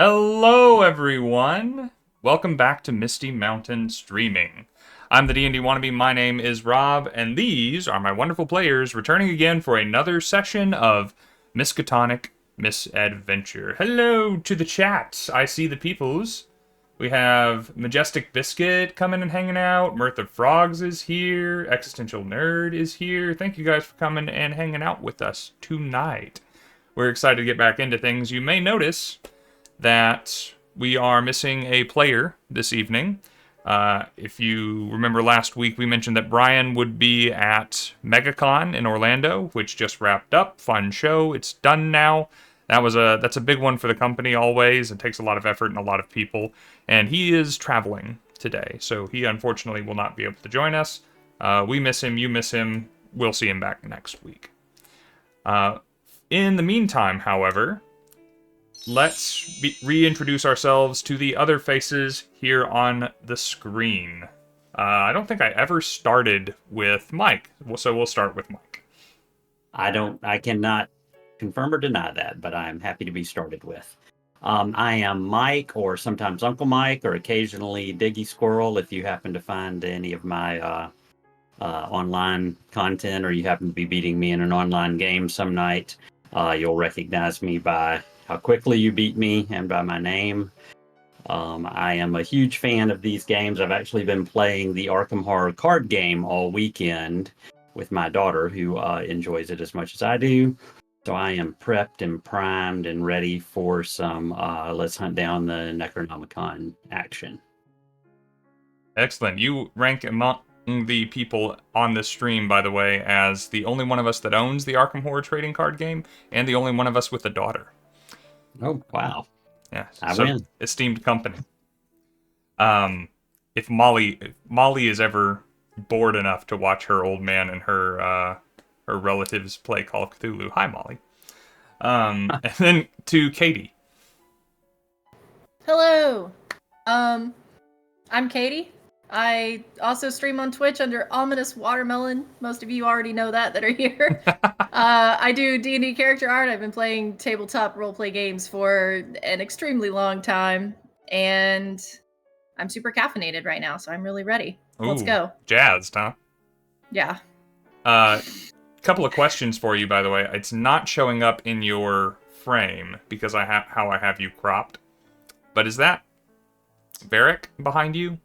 Hello, everyone! Welcome back to Misty Mountain Streaming. I'm the D&D Wannabe, my name is Rob, and these are my wonderful players returning again for another session of Miskatonic Misadventure. Hello to the chat. I see the peoples. We have Majestic Biscuit coming and hanging out. Mirth of Frogs is here. Existential Nerd is here. Thank you guys for coming and hanging out with us tonight. We're excited to get back into things. You may notice that we are missing a player this evening. If you remember last week, we mentioned that Brian would be at MegaCon in Orlando, which just wrapped up. Fun show. It's done now. That's a big one for the company always. It takes a lot of effort and a lot of people. And he is traveling today, so he unfortunately will not be able to join us. We miss him. You miss him. We'll see him back next week. In the meantime, however, let's reintroduce ourselves to the other faces here on the screen. I don't think I ever started with Mike, so we'll start with Mike. I cannot confirm or deny that, but I'm happy to be started with. I am Mike, or sometimes Uncle Mike, or occasionally Diggy Squirrel if you happen to find any of my online content, or you happen to be beating me in an online game some night. You'll recognize me by how quickly you beat me and by my name. I am a huge fan of these games. I've actually been playing the Arkham Horror card game all weekend with my daughter, who enjoys it as much as I do. So I am prepped and primed and ready for some let's hunt down the Necronomicon action. Excellent. You rank among the people on this stream, by the way, as the only one of us that owns the Arkham Horror trading card game and the only one of us with a daughter. Oh, wow. Yeah, I so win. Esteemed company. If Molly is ever bored enough to watch her old man and her relatives play Call of Cthulhu, hi Molly. And then to Katie. Hello. I'm Katie. I also stream on Twitch under Ominous Watermelon. Most of you already know that are here. I do D&D character art. I've been playing tabletop roleplay games for an extremely long time, and I'm super caffeinated right now, so I'm really ready. Let's go. Jazzed, huh? Yeah. Couple of questions for you, by the way. It's not showing up in your frame because how I have you cropped. But is that Varric behind you?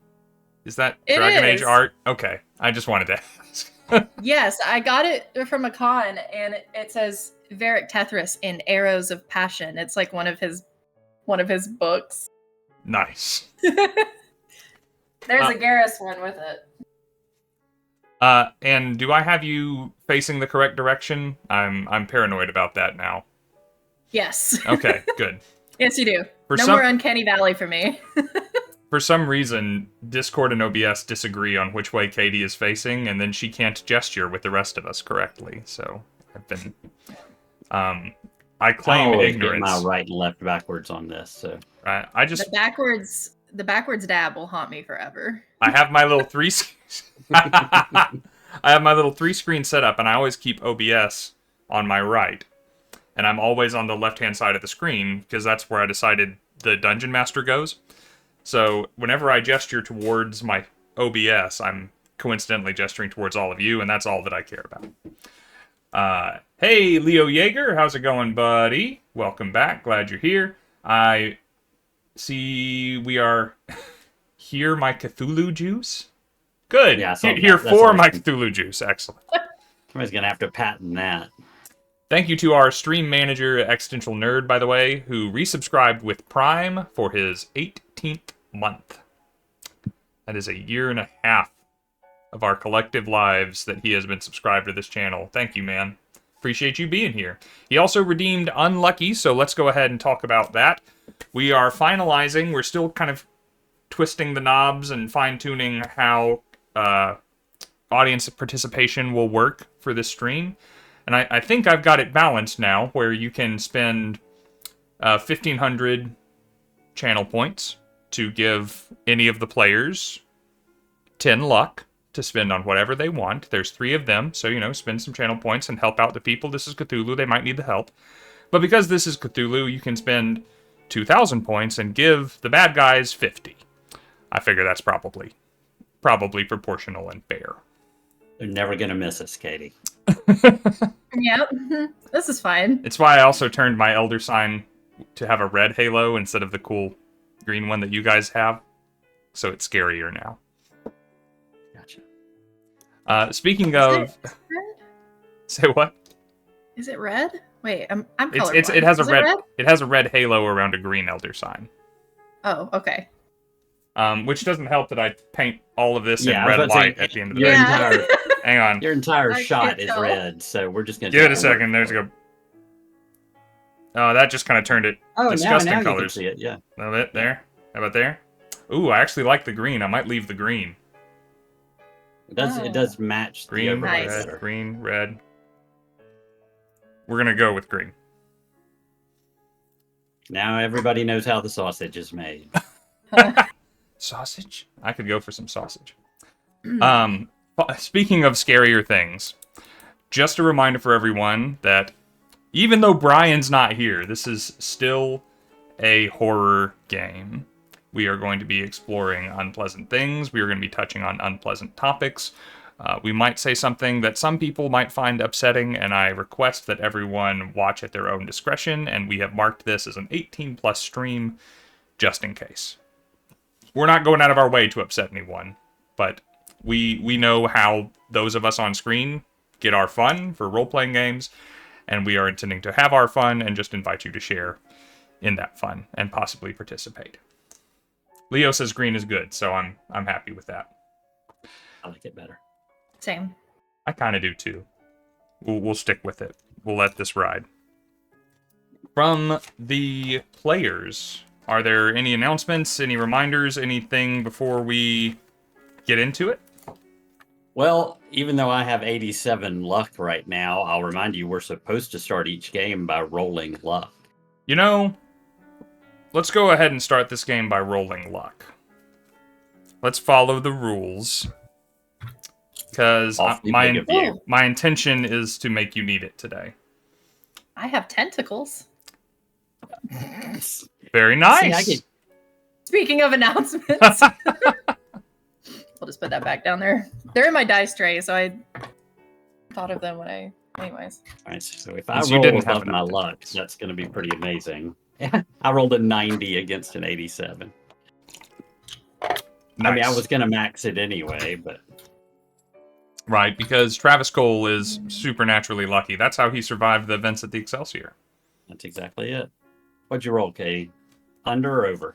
Is that Dragon Age art? Okay, I just wanted to ask. Yes, I got it from a con, and it says Varric Tethris in Arrows of Passion. It's like one of his books. Nice. There's a Garrus one with it. And do I have you facing the correct direction? I'm paranoid about that now. Yes. Okay, good. Yes, you do. More Uncanny Valley for me. For some reason, Discord and OBS disagree on which way Katie is facing, and then she can't gesture with the rest of us correctly. So I've been, I claim ignorance. Get my right and left backwards on this. So I just the backwards dab will haunt me forever. I have my little I have my little 3-screen setup, and I always keep OBS on my right, and I'm always on the left-hand side of the screen because that's where I decided the Dungeon Master goes. So whenever I gesture towards my OBS, I'm coincidentally gesturing towards all of you, and that's all that I care about. Hey, Leo Yeager, how's it going, buddy? Welcome back. Glad you're here. I see we are here, my Cthulhu juice. Good. Yeah, here for my Cthulhu juice. Excellent. Somebody's going to have to patent that. Thank you to our stream manager, Existential Nerd, by the way, who resubscribed with Prime for his 18th month. That is a year and a half of our collective lives that he has been subscribed to this channel. Thank you, man. Appreciate you being here. He also redeemed Unlucky, so let's go ahead and talk about that. We are finalizing. We're still kind of twisting the knobs and fine-tuning how audience participation will work for this stream. And I think I've got it balanced now, where you can spend 1,500 channel points to give any of the players 10 luck to spend on whatever they want. There's 3 of them, so, spend some channel points and help out the people. This is Cthulhu. They might need the help. But because this is Cthulhu, you can spend 2,000 points and give the bad guys 50. I figure that's probably proportional and fair. They're never going to miss us, Katie. Yep. This is fine. It's why I also turned my Elder Sign to have a red halo instead of the cool green one that you guys have. So it's scarier now. Gotcha. Speaking Is of... it red? Say what? Is it red? Wait, I'm colorblind. It has a Is red, it has a red halo around a green Elder Sign. Oh, okay. Which doesn't help that I paint all of this in Yeah, I was red about to say, light at the end of the your day. entire Hang on. your entire I shot can't is tell. red, so we're just gonna Give it take a second. There's a go. Oh, that just kind of turned it disgusting now colors. you can see it. Yeah, A little bit there. How about there? Ooh, I actually like the green. I might leave the green. it does. Oh. It does match the Green, overlay Nice. red, better. green, red. We're gonna go with green. Now everybody knows how the sausage is made. Sausage? I could go for some sausage. Speaking of scarier things, just a reminder for everyone that even though Brian's not here, this is still a horror game. We are going to be exploring unpleasant things. We are going to be touching on unpleasant topics. We might say something that some people might find upsetting, and I request that everyone watch at their own discretion, and we have marked this as an 18+ stream just in case. We're not going out of our way to upset anyone, but we know how those of us on screen get our fun for role-playing games, and we are intending to have our fun and just invite you to share in that fun and possibly participate. Leo says green is good, so I'm happy with that. I like it better. Same. I kind of do too. We'll stick with it. We'll let this ride. From the players, are there any announcements, any reminders, anything before we get into it? Well, even though I have 87 luck right now, I'll remind you we're supposed to start each game by rolling luck. You know, let's go ahead and start this game by rolling luck. Let's follow the rules. Because Awfully big of you. my intention is to make you need it today. I have tentacles. Very nice. Speaking of announcements, we'll just put that back down there. They're in my dice tray, so I thought of them when I. Anyways. All right, so if I Since you roll didn't have above my enough luck, that's going to be pretty amazing. I rolled a 90 against an 87. Nice. I mean, I was going to max it anyway, but... Right, because Travis Cole is supernaturally lucky. That's how he survived the events at the Excelsior. That's exactly it. What'd you roll, Katie? Under or over?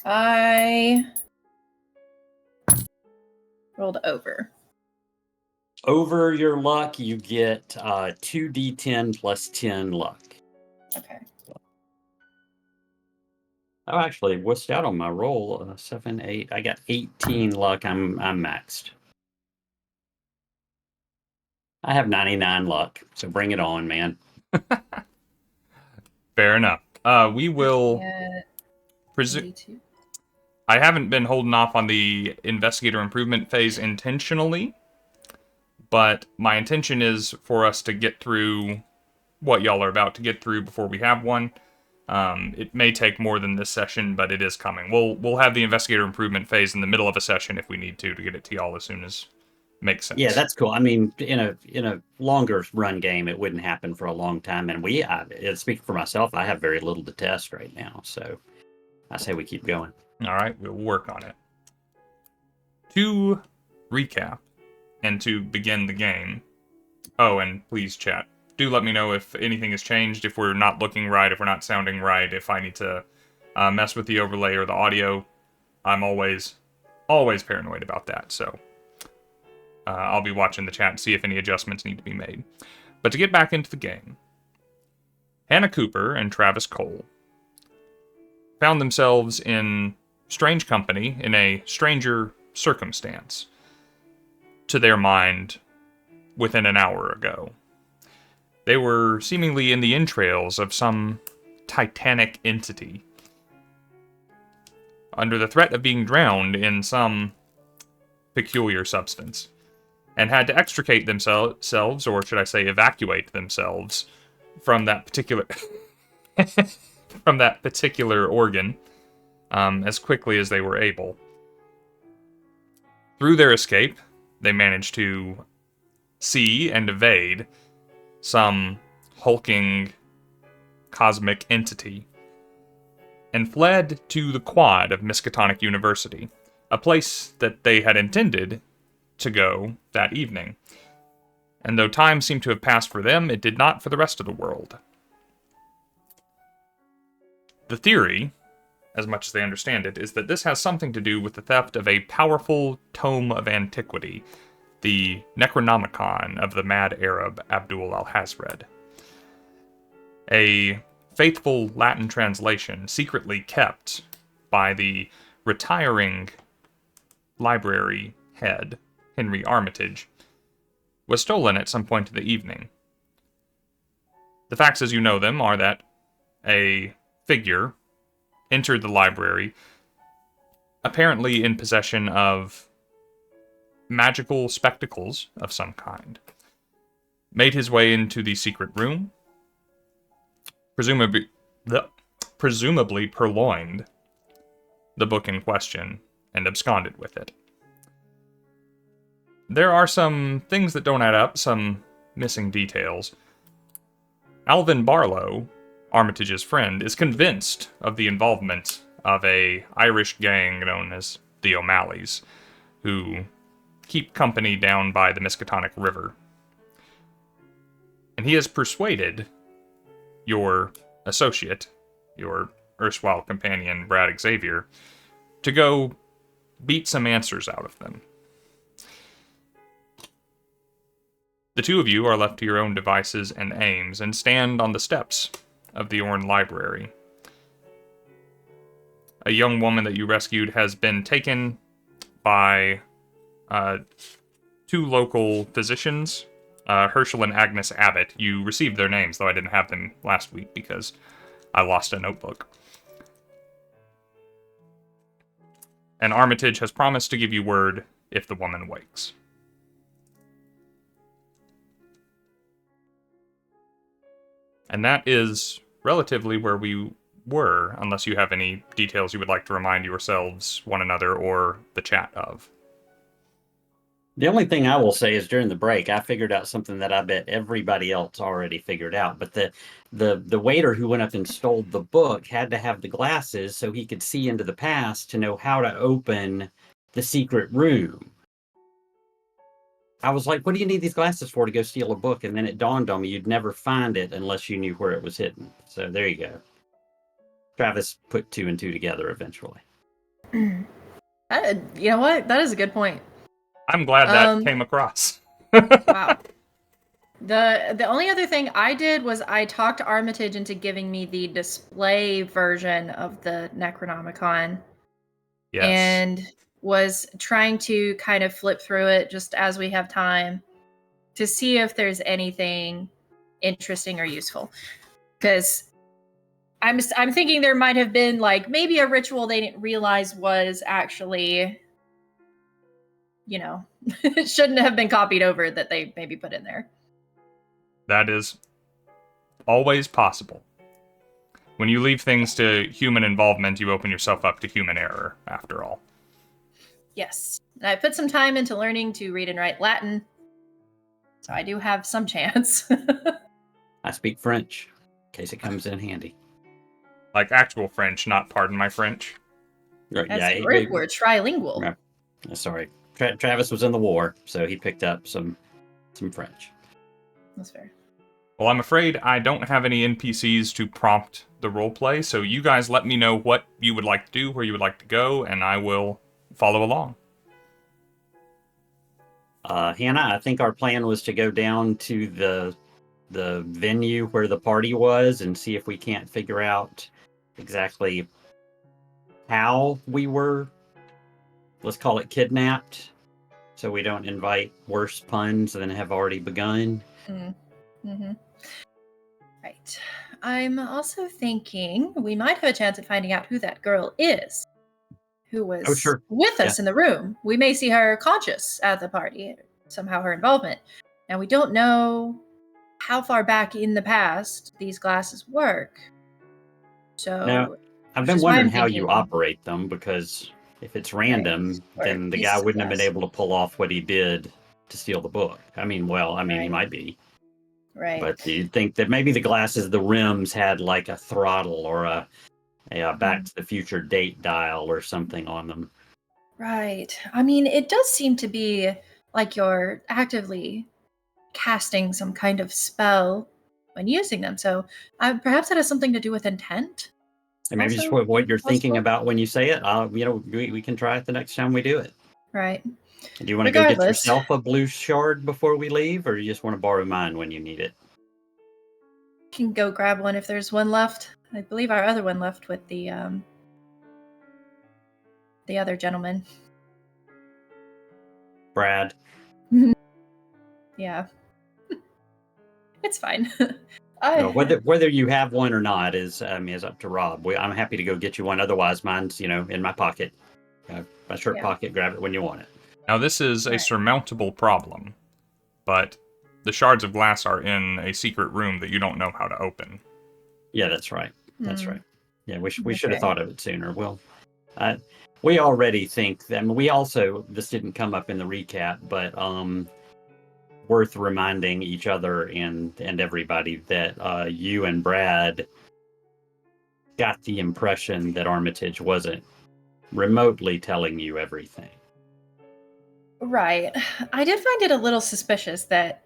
I rolled over. Over your luck, you get 2d10 plus 10 luck. Okay. Oh, actually, wussed out on my roll. 7, 8. I got 18 luck. I'm maxed. I have 99 luck, so bring it on, man. Fair enough. We will Yeah, presume. 82. I haven't been holding off on the investigator improvement phase intentionally, but my intention is for us to get through what y'all are about to get through before we have one. It may take more than this session, but it is coming. We'll have the investigator improvement phase in the middle of a session if we need to get it to y'all as soon as makes sense. Yeah, that's cool. I mean, in a longer run game, it wouldn't happen for a long time. And speaking for myself, I have very little to test right now, so I say we keep going. All right, we'll work on it. To recap and to begin the game. Oh, and please chat. Do let me know if anything has changed, if we're not looking right, if we're not sounding right, if I need to mess with the overlay or the audio. I'm always paranoid about that, so I'll be watching the chat and see if any adjustments need to be made. But to get back into the game, Hannah Cooper and Travis Cole found themselves in strange company in a stranger circumstance to their mind within an hour ago. They were seemingly in the entrails of some titanic entity, under the threat of being drowned in some peculiar substance, and had to extricate themselves, or should I say evacuate themselves, from that particular... from that particular organ as quickly as they were able. Through their escape, they managed to see and evade some hulking cosmic entity and fled to the quad of Miskatonic University, a place that they had intended to go that evening. And though time seemed to have passed for them, it did not for the rest of the world. The theory, as much as they understand it, is that this has something to do with the theft of a powerful tome of antiquity, the Necronomicon of the mad Arab Abdul al-Hazred. A faithful Latin translation secretly kept by the retiring library head, Henry Armitage, was stolen at some point in the evening. The facts as you know them are that a figure entered the library, apparently in possession of magical spectacles of some kind, made his way into the secret room, presumably purloined the book in question, and absconded with it. There are some things that don't add up, some missing details. Alvin Barlow, Armitage's friend, is convinced of the involvement of a Irish gang known as the O'Malleys, who keep company down by the Miskatonic River. And he has persuaded your associate, your erstwhile companion, Brad Xavier, to go beat some answers out of them. The two of you are left to your own devices and aims and stand on the steps of the Orn Library. A young woman that you rescued has been taken by two local physicians, Herschel and Agnes Abbott. You received their names, though I didn't have them last week because I lost a notebook. And Armitage has promised to give you word if the woman wakes. And that is relatively where we were, unless you have any details you would like to remind yourselves, one another, or the chat of. The only thing I will say is during the break, I figured out something that I bet everybody else already figured out. But the waiter who went up and stole the book had to have the glasses so he could see into the past to know how to open the secret room. I was like, what do you need these glasses for to go steal a book? And then it dawned on me you'd never find it unless you knew where it was hidden. So there you go. Travis put two and two together eventually. You know what? That is a good point. I'm glad that came across. Wow. The only other thing I did was I talked to Armitage into giving me the display version of the Necronomicon. Yes. And was trying to kind of flip through it just as we have time to see if there's anything interesting or useful. Because I'm thinking there might have been like maybe a ritual they didn't realize was actually, you know, it shouldn't have been copied over that they maybe put in there. That is always possible. When you leave things to human involvement, you open yourself up to human error, after all. Yes. And I put some time into learning to read and write Latin, so I do have some chance. I speak French, in case it comes in handy. Like actual French, not pardon my French. That's great. We're trilingual. Yeah. Sorry. Travis was in the war, so he picked up some French. That's fair. Well, I'm afraid I don't have any NPCs to prompt the roleplay, so you guys let me know what you would like to do, where you would like to go, and I will follow along. Hannah, I think our plan was to go down to the venue where the party was and see if we can't figure out exactly how we were, let's call it, kidnapped, so we don't invite worse puns than have already begun. Mm-hmm. Right. I'm also thinking we might have a chance at finding out who that girl is, who was with us in the room. We may see her conscious at the party, somehow her involvement. Now, we don't know how far back in the past these glasses work. So Now, I've which been is why wondering I'm how you thinking, operate them, because if it's random, or then the guy pieces of wouldn't have been glass. able to pull off what he did to steal the book. I mean, he Right. might be. Right. But you'd think that maybe the glasses, the rims had like a throttle or a Back to the Future date dial or something on them. Right. I mean, it does seem to be like you're actively casting some kind of spell when using them. So perhaps that has something to do with intent. And maybe just Also what you're thinking possible? about when you say it. We can try it the next time we do it. Right. Do you want to go get Regardless, yourself a blue shard before we leave, or you just want to borrow mine when you need it? you can go grab one if there's one left. I believe our other one left with the other gentleman. Brad. Yeah. It's fine. Well, whether you have one or not is up to Rob. I'm happy to go get you one. Otherwise, mine's in my pocket, my shirt pocket. Grab it when you want it. Now, this is a surmountable problem, but the shards of glass are in a secret room that you don't know how to open. Yeah, that's right. That's right. Yeah, we should have Okay. thought of it sooner. Well, we already think that. I mean, this didn't come up in the recap, but worth reminding each other and everybody that you and Brad got the impression that Armitage wasn't remotely telling you everything. Right. I did find it a little suspicious that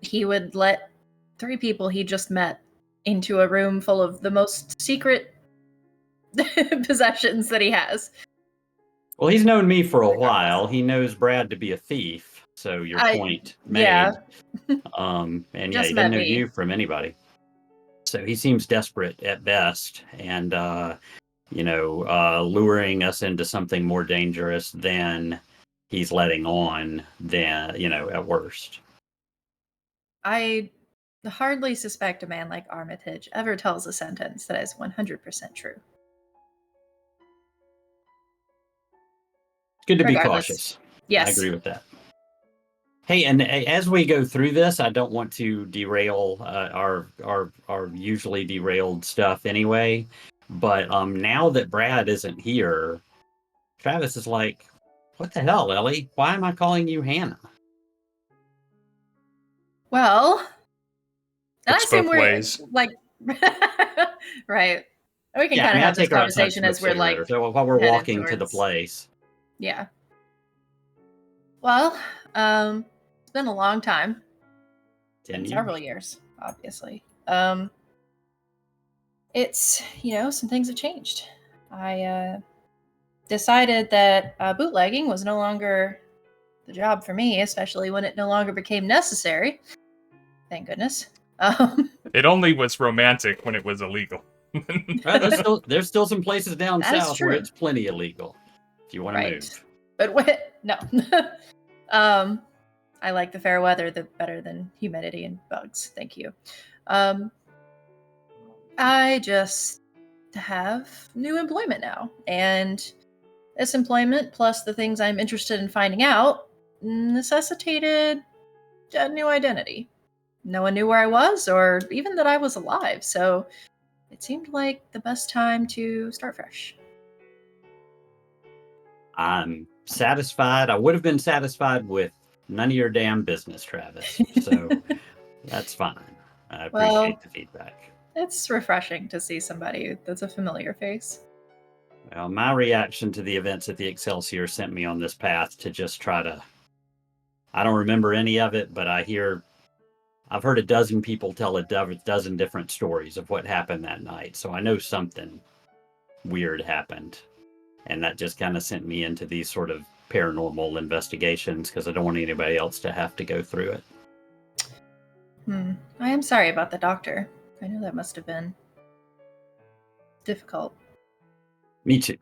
he would let 3 people he just met into a room full of the most secret possessions that he has. Well, he's known me for a while. He knows Brad to be a thief. So your point made. Yeah. And Just he doesn't met know me. you from anybody. So he seems desperate at best, and luring us into something more dangerous than he's letting on. Than at worst. I hardly suspect a man like Armitage ever tells a sentence that is 100% true. It's good to Regardless. be cautious. Yes. I agree with that. Hey, and as we go through this, I don't want to derail our usually derailed stuff anyway. But now that Brad isn't here, Travis is like, "What the hell, Ellie? Why am I calling you Hannah?" Well, I It's assume both we're ways. like, right. We can Yeah, kind of I have this take her outside to conversation smoke as we're like cigarettes, so while we're headed walking to the towards- place. Yeah. Well, it's been a long time. 10 Several years, obviously. It's, some things have changed. I decided that bootlegging was no longer the job for me, especially when it no longer became necessary. Thank goodness. It only was romantic when it was illegal. Well, there's still some places down That is south where true. it's plenty illegal. If you want to move. But no. I like the fair weather better than humidity and bugs. Thank you. I just have new employment now, and this employment plus the things I'm interested in finding out necessitated a new identity. No one knew where I was or even that I was alive, so it seemed like the best time to start fresh. I'm satisfied. I would have been satisfied with none of your damn business, Travis. So that's fine. I appreciate the feedback. It's refreshing to see somebody that's a familiar face. Well, my reaction to the events at the Excelsior sent me on this path to just try to... I don't remember any of it, but I've heard a dozen people tell a dozen different stories of what happened that night. So I know something weird happened. And that just kind of sent me into these sort of paranormal investigations because I don't want anybody else to have to go through it. I am sorry about the doctor. I know that must have been difficult. Me too.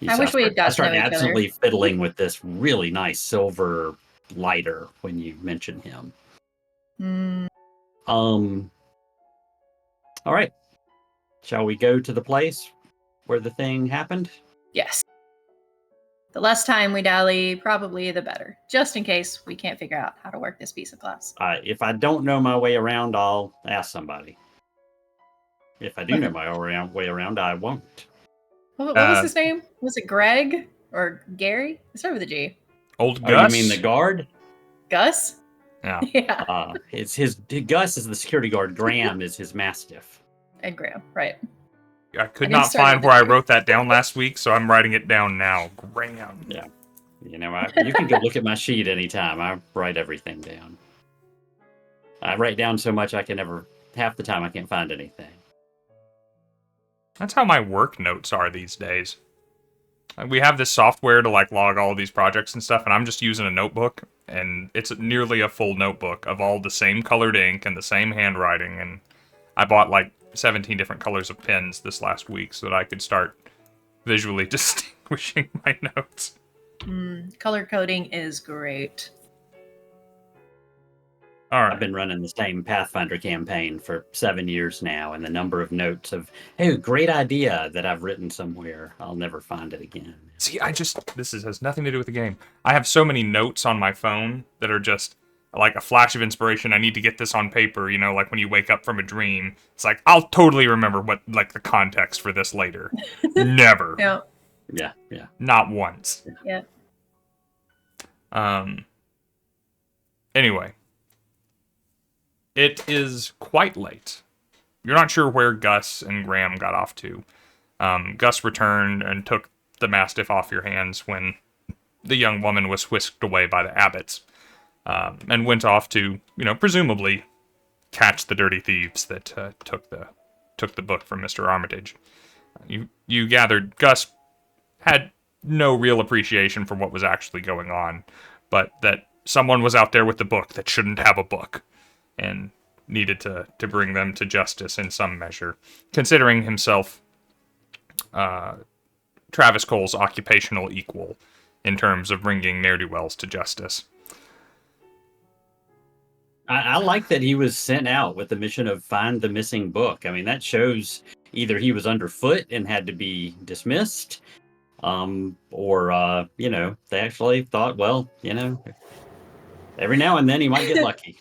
I wish we had got to know each other. I started absently fiddling with this really nice silver lighter when you mentioned him. All right. Shall we go to the place where the thing happened? Yes. The less time we dally, probably the better. Just in case we can't figure out how to work this piece of glass. If I don't know my way around, I'll ask somebody. if I do know my way around, I won't. What was his name? Was it Greg or Gary? It started with a G. Old Oh, Gus? you mean the guard? Gus? Yeah. Yeah. It's his Gus is the security guard. Graham is his mastiff. And Graham, right. I could And he not started find where I with a G. wrote that down last week, so I'm writing it down now. Graham. Yeah. You know, you can go look at my sheet anytime. I write everything down. I write down so much half the time I can't find anything. That's how my work notes are these days. We have this software to like log all of these projects and stuff, and I'm just using a notebook, and it's nearly a full notebook of all the same colored ink and the same handwriting, and I bought like 17 different colors of pens this last week so that I could start visually distinguishing my notes. Color coding is great. All right. I've been running the same Pathfinder campaign for 7 years now, and the number of notes of, hey, great idea that I've written somewhere, I'll never find it again. See, this has nothing to do with the game. I have so many notes on my phone that are just like a flash of inspiration. I need to get this on paper, you know, like when you wake up from a dream. It's like, I'll totally remember what, like, the context for this later. Never. Yeah. Yeah. Not once. Yeah. Anyway. It is quite late. You're not sure where Gus and Graham got off to. Gus returned and took the Mastiff off your hands when the young woman was whisked away by the abbots, and went off to, you know, presumably catch the dirty thieves that took the book from Mr. Armitage. You gathered Gus had no real appreciation for what was actually going on, but that someone was out there with the book that shouldn't have a book, and needed to bring them to justice in some measure, considering himself Travis Cole's occupational equal in terms of bringing ne'er-do-wells to justice. I like that he was sent out with the mission of find the missing book. I mean, that shows either he was underfoot and had to be dismissed, or, you know, they actually thought, well, you know, every now and then he might get lucky.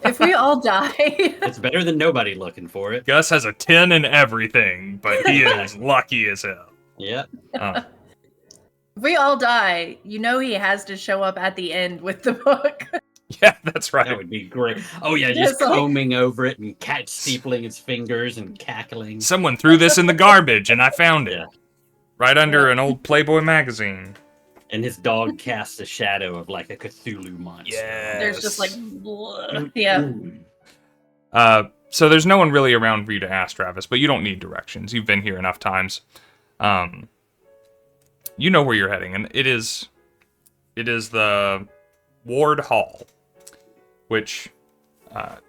If we all die... It's better than nobody looking for it. Gus has a 10 in everything, but he is lucky as hell. Yep. If we all die, you know he has to show up at the end with the book. Yeah, that's right. That would be great. Oh, yeah, Just just combing over it and cat steepling his fingers and cackling. Someone threw this in the garbage, and I found it. Yeah. Right under an old Playboy magazine. And his dog casts a shadow of like a Cthulhu monster. Yes. There's just like... Yeah. So there's no one really around for you to ask, Travis, but you don't need directions. You've been here enough times. You know where you're heading, and it is the Ward Hall, which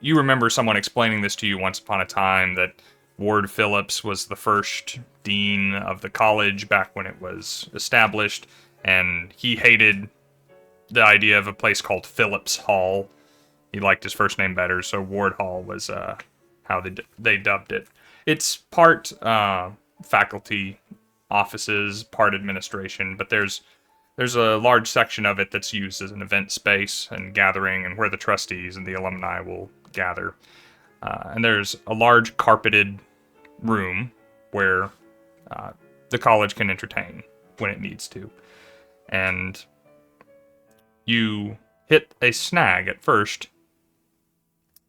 you remember someone explaining this to you once upon a time, that Ward Phillips was the first dean of the college back when it was established, and he hated the idea of a place called Phillips Hall. He liked his first name better, so Ward Hall was how they dubbed it. It's part faculty offices, part administration, but there's a large section of it that's used as an event space and gathering, and where the trustees and the alumni will gather. And there's a large carpeted room where the college can entertain when it needs to. And you hit a snag at first,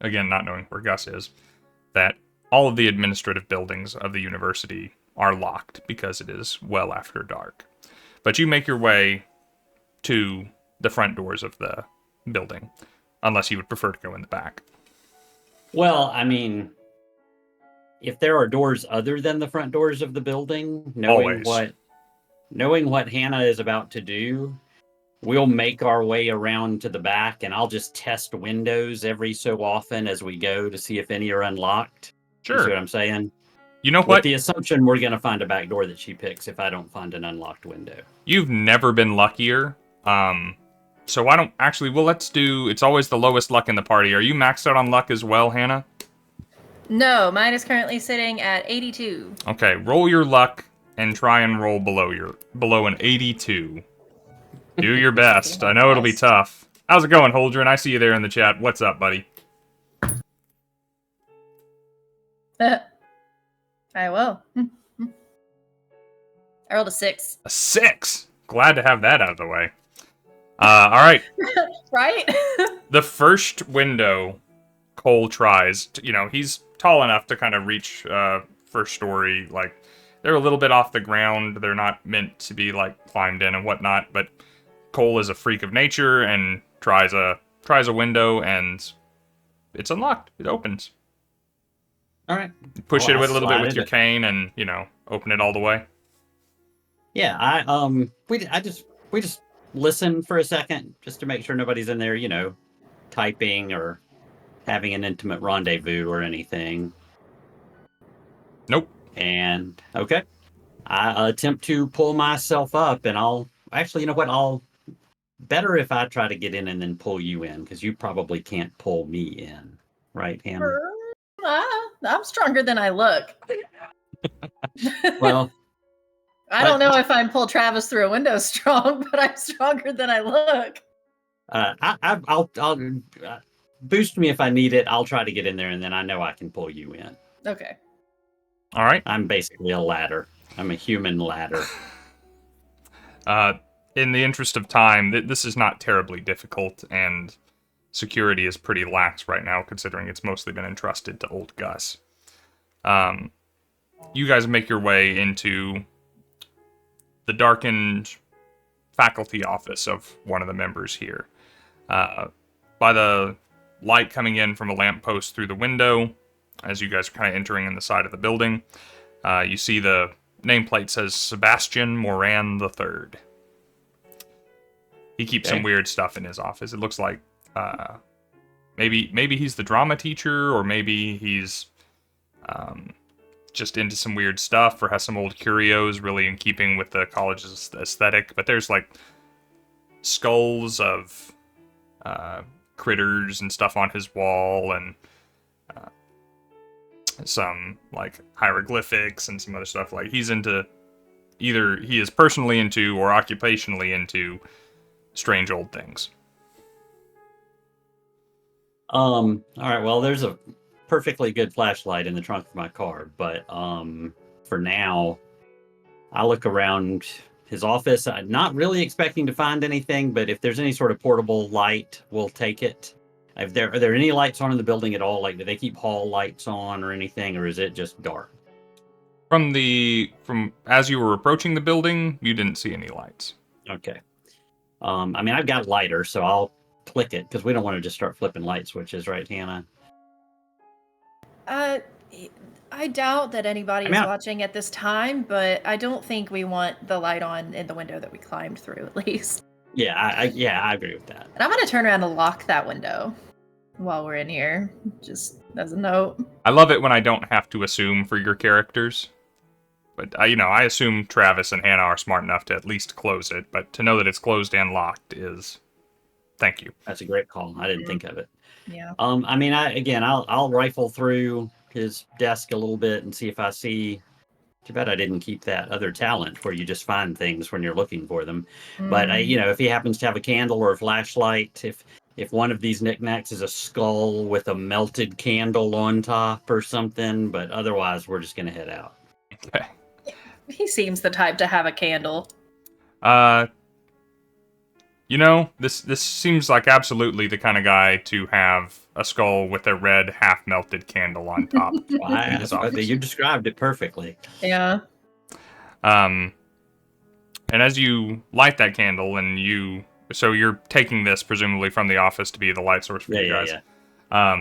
again, not knowing where Gus is, that all of the administrative buildings of the university are locked because it is well after dark. But you make your way to the front doors of the building, unless you would prefer to go in the back. Well, I mean, if there are doors other than the front doors of the building, knowing what Hana is about to do, we'll make our way around to the back, and I'll just test windows every so often as we go to see if any are unlocked. Sure. You see what I'm saying? You know With what? the assumption we're going to find a back door that she picks if I don't find an unlocked window. You've never been luckier. So why don't... Actually, well, let's do... It's always the lowest luck in the party. Are you maxed out on luck as well, Hannah? No, mine is currently sitting at 82. Okay, roll your luck and try and roll below an 82. Do your best. I know it'll be tough. How's it going, Holdren? I see you there in the chat. What's up, buddy? I will. I rolled a 6. A 6. Glad to have that out of the way. All right. Right? The first window Cole tries, he's tall enough to kind of reach first story. Like, they're a little bit off the ground. They're not meant to be, like, climbed in and whatnot. But Cole is a freak of nature and tries a window, and it's unlocked. It opens. All right. You push it a little bit with your cane and, open it all the way. Yeah, we just listen for a second just to make sure nobody's in there, typing or having an intimate rendezvous or anything. Nope. And okay, I attempt to pull myself up, and I'll actually, you know what? I'll better if I try to get in and then pull you in, because you probably can't pull me in, right, Hannah? I'm stronger than I look. Well. I don't know if I pull Travis through a window strong, but I'm stronger than I look. I'll boost me if I need it. I'll try to get in there, and then I know I can pull you in. Okay. All right. I'm basically a ladder. I'm a human ladder. In the interest of time, this is not terribly difficult, and security is pretty lax right now, considering it's mostly been entrusted to old Gus. You guys make your way into the darkened faculty office of one of the members here. By the light coming in from a lamppost through the window, as you guys are kind of entering in the side of the building, you see the nameplate says Sebastian Moran III. He keeps some weird stuff in his office. It looks like maybe he's the drama teacher, or maybe he's just into some weird stuff, or has some old curios really in keeping with the college's aesthetic. But there's like skulls of critters and stuff on his wall, and some like hieroglyphics and some other stuff. Like, he's into, either he is personally into or occupationally into strange old things. All right, well, there's a perfectly good flashlight in the trunk of my car, but for now, I look around his office. I'm not really expecting to find anything, but if there's any sort of portable light, we'll take it. Are there any lights on in the building at all? Like, do they keep hall lights on or anything, or is it just dark? From as you were approaching the building, you didn't see any lights. Okay. I mean, I've got a lighter, so I'll click it, because we don't want to just start flipping light switches, right, Hannah? I doubt that anybody is watching at this time, but I don't think we want the light on in the window that we climbed through, at least. Yeah, I agree with that. And I'm going to turn around and lock that window while we're in here, just as a note. I love it when I don't have to assume for your characters. But, I assume Travis and Hannah are smart enough to at least close it, but to know that it's closed and locked is... Thank you. That's a great call. I didn't think of it. Yeah. I mean, I'll rifle through his desk a little bit and see if I see... Too bad I didn't keep that other talent where you just find things when you're looking for them. But, if he happens to have a candle or a flashlight, if one of these knickknacks is a skull with a melted candle on top or something, but otherwise we're just going to head out. Okay. He seems the type to have a candle. This seems like absolutely the kind of guy to have a skull with a red half-melted candle on top. You described it perfectly. Yeah. And as you light that candle, and so you're taking this presumably from the office to be the light source for you guys. Yeah.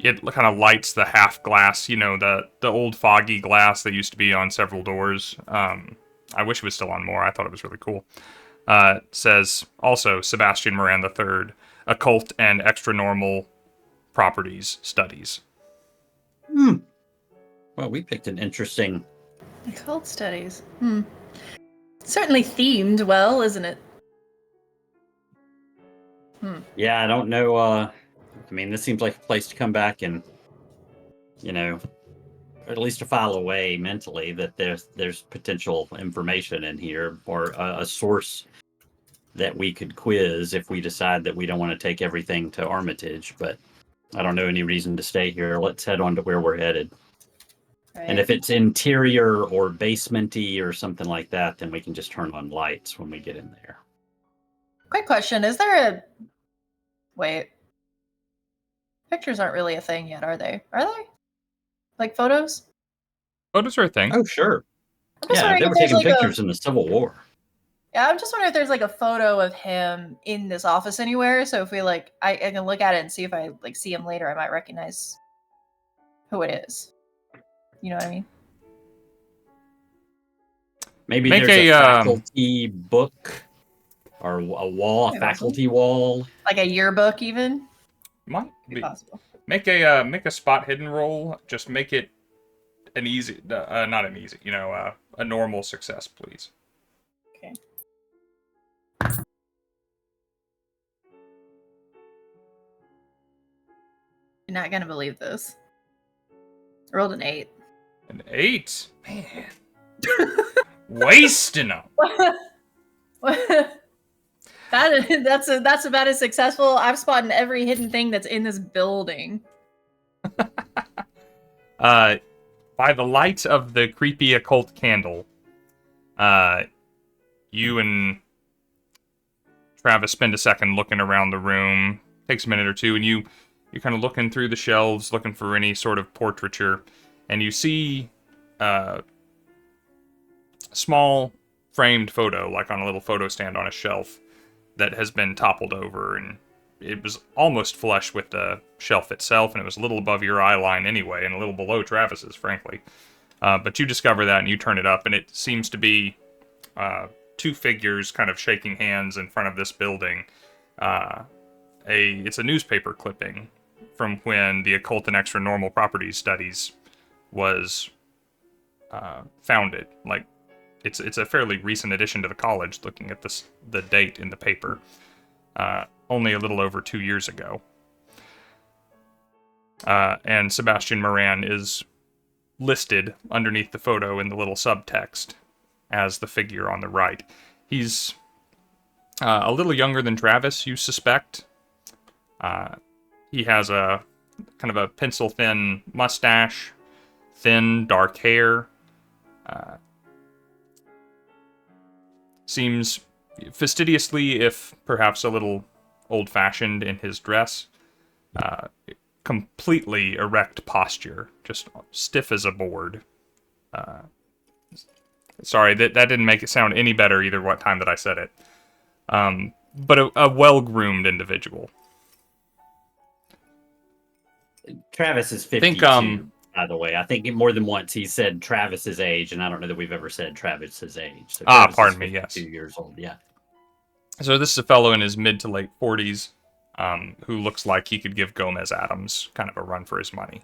It kind of lights the half glass, the old foggy glass that used to be on several doors. I wish it was still on more. I thought it was really cool. It says also Sebastian Moran III, Occult and Extranormal Properties Studies. Well, we picked an interesting... Occult studies. Certainly themed well, isn't it? Yeah, I don't know. This seems like a place to come back and, at least a file away mentally that there's potential information in here, or a source that we could quiz if we decide that we don't want to take everything to Armitage. But I don't know any reason to stay here. Let's head on to where we're headed. Right. And if it's interior or basement-y or something like that, then we can just turn on lights when we get in there. Quick question: is there a wait? Pictures aren't really a thing yet, are they? Are they? Like photos? Photos are a thing. Oh, sure. I'm just Yeah, wondering they if were there's taking like pictures a. in the Civil War. Yeah, I'm just wondering if there's like a photo of him in this office anywhere. So if we like, I can look at it and see if I like see him later, I might recognize who it is. You know what I mean? Maybe Make there's a a, faculty book or a wall, a Maybe faculty wall. Like a yearbook, even. Might Be be. possible. Make a spot hidden roll. Just make it an easy, not an easy, a normal success, please. Okay. You're not gonna believe this. I rolled an 8. An 8, man, wasting them. That's about as successful. I've spotted every hidden thing that's in this building. By the light of the creepy occult candle, you and Travis spend a second looking around the room. Takes a minute or two, and you're kind of looking through the shelves, looking for any sort of portraiture, and you see a small framed photo, like on a little photo stand on a shelf, that has been toppled over, and it was almost flush with the shelf itself, and it was a little above your eye line anyway, and a little below Travis's, frankly. But you discover that, and you turn it up, and it seems to be two figures kind of shaking hands in front of this building. It's a newspaper clipping from when the Occult and Extra Normal Properties Studies was founded. Like, it's a fairly recent addition to the college, looking at the date in the paper. Only a little over 2 years ago. And Sebastian Moran is listed underneath the photo in the little subtext as the figure on the right. He's a little younger than Travis, you suspect. He has a kind of a pencil-thin mustache, thin, dark hair. Seems fastidiously, if perhaps a little old-fashioned in his dress. Completely erect posture, just stiff as a board. Sorry, that didn't make it sound any better either what time that I said it. But a well-groomed individual. Travis is 52, by the way. I think more than once he said Travis's age, and I don't know that we've ever said Travis's age. So Travis pardon is me, yes. 52 years old, yeah. So this is a fellow in his mid to late 40s who looks like he could give Gomez Adams kind of a run for his money.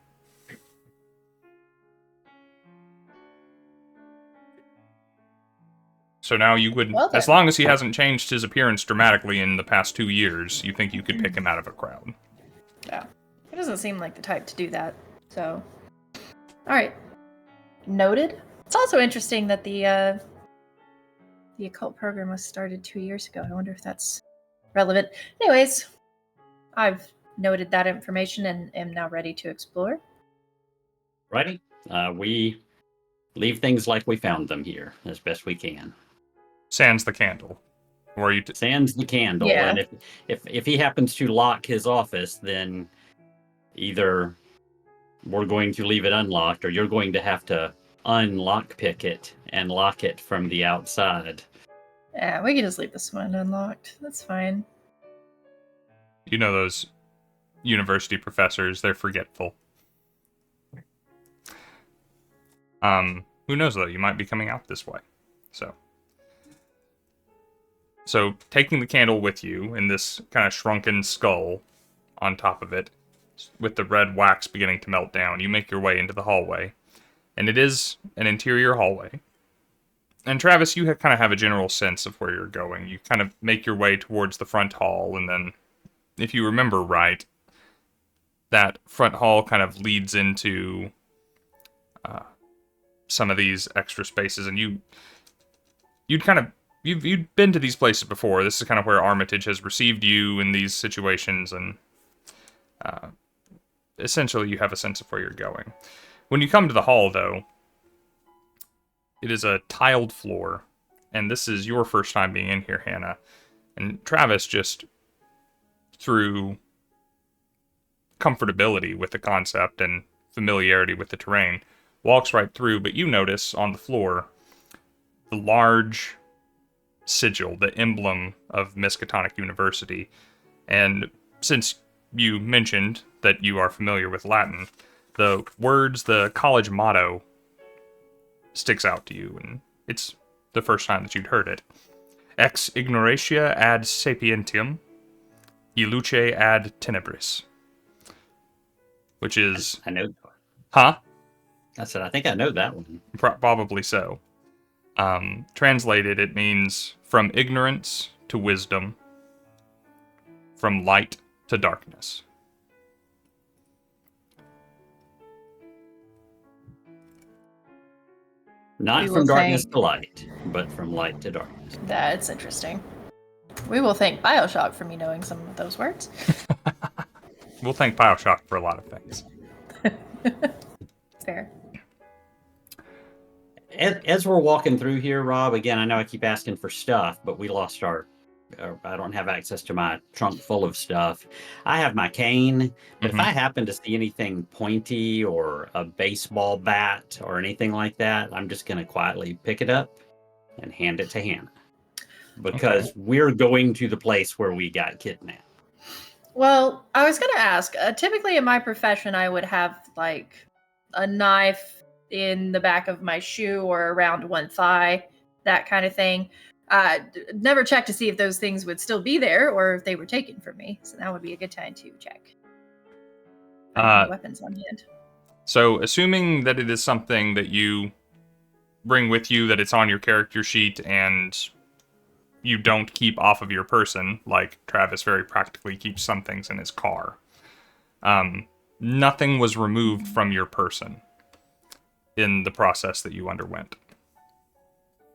So now you would, Well then. as long as he hasn't changed his appearance dramatically in the past 2 years, you think you could pick him out of a crowd. Yeah. He doesn't seem like the type to do that. So, all right. Noted. It's also interesting that the occult program was started 2 years ago. I wonder if that's relevant. Anyways, I've noted that information and am now ready to explore. Righty. We leave things like we found them here as best we can. Sans the candle. Or you Sans the candle. Yeah. And if he happens to lock his office, then either we're going to leave it unlocked or you're going to have to unlock pick it and lock it from the outside. Yeah, we can just leave this one unlocked. That's fine. You know those university professors, they're forgetful. Who knows though, you might be coming out this way. So taking the candle with you in this kind of shrunken skull on top of it, with the red wax beginning to melt down, you make your way into the hallway. And it is an interior hallway. And Travis, you kind of have a general sense of where you're going. You kind of make your way towards the front hall, and then, if you remember right, that front hall kind of leads into some of these extra spaces, and you'd been to these places before. This is kind of where Armitage has received you in these situations, and essentially you have a sense of where you're going. When you come to the hall, though, it is a tiled floor, and this is your first time being in here, Hannah. And Travis, just through comfortability with the concept and familiarity with the terrain, walks right through, but you notice on the floor the large sigil, the emblem of Miskatonic University. And since you mentioned that you are familiar with Latin, the words, the college motto, sticks out to you, and it's the first time that you'd heard it. Ex ignoratia ad sapientium, luce ad tenebris. Which is... I know that one. Huh? I said, I think I know that one. Probably so. Translated, it means from ignorance to wisdom, from light to darkness. Not We from will darkness thank- to light, but from light to darkness. That's interesting. We will thank Bioshock for me knowing some of those words. We'll thank Bioshock for a lot of things. Fair. As we're walking through here, Rob, again, I know I keep asking for stuff, but we lost our... I don't have access to my trunk full of stuff. I have my cane, but if I happen to see anything pointy or a baseball bat or anything like that, I'm just going to quietly pick it up and hand it to Hannah. Because we're going to the place where we got kidnapped. Well, I was going to ask, typically in my profession, I would have like a knife in the back of my shoe or around one thigh, that kind of thing. Never checked to see if those things would still be there or if they were taken from me. So that would be a good time to check. Weapons on hand. So, assuming that it is something that you bring with you, that it's on your character sheet, and you don't keep off of your person, like Travis very practically keeps some things in his car, nothing was removed from your person in the process that you underwent.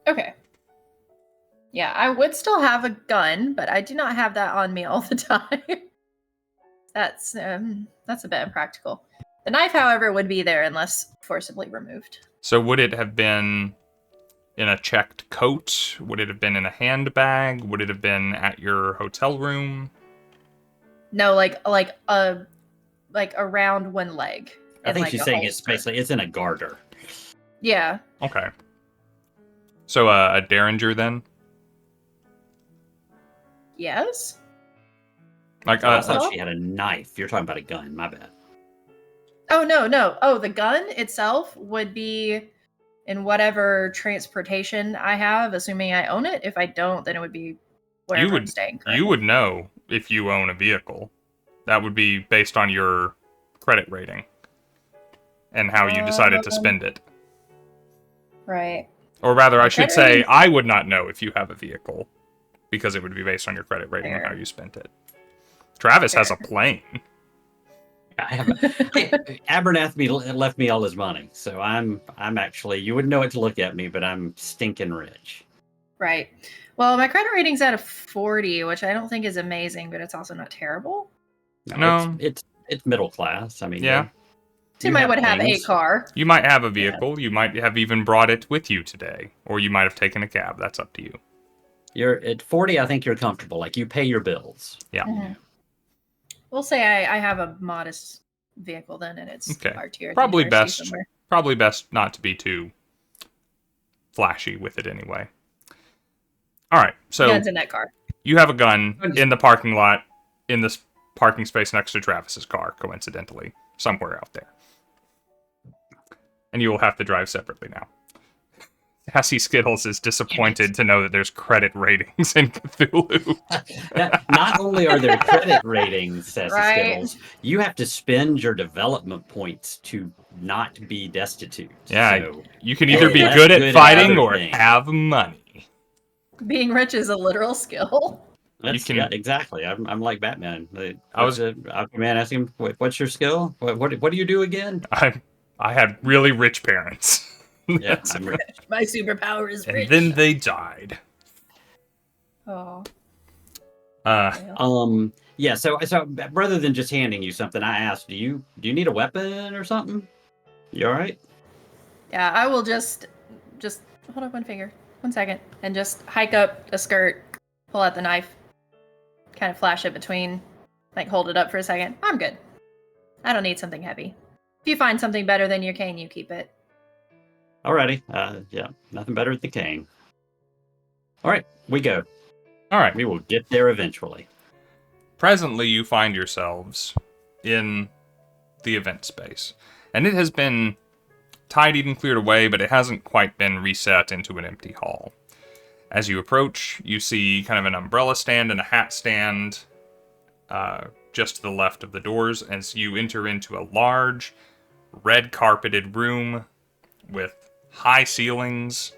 Okay. Yeah, I would still have a gun, but I do not have that on me all the time. That's a bit impractical. The knife, however, would be there unless forcibly removed. So would it have been in a checked coat? Would it have been in a handbag? Would it have been at your hotel room? No, like around one leg. I think like she's a saying it's holster. basically, it's in a garter. Yeah. Okay. So a Derringer then? Yes. Like I thought she had a knife. You're talking about a gun. My bad. Oh, no. Oh, the gun itself would be in whatever transportation I have, assuming I own it. If I don't, then it would be wherever I'm staying currently. You would know if you own a vehicle. That would be based on your credit rating and how you decided to spend it. Right. Or rather, I My should credit say, rating- I would not know if you have a vehicle, because it would be based on your credit rating and Fair. how you spent it. Travis has a Fair. plane. I have Abernathy left me all his money, so I'm actually, you wouldn't know it to look at me, but I'm stinking rich. Right. Well, my credit rating's at a 40, which I don't think is amazing, but it's also not terrible. No. It's middle class. I mean, Yeah. So you might would have a things. car. You might have a vehicle. You might have even brought it with you today. Or you might have taken a cab. That's up to you. You're at 40. I think you're comfortable. Like you pay your bills. Yeah. Mhm. We'll say I have a modest vehicle then, and it's Okay. parked here at the Probably university best. somewhere. Probably best not to be too flashy with it anyway. All right. So Guns in that car. you have a gun in the parking lot, in this parking space next to Travis's car, coincidentally, somewhere out there. And you will have to drive separately now. Sassy Skittles is disappointed to know that there's credit ratings in Cthulhu. Not only are there credit ratings, Sassy Right. Skittles, you have to spend your development points to not be destitute. Yeah, So, you can either be less good good at at fighting other or things. have money. Being rich is a literal skill. yeah, exactly. I'm like Batman. I was- Aquaman asked him, "What's your skill? What do you do again?" I had really rich parents. Yeah, I'm rich. My superpower is And rich. then they died. Oh. Yeah. So rather than just handing you something, I asked, "Do you need a weapon or something?" You all right? Yeah, I will just hold up one finger, 1 second, and just hike up a skirt, pull out the knife, kind of flash it between, like hold it up for a second. I'm good. I don't need something heavy. If you find something better than your cane, you keep it. Alrighty. Yeah, nothing better than the cane. All right, we go. All right. We will get there eventually. Presently, you find yourselves in the event space, and it has been tidied and cleared away, but it hasn't quite been reset into an empty hall. As you approach, you see kind of an umbrella stand and a hat stand just to the left of the doors as you enter into a large, red carpeted room with high ceilings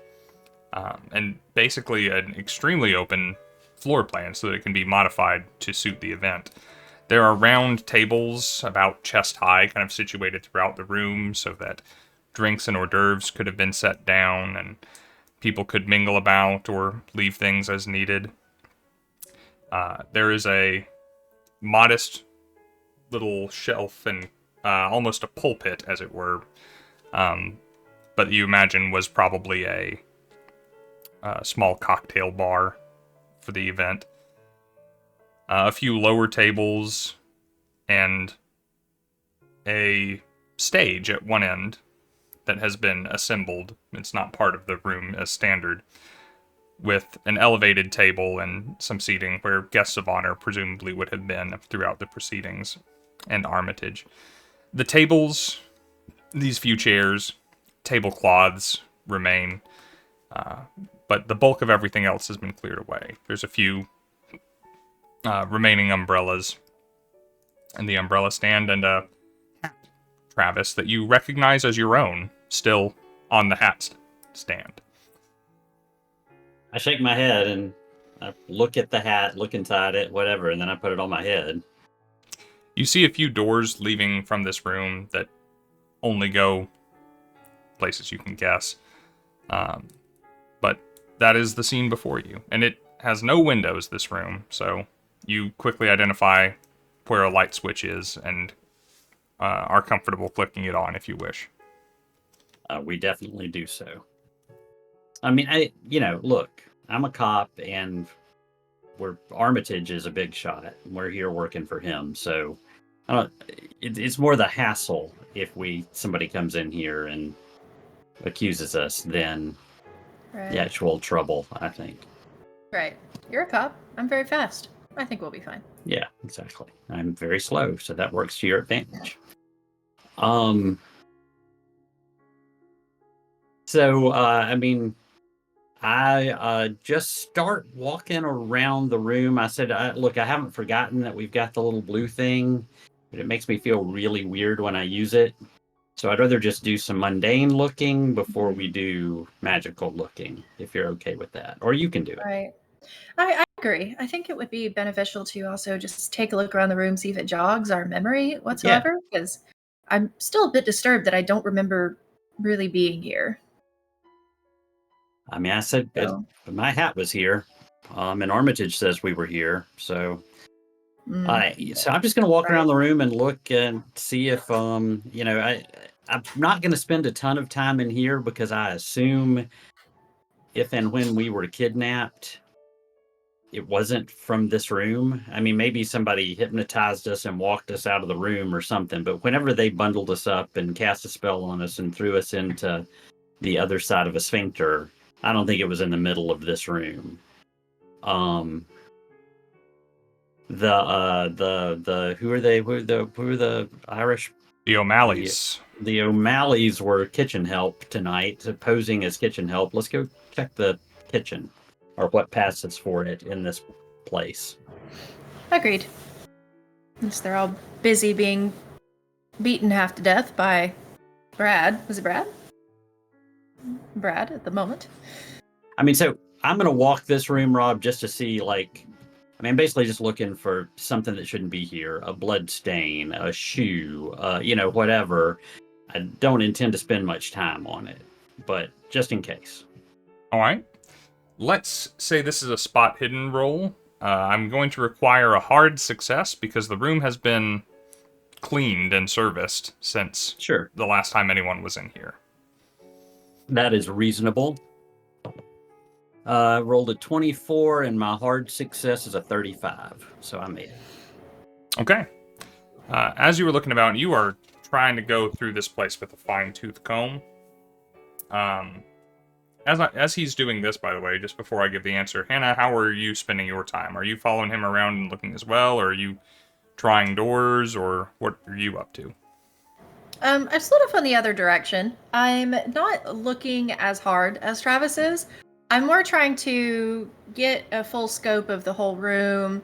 and basically an extremely open floor plan so that it can be modified to suit the event. There are round tables about chest high, kind of situated throughout the room so that drinks and hors d'oeuvres could have been set down and people could mingle about or leave things as needed. There is a modest little shelf and almost a pulpit, as it were, but you imagine was probably a small cocktail bar for the event. A few lower tables and a stage at one end that has been assembled. It's not part of the room as standard, with an elevated table and some seating where guests of honor presumably would have been throughout the proceedings, and Armitage. The tables, these few chairs, tablecloths remain, but the bulk of everything else has been cleared away. There's a few remaining umbrellas and the umbrella stand and a hat, Travis, that you recognize as your own, still on the hat stand. I shake my head and I look at the hat, look inside it, whatever, and then I put it on my head. You see a few doors leaving from this room that only go places you can guess. But that is the scene before you. And it has no windows, this room, so you quickly identify where a light switch is and are comfortable flicking it on if you wish. We definitely do so. I mean, look, I'm a cop and Armitage is a big shot. We're here working for him, so it's more the hassle if somebody comes in here and accuses us than the actual trouble, I think. Right. You're a cop. I'm very fast. I think we'll be fine. Yeah, exactly. I'm very slow, so that works to your advantage. I just start walking around the room. I said, look, I haven't forgotten that we've got the little blue thing, but it makes me feel really weird when I use it. So I'd rather just do some mundane looking before we do magical looking, if you're okay with that. Or you can do it. Right. I agree. I think it would be beneficial to also just take a look around the room, see if it jogs our memory whatsoever, because I'm still a bit disturbed that I don't remember really being here. I mean, I said my hat was here, and Armitage says we were here, so I'm just going to walk around the room and look and see if I'm not going to spend a ton of time in here because I assume if and when we were kidnapped, it wasn't from this room. I mean, maybe somebody hypnotized us and walked us out of the room or something, but whenever they bundled us up and cast a spell on us and threw us into the other side of a sphincter, I don't think it was in the middle of this room. Who are they? Who are the Irish? The O'Malleys. The O'Malleys were kitchen help tonight, posing as kitchen help. Let's go check the kitchen, or what passes for it in this place. Agreed. Since they're all busy being beaten half to death by Brad. Was it Brad? Brad at the moment. I mean, so I'm going to walk this room, Rob, just to see, basically just looking for something that shouldn't be here. A blood stain, a shoe, whatever. I don't intend to spend much time on it, but just in case. All right. Let's say this is a spot hidden roll. I'm going to require a hard success because the room has been cleaned and serviced since Sure. the last time anyone was in here. That is reasonable. Rolled a 24, and my hard success is a 35, so I made it. Okay. As you were looking about, you are trying to go through this place with a fine-tooth comb. As he's doing this, by the way, just before I give the answer, Hannah, how are you spending your time? Are you following him around and looking as well, or are you trying doors, or what are you up to? I'm sort of on the other direction. I'm not looking as hard as Travis is. I'm more trying to get a full scope of the whole room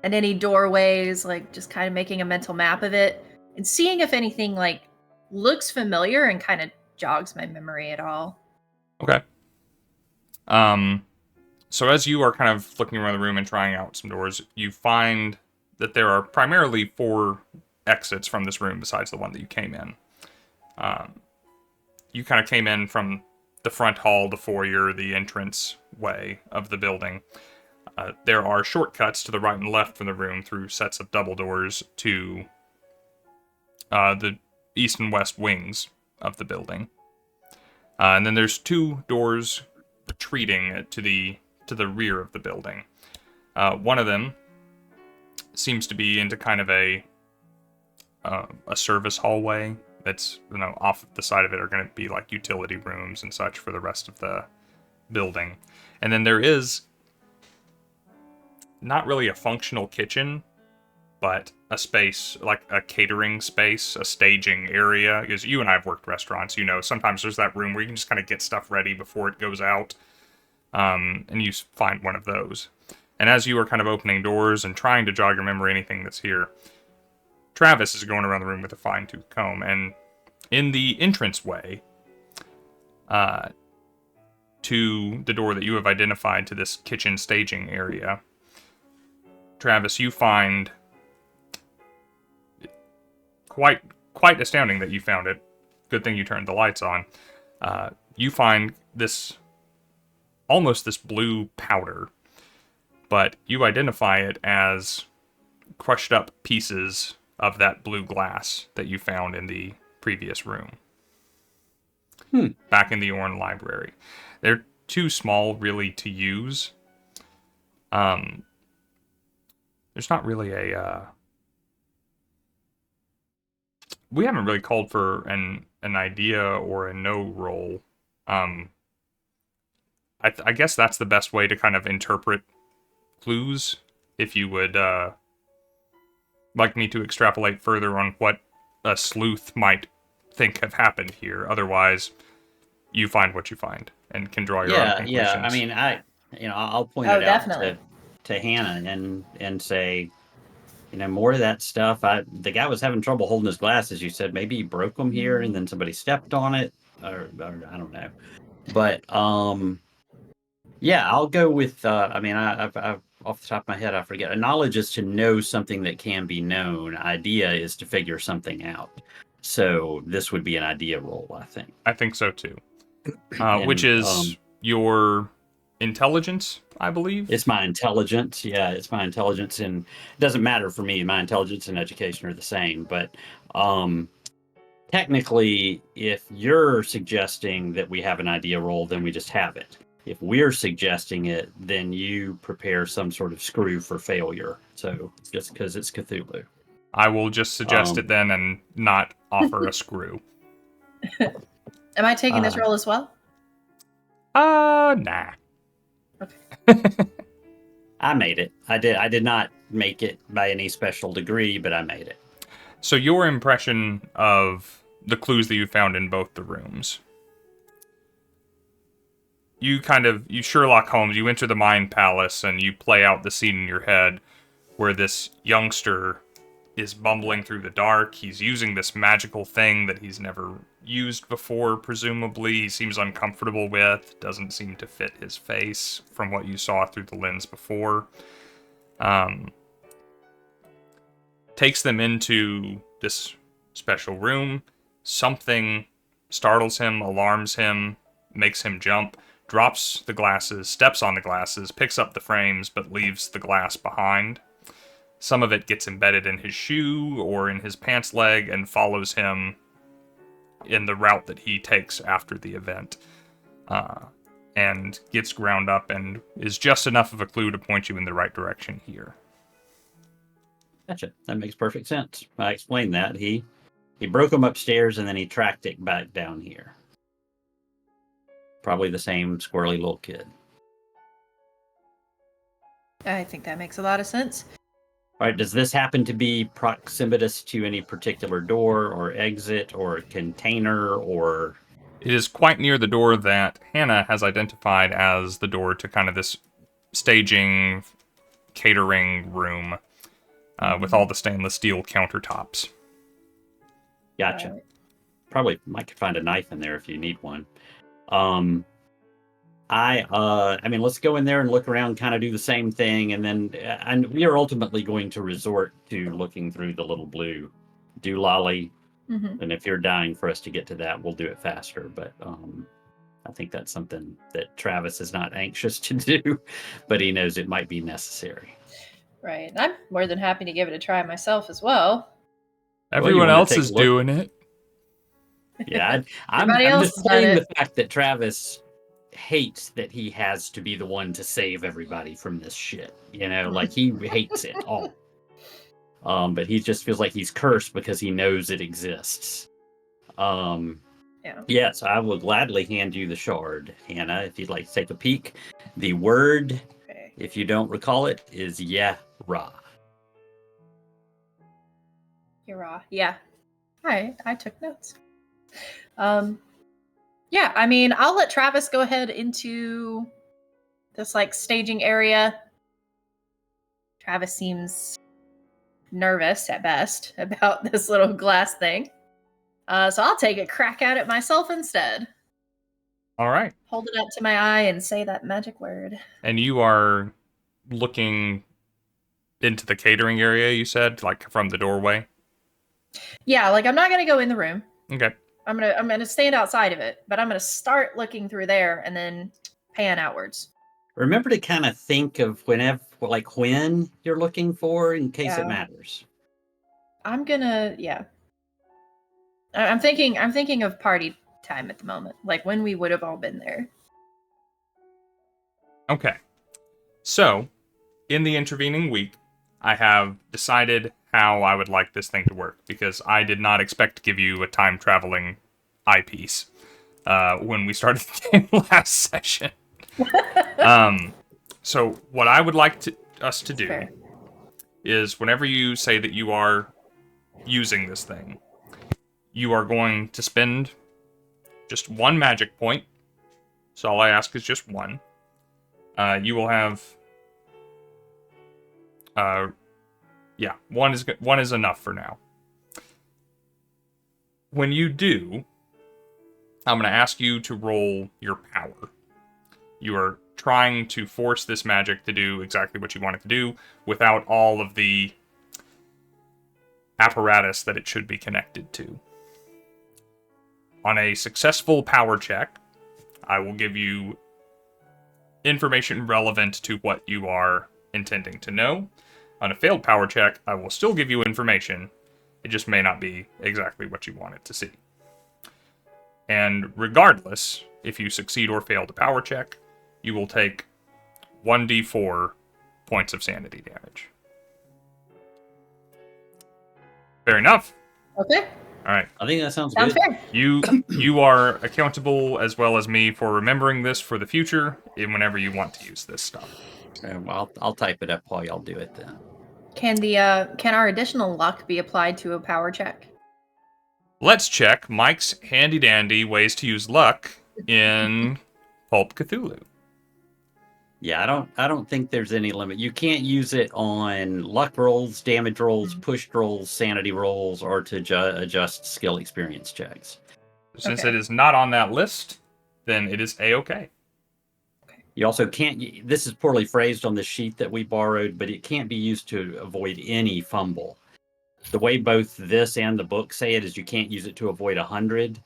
and any doorways, like just kind of making a mental map of it and seeing if anything like looks familiar and kind of jogs my memory at all. Okay. So as you are kind of looking around the room and trying out some doors, you find that there are primarily 4 exits from this room besides the one that you came in. You kind of came in from the front hall, the foyer, the entrance way of the building. There are shortcuts to the right and left from the room through sets of double doors to the east and west wings of the building. And then there's 2 doors retreating to the rear of the building. One of them seems to be into kind of a service hallway that's, off the side of it are going to be like utility rooms and such for the rest of the building. And then there is not really a functional kitchen, but a space, like a catering space, a staging area. Because you and I have worked restaurants, sometimes there's that room where you can just kind of get stuff ready before it goes out. And you find one of those. And as you are kind of opening doors and trying to jog your memory, anything that's here, Travis is going around the room with a fine-tooth comb. And in the entranceway to the door that you have identified to this kitchen staging area, Travis, you find quite astounding that you found it. Good thing you turned the lights on. You find almost this blue powder, but you identify it as crushed up pieces of that blue glass that you found in the previous room. Back in the Orn Library. They're too small, really, to use. There's not really we haven't really called for an idea or a no roll. I guess that's the best way to kind of interpret clues. If you would like me to extrapolate further on what a sleuth might think have happened here. Otherwise, you find what you find and can draw your own conclusions. Yeah. I mean, I'll point it out to Hannah and say, more of that stuff. The guy was having trouble holding his glasses. You said maybe he broke them here, and then somebody stepped on it, or I don't know. But yeah, I'll go with. I've off the top of my head, I forget. A knowledge is to know something that can be known. Idea is to figure something out. So this would be an idea roll, I think. I think so too. Which is your intelligence, I believe. It's my intelligence. Yeah, it's my intelligence, and it doesn't matter for me. My intelligence and education are the same, but technically, if you're suggesting that we have an idea roll, then we just have it. If we're suggesting it, then you prepare some sort of screw for failure. So just because it's Cthulhu. I will just suggest it then and not offer a screw. Am I taking this roll as well? Nah. Okay. I made it. I did not make it by any special degree, but I made it. So your impression of the clues that you found in both the rooms. You Sherlock Holmes, you enter the Mind Palace and you play out the scene in your head where this youngster is bumbling through the dark. He's using this magical thing that he's never used before, presumably. He seems uncomfortable with, doesn't seem to fit his face from what you saw through the lens before. Takes them into this special room. Something startles him, alarms him, makes him jump, drops the glasses, steps on the glasses, picks up the frames, but leaves the glass behind. some of it gets embedded in his shoe or in his pants leg and follows him in the route that he takes after the event. And gets ground up and is just enough of a clue to point you in the right direction here. Gotcha. That makes perfect sense. I explained that. He broke him upstairs and then he tracked it back down here. Probably the same squirrely little kid. I think that makes a lot of sense. All right, does this happen to be proximitous to any particular door or exit or container or... It is quite near the door that Hana has identified as the door to kind of this staging, catering room with all the stainless steel countertops. Gotcha. Probably might find a knife in there if you need one. I mean, let's go in there and look around, kind of do the same thing, and then and we are ultimately going to resort to looking through the little blue doolally. Mm-hmm. And if you're dying for us to get to that, we'll do it faster. But I think that's something that Travis is not anxious to do, but he knows it might be necessary. Right. I'm more than happy to give it a try myself as well. Everyone else is doing it. Yeah, I'm just saying the fact that Travis hates that he has to be the one to save everybody from this shit. You know, like he hates it all. But he just feels like he's cursed because he knows it exists. Yes, I will gladly hand you the shard, Hannah, if you'd like to take a peek. The word, if you don't recall it, is Yara. Yara, yeah. I took notes. Yeah, I mean, I'll let Travis go ahead into this like staging area. Travis seems nervous at best about this little glass thing. So I'll take a crack at it myself instead. All right. Hold it up to my eye and say that magic word. And you are looking into the catering area, you said, like from the doorway? Yeah, like I'm not going to go in the room. Okay. I'm gonna stand outside of it, but I'm gonna start looking through there and then pan outwards. Remember to kind of think of when you're looking for in case it matters. I'm gonna, I'm thinking of party time at the moment, like when we would have all been there. Okay. So, in the intervening week, I have decided how I would like this thing to work, because I did not expect to give you a time-traveling eyepiece when we started the game last session. So what I would like us to do is whenever you say that you are using this thing, you are going to spend just one magic point. So all I ask is just one. You will have... one is enough for now. When you do, I'm going to ask you to roll your power. You are trying to force this magic to do exactly what you want it to do without all of the apparatus that it should be connected to. On a successful power check, I will give you information relevant to what you are intending to know. On a failed power check, I will still give you information. It just may not be exactly what you want it to see. And regardless, if you succeed or fail the power check, you will take 1d4 points of sanity damage. Fair enough. Okay. All right. I think that sounds good. Fair. You are accountable, as well as me, for remembering this for the future and whenever you want to use this stuff. Well, I'll type it up while y'all do it then. Can our additional luck be applied to a power check? Let's check Mike's handy-dandy ways to use luck in Pulp Cthulhu. Yeah, I don't think there's any limit. You can't use it on luck rolls, damage rolls, push rolls, sanity rolls, or to adjust skill experience checks. Since it is not on that list, then it is A-okay. You also can't, this is poorly phrased on the sheet that we borrowed, but it can't be used to avoid any fumble. The way both this and the book say it is you can't use it to avoid 100,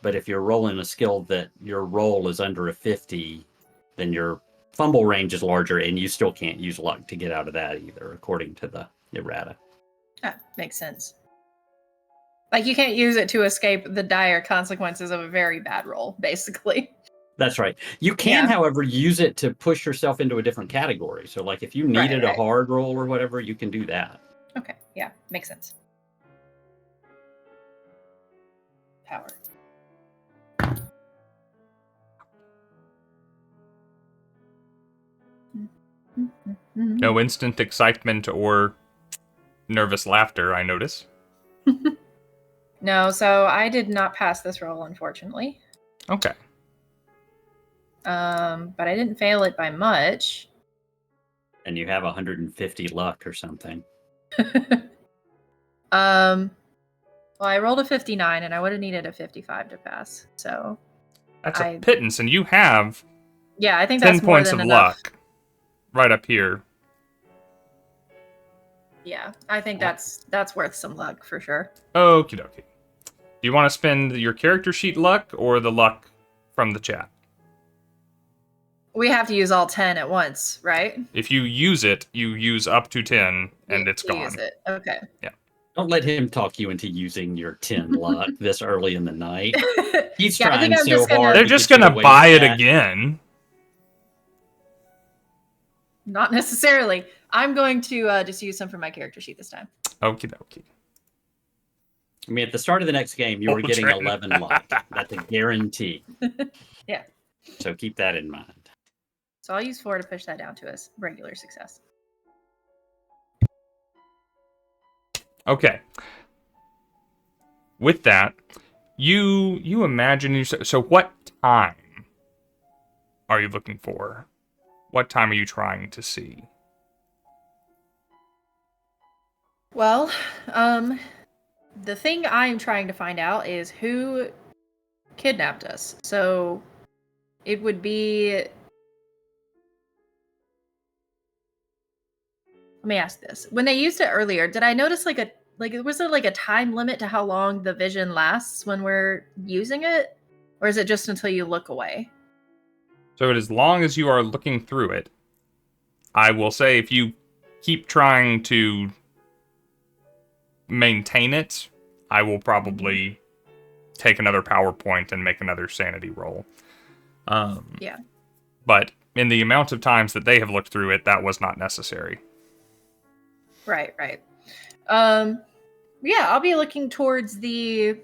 but if you're rolling a skill that your roll is under a 50, then your fumble range is larger and you still can't use luck to get out of that either, according to errata. Ah, makes sense. Like, you can't use it to escape the dire consequences of a very bad roll, basically. That's right. You can, Yeah. however, use it to push yourself into a different category. So, like, if you needed a right. hard roll or whatever, you can do that. Okay, yeah, makes sense. Power. No instant excitement or nervous laughter, I notice. No, so I did not pass this roll, unfortunately. Okay. But I didn't fail it by much. And you have 150 luck or something. Well, I rolled a 59, and I would have needed a 55 to pass. So That's a pittance, and you have yeah, I think 10 that's more points than of enough. luck right up here. Yeah, I think that's worth some luck for sure. Okie dokie. Do you want to spend your character sheet luck or the luck from the chat? We have to use all 10 at once, right? If you use it, you use up to 10, and it's gone. Use it. Okay. Yeah. Don't let him talk you into using your 10 luck this early in the night. He's Yeah, I think trying I'm so just gonna- hard. They're to just get you gonna to buy waste it that. again. Not necessarily. I'm going to just use some for my character sheet this time. Okie dokie. I mean, at the start of the next game, you were getting Trenton. 11 luck. That's a guarantee. Yeah. So keep that in mind. So I'll use 4 to push that down to a regular success. Okay. With that, you imagine so what time are you looking for? What time are you trying to see? Well, the thing I'm trying to find out is who kidnapped us. So it would be... Let me ask this. When they used it earlier, did I notice was there like a time limit to how long the vision lasts when we're using it? Or is it just until you look away? So as long as you are looking through it, I will say if you keep trying to maintain it, I will probably take another PowerPoint and make another sanity roll. Yeah. But in the amount of times that they have looked through it, that was not necessary. Right. Yeah, I'll be looking towards the...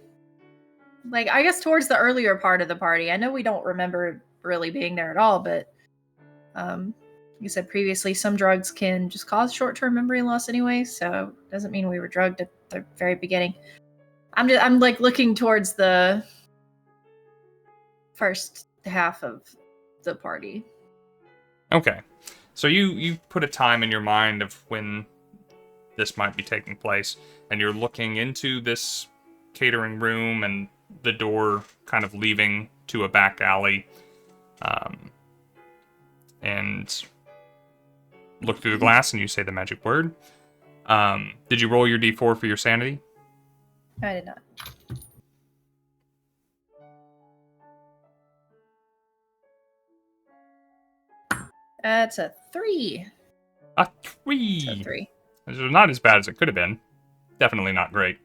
I guess towards the earlier part of the party. I know we don't remember really being there at all, but like you said previously, some drugs can just cause short-term memory loss anyway, so it doesn't mean we were drugged at the very beginning. I'm looking towards the first half of the party. Okay. So you put a time in your mind of when this might be taking place, and you're looking into this catering room and the door kind of leaving to a back alley, and look through the glass and you say the magic word. Did you roll your d4 for your sanity? I did not. That's a 3. A 3. So 3. This is not as bad as it could have been. Definitely not great.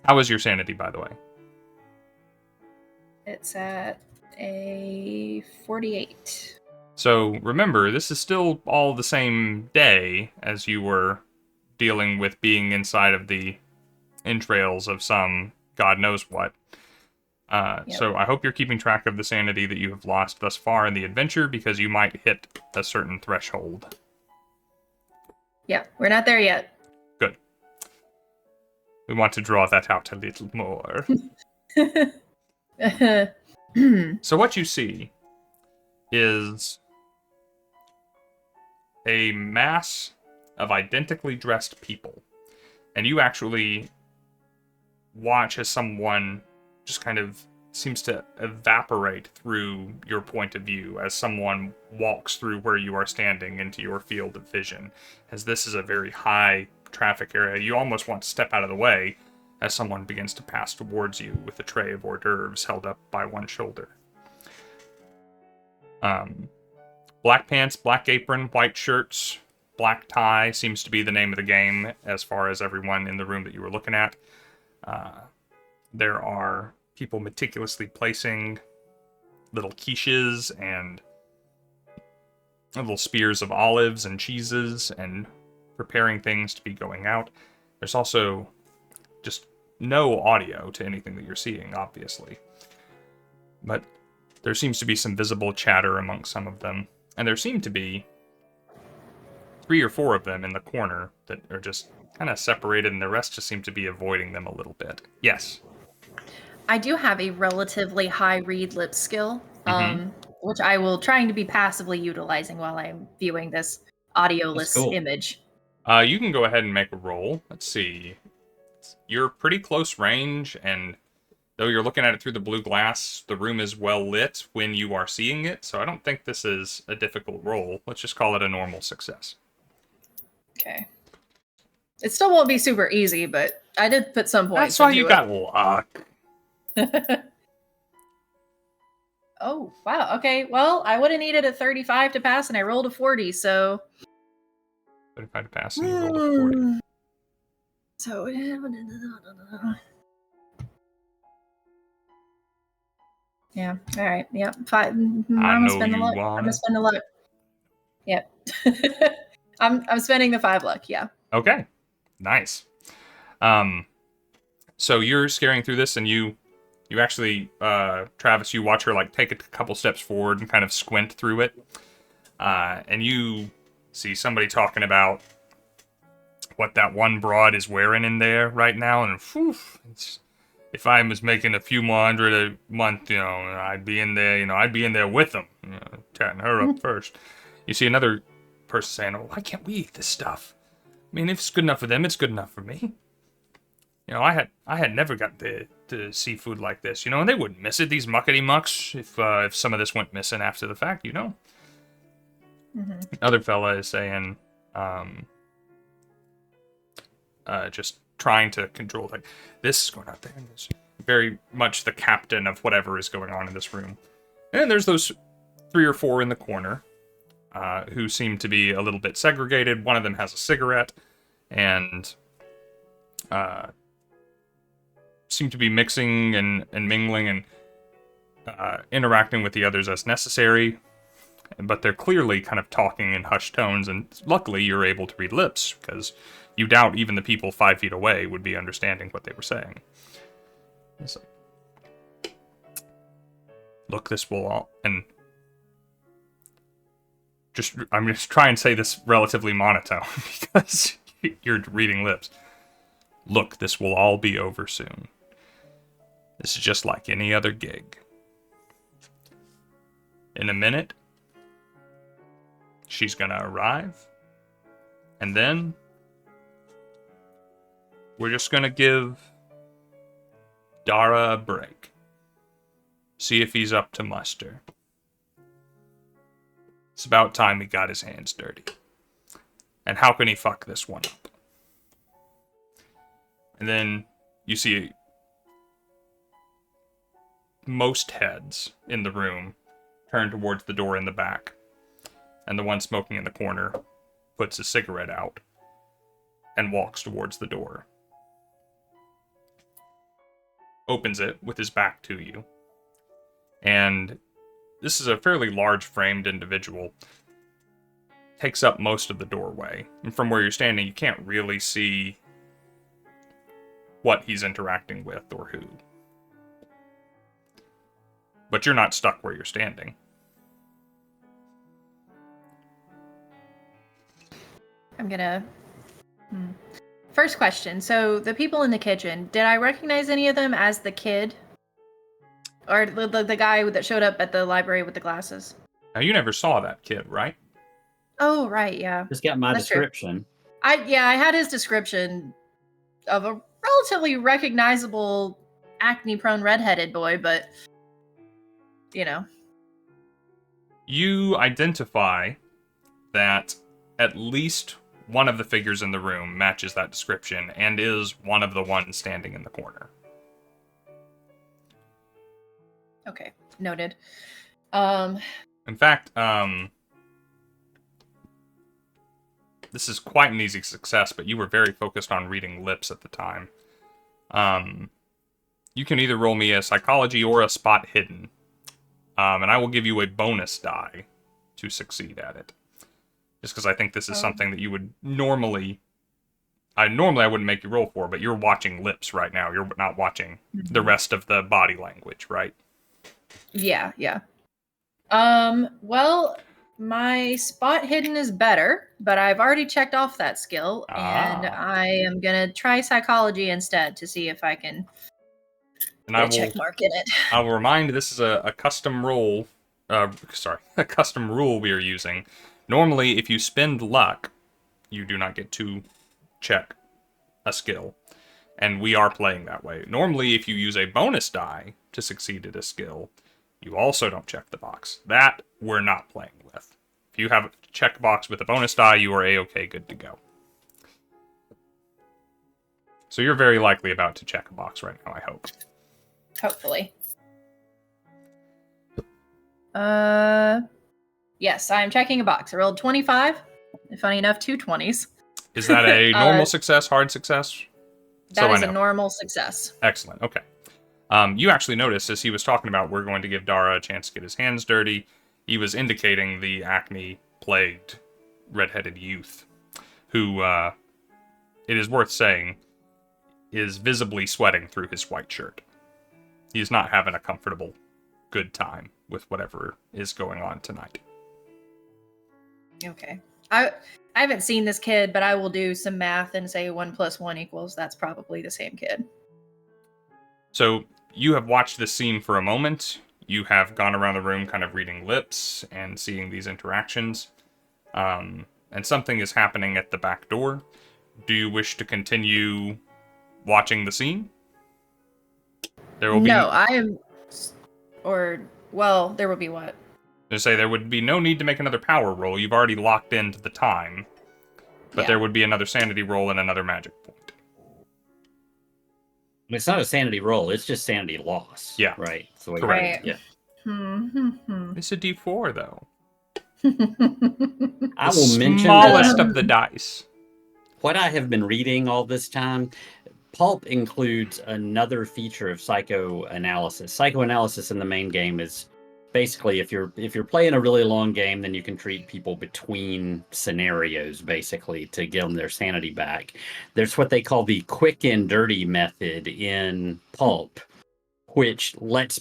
How was your sanity, by the way? It's at a 48. So remember, this is still all the same day as you were dealing with being inside of the entrails of some God knows what. Yep. So I hope you're keeping track of the sanity that you have lost thus far in the adventure, because you might hit a certain threshold. Yeah, we're not there yet. Good. We want to draw that out a little more. So what you see is a mass of identically dressed people. And you actually watch as someone just kind of seems to evaporate through your point of view as someone walks through where you are standing into your field of vision. As this is a very high traffic area, you almost want to step out of the way as someone begins to pass towards you with a tray of hors d'oeuvres held up by one shoulder. Black pants, black apron, white shirts, Black Tie seems to be the name of the game as far as everyone in the room that you were looking at. There are people meticulously placing little quiches and little spears of olives and cheeses and preparing things to be going out. There's also just no audio to anything that you're seeing, obviously. But there seems to be some visible chatter amongst some of them. And there seem to be 3 or 4 of them in the corner that are just kind of separated, and the rest just seem to be avoiding them a little bit. Yes? I do have a relatively high read lip skill, Mm-hmm. which I will trying to be passively utilizing while I'm viewing this audioless cool. image. You can go ahead and make a roll. Let's see. You're pretty close range, and though you're looking at it through the blue glass, the room is well lit when you are seeing it, so I don't think this is a difficult roll. Let's just call it a normal success. Okay. It still won't be super easy, but I did put some points That's why into you it. got luck. Oh, wow. Okay, well, I would have needed a 35 to pass, and I rolled a 40, so... 35 to pass, and you rolled a 40. So... Yeah, alright, yep. I'm gonna spend the luck. I'm gonna spend the luck. Yep. I'm spending the 5 luck, yeah. Okay, nice. So you're scaring through this, and you actually, Travis, you watch her like take a couple steps forward and kind of squint through it, and you see somebody talking about what that one broad is wearing in there right now, and whew, if I was making a few more hundred a month, I'd be in there, I'd be in there with them, chatting her up first. You see another person saying, "Oh, why can't we eat this stuff? I mean, if it's good enough for them, it's good enough for me." I had never got the seafood like this, and they wouldn't miss it, these muckety mucks, if some of this went missing after the fact, Mm-hmm. Other fella is saying, just trying to control, like, this is going out there, and this very much the captain of whatever is going on in this room. And there's those 3 or 4 in the corner, who seem to be a little bit segregated. One of them has a cigarette, and seem to be mixing and mingling and interacting with the others as necessary. But they're clearly kind of talking in hushed tones, and luckily you're able to read lips, because you doubt even the people 5 feet away would be understanding what they were saying. So, look, this will all... And I'm just trying and say this relatively monotone, because you're reading lips. Look, this will all be over soon. This is just like any other gig. In a minute, she's gonna arrive, and then we're just gonna give Dara a break. See if he's up to muster. It's about time he got his hands dirty. And how can he fuck this one up? And then you see most heads in the room turn towards the door in the back. And the one smoking in the corner puts his cigarette out and walks towards the door. Opens it with his back to you. And this is a fairly large framed individual. Takes up most of the doorway. And from where you're standing, you can't really see what he's interacting with or who. But you're not stuck where you're standing. I'm gonna... First question. So, the people in the kitchen, did I recognize any of them as the kid? Or the guy that showed up at the library with the glasses? Now, you never saw that kid, right? Oh, right, yeah. Just got my That's true. description. I had his description of a relatively recognizable acne-prone redheaded boy, but, You identify that at least one of the figures in the room matches that description and is one of the ones standing in the corner. Okay, noted. In fact, this is quite an easy success, but you were very focused on reading lips at the time. You can either roll me a psychology or a spot hidden. And I will give you a bonus die to succeed at it. Just because I think this is something that you would normally... I wouldn't make you roll for, but you're watching lips right now. You're not watching the rest of the body language, right? Yeah. Well, my spot hidden is better, but I've already checked off that skill, and I am gonna try psychology instead to see if I can get a check mark in it. I will remind this is a custom roll. A custom rule we are using. Normally, if you spend luck, you do not get to check a skill, and we are playing that way. Normally, if you use a bonus die to succeed at a skill, you also don't check the box. That we're not playing with. If you have a check box with a bonus die, you are a-okay, good to go. So you're very likely about to check a box right now, I hope. Hopefully. Yes, I am checking a box. I rolled 25. Funny enough, 2 20s. Is that a normal success, hard success? That is a normal success. Excellent, okay. You actually noticed, as he was talking about, we're going to give Dara a chance to get his hands dirty, he was indicating the acne-plagued red-headed youth, who, it is worth saying, is visibly sweating through his white shirt. He's not having a comfortable, good time with whatever is going on tonight. Okay. I haven't seen this kid, but I will do some math and say 1 + 1 =... That's probably the same kid. So, you have watched this scene for a moment. You have gone around the room kind of reading lips and seeing these interactions. And something is happening at the back door. Do you wish to continue watching the scene? There will be... No, I am... Or, well, there will be what? To say there would be no need to make another power roll. You've already locked into the time. But there would be another sanity roll and another magic point. It's not a sanity roll, it's just sanity loss. Yeah. Right. So correct. Yeah. It's a D4, though. I will mention smallest of the dice. What I have been reading all this time, Pulp includes another feature of psychoanalysis. Psychoanalysis in the main game is basically if you're playing a really long game, then you can treat people between scenarios basically to give them their sanity back. There's what they call the quick and dirty method in Pulp, which lets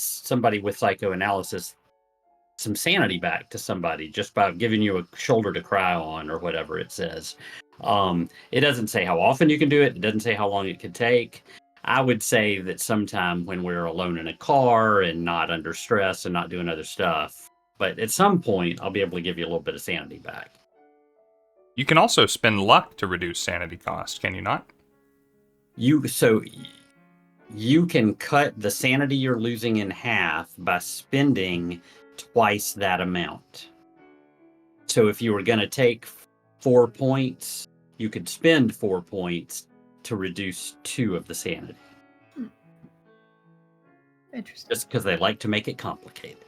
somebody with psychoanalysis some sanity back to somebody just by giving you a shoulder to cry on or whatever it says. It doesn't say how often you can do it. It doesn't say how long it could take. I would say that sometime when we're alone in a car and not under stress and not doing other stuff. But at some point, I'll be able to give you a little bit of sanity back. You can also spend luck to reduce sanity cost, can you not? You can cut the sanity you're losing in half by spending twice that amount. So if you were going to take 4 points, you could spend 4 points to reduce 2 of the sanity. Interesting. Just because they like to make it complicated.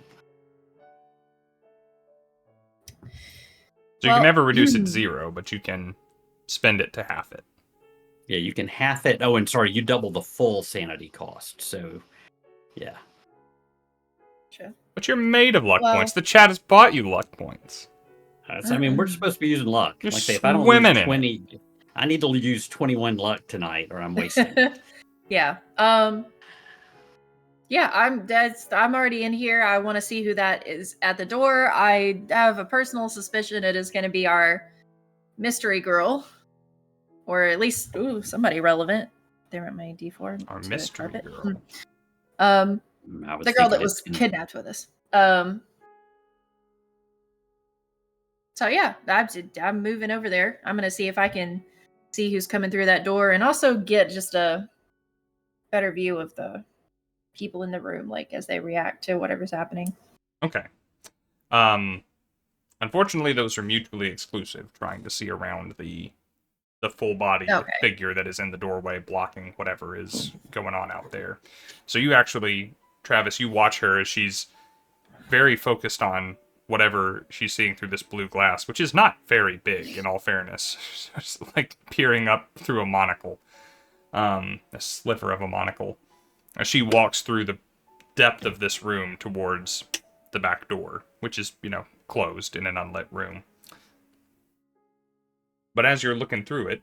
So you can never reduce it 0, but you can spend it to half it. Yeah, you can half it. Oh, and sorry, you double the full sanity cost. So, yeah. Sure. But you're made of luck points. The chat has bought you luck points. I mean, we're supposed to be using luck. You're like say, if I don't use 20, I need to use 21 luck tonight, or I'm wasting it. Yeah. Yeah, I'm already in here. I want to see who that is at the door. I have a personal suspicion it is going to be our mystery girl, or at least somebody relevant. They were at my D4. Our mystery girl. The girl that was kidnapped with us. So yeah, I'm moving over there. I'm gonna see if I can see who's coming through that door, and also get just a better view of the people in the room, like as they react to whatever's happening. Okay. Unfortunately, those are mutually exclusive. Trying to see around the full body figure that is in the doorway, blocking whatever is going on out there. So you actually, Travis, you watch her as she's very focused on whatever she's seeing through this blue glass, which is not very big, in all fairness. It's like peering up through a monocle, a sliver of a monocle, as she walks through the depth of this room towards the back door, which is, closed in an unlit room. But as you're looking through it,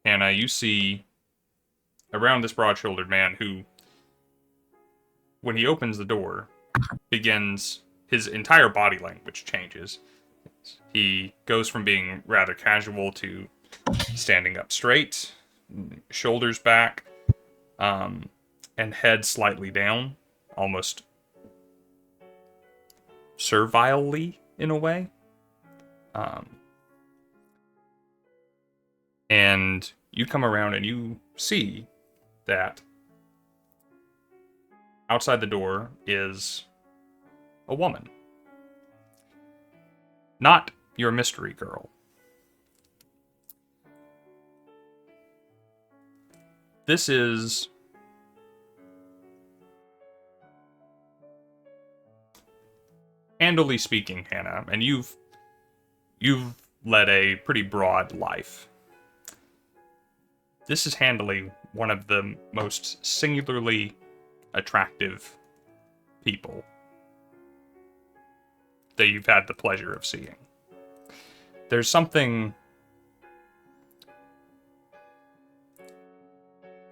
Hannah, you see around this broad-shouldered man who, when he opens the door, begins, his entire body language changes. He goes from being rather casual to standing up straight, shoulders back, and head slightly down, almost servilely in a way. And you come around and you see that outside the door is a woman. Not your mystery girl. This is handily speaking, Hannah, and you've led a pretty broad life. This is handily one of the most singularly attractive people that you've had the pleasure of seeing. There's something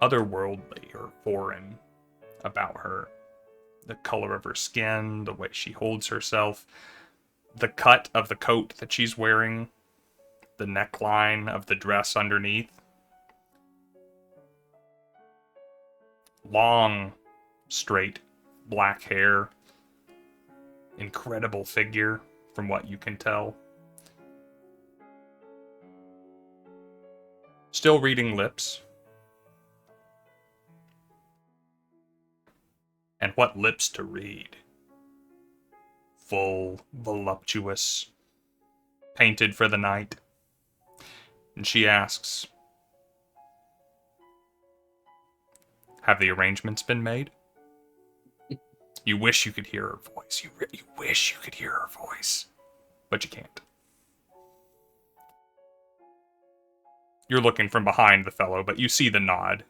otherworldly or foreign about her. The color of her skin, the way she holds herself, the cut of the coat that she's wearing, the neckline of the dress underneath. Long, straight, black hair. Incredible figure, from what you can tell. Still reading lips. And what lips to read. Full, voluptuous, painted for the night. And she asks, have the arrangements been made? You wish you could hear her voice. You wish you could hear her voice. But you can't. You're looking from behind the fellow, but you see the nod.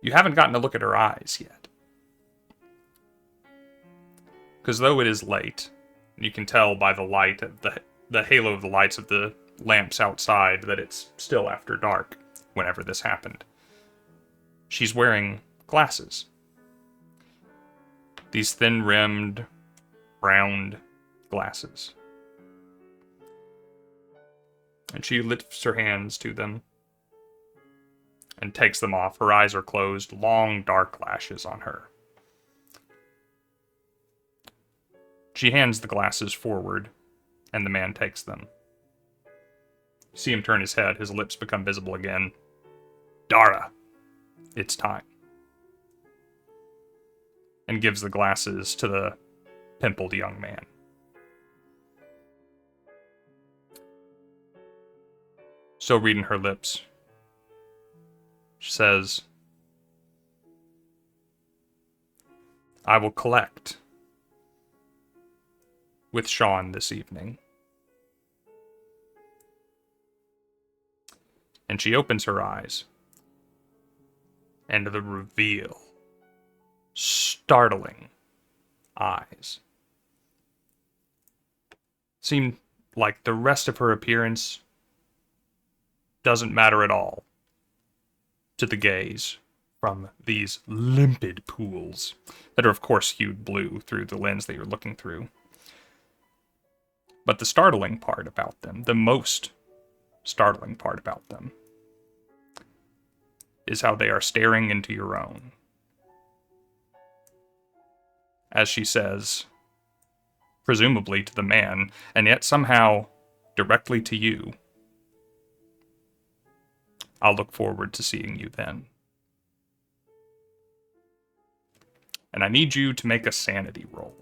You haven't gotten to look at her eyes yet. Because though it is late, you can tell by the light of the halo of the lights of the lamps outside that it's still after dark whenever this happened. She's wearing glasses. These thin-rimmed, round glasses. And she lifts her hands to them and takes them off. Her eyes are closed, long dark lashes on her. She hands the glasses forward, and the man takes them. You see him turn his head, his lips become visible again. Dara, it's time. And gives the glasses to the pimpled young man. Still reading her lips. She says, I will collect with Sean this evening. And she opens her eyes. And the reveal. Startling eyes. Seem like the rest of her appearance doesn't matter at all to the gaze from these limpid pools that are of course hued blue through the lens that you're looking through. But the startling part about them, the most startling part about them, is how they are staring into your own. As she says, presumably to the man, and yet somehow directly to you, I'll look forward to seeing you then. And I need you to make a sanity roll.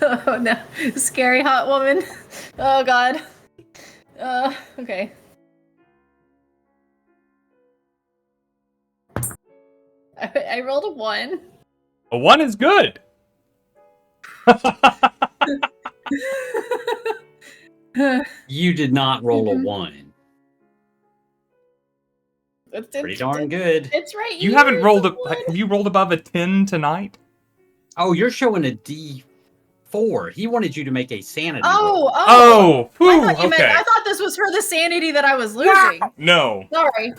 Oh no. Scary hot woman. Oh god. Okay. I rolled a 1. A 1 is good. You did not roll a Mhm. 1. It's Pretty darn good. It's right You here. haven't It's rolled a a. 1. Have you rolled above a 10 tonight? Oh, you're showing a D4. He wanted you to make a sanity roll. Oh, I whew, thought you meant. okay. I thought this was for the sanity that I was losing. No. Sorry.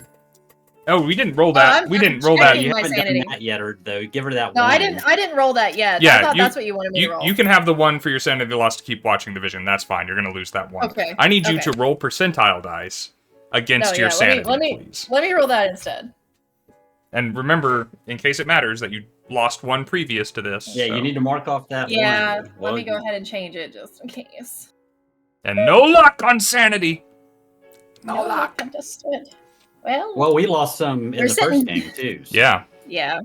Oh, we didn't roll that. I'm- we I'm didn't roll Yeah, that. checking you my haven't sanity. done that yet, or though. Give her that No, 1. I didn't roll that yet. Yeah, I thought that's what you wanted me to roll. You can have the 1 for your sanity loss to keep watching the vision. That's fine. You're going to lose that 1. Okay. I need you Okay. to roll percentile dice against No, your yeah, sanity, let me please. roll that instead. And remember, in case it matters, that you lost 1 previous to this. Yeah, so. you need to mark off that 1. Yeah, Well, let me go ahead and change it just in case. And no luck on sanity. No luck, luck. understood. Well, Well, we lost some in We're the first sitting- game too. So. Yeah. yeah.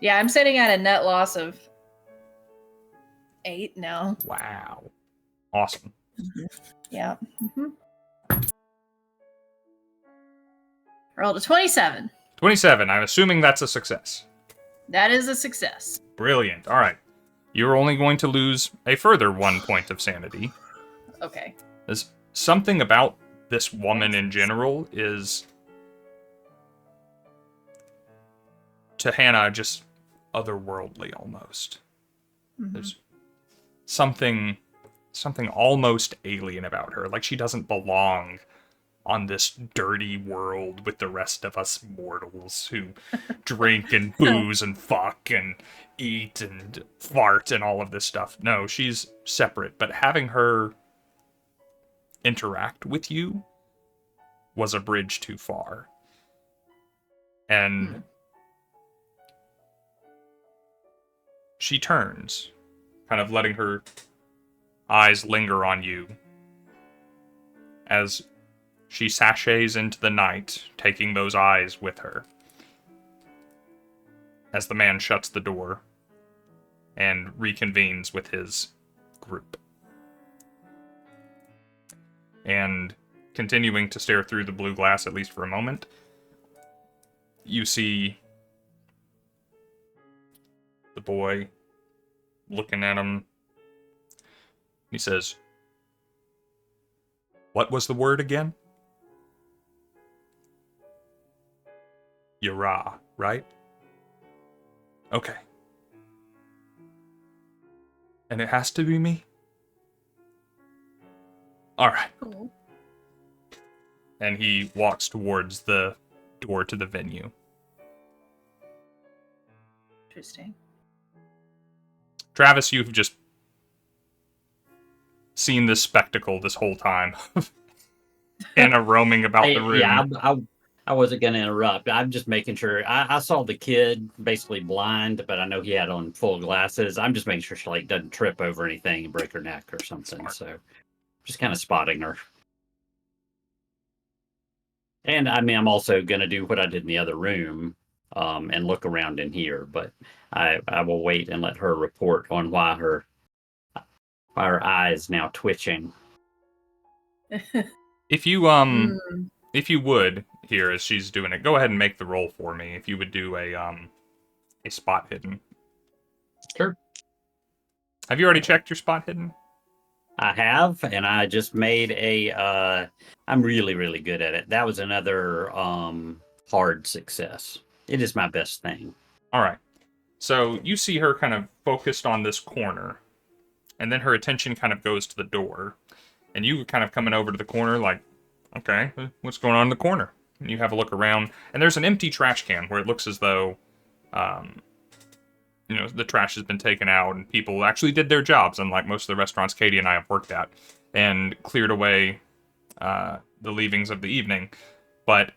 Yeah, I'm sitting at a net loss of 8 now. Wow. Awesome. Yeah. Rolled a 27. 27. I'm assuming that's a success. That is a success. Brilliant. All right. You're only going to lose a further 1 point of sanity. Okay. There's something about this woman in general is, to Hannah, just otherworldly almost. Mhm. There's something almost alien about her. Like she doesn't belong on this dirty world with the rest of us mortals who drink and booze and fuck and eat and fart and all of this stuff. No, she's separate. But having her interact with you was a bridge too far. And she turns, kind of letting her eyes linger on you as she sachets into the night, taking those eyes with her. As the man shuts the door and reconvenes with his group. And continuing to stare through the blue glass, at least for a moment, you see the boy looking at him. He says, "What was the word again?" Yara, right? Okay. And it has to be me? Alright. Cool. And he walks towards the door to the venue. Interesting. Travis, you've just seen this spectacle this whole time. Anna roaming about the room. Yeah, I wasn't going to interrupt. I'm just making sure. I saw the kid basically blind, but I know he had on full glasses. I'm just making sure she like doesn't trip over anything and break her neck or something. Smart. So just kind of spotting her. And I mean, I'm also going to do what I did in the other room and look around in here, but I will wait and let her report on why her eyes now twitching. If you would, here as she's doing it, go ahead and make the roll for me. If you would do a spot hidden. Sure. Have you already checked your spot hidden? I have, and I just made a. I'm really, really good at it. That was another hard success. It is my best thing. All right. So you see her kind of focused on this corner, and then her attention kind of goes to the door, and you kind of coming over to the corner like, okay, what's going on in the corner? And you have a look around, and there's an empty trash can where it looks as though, the trash has been taken out, and people actually did their jobs, unlike most of the restaurants Katie and I have worked at, and cleared away the leavings of the evening. But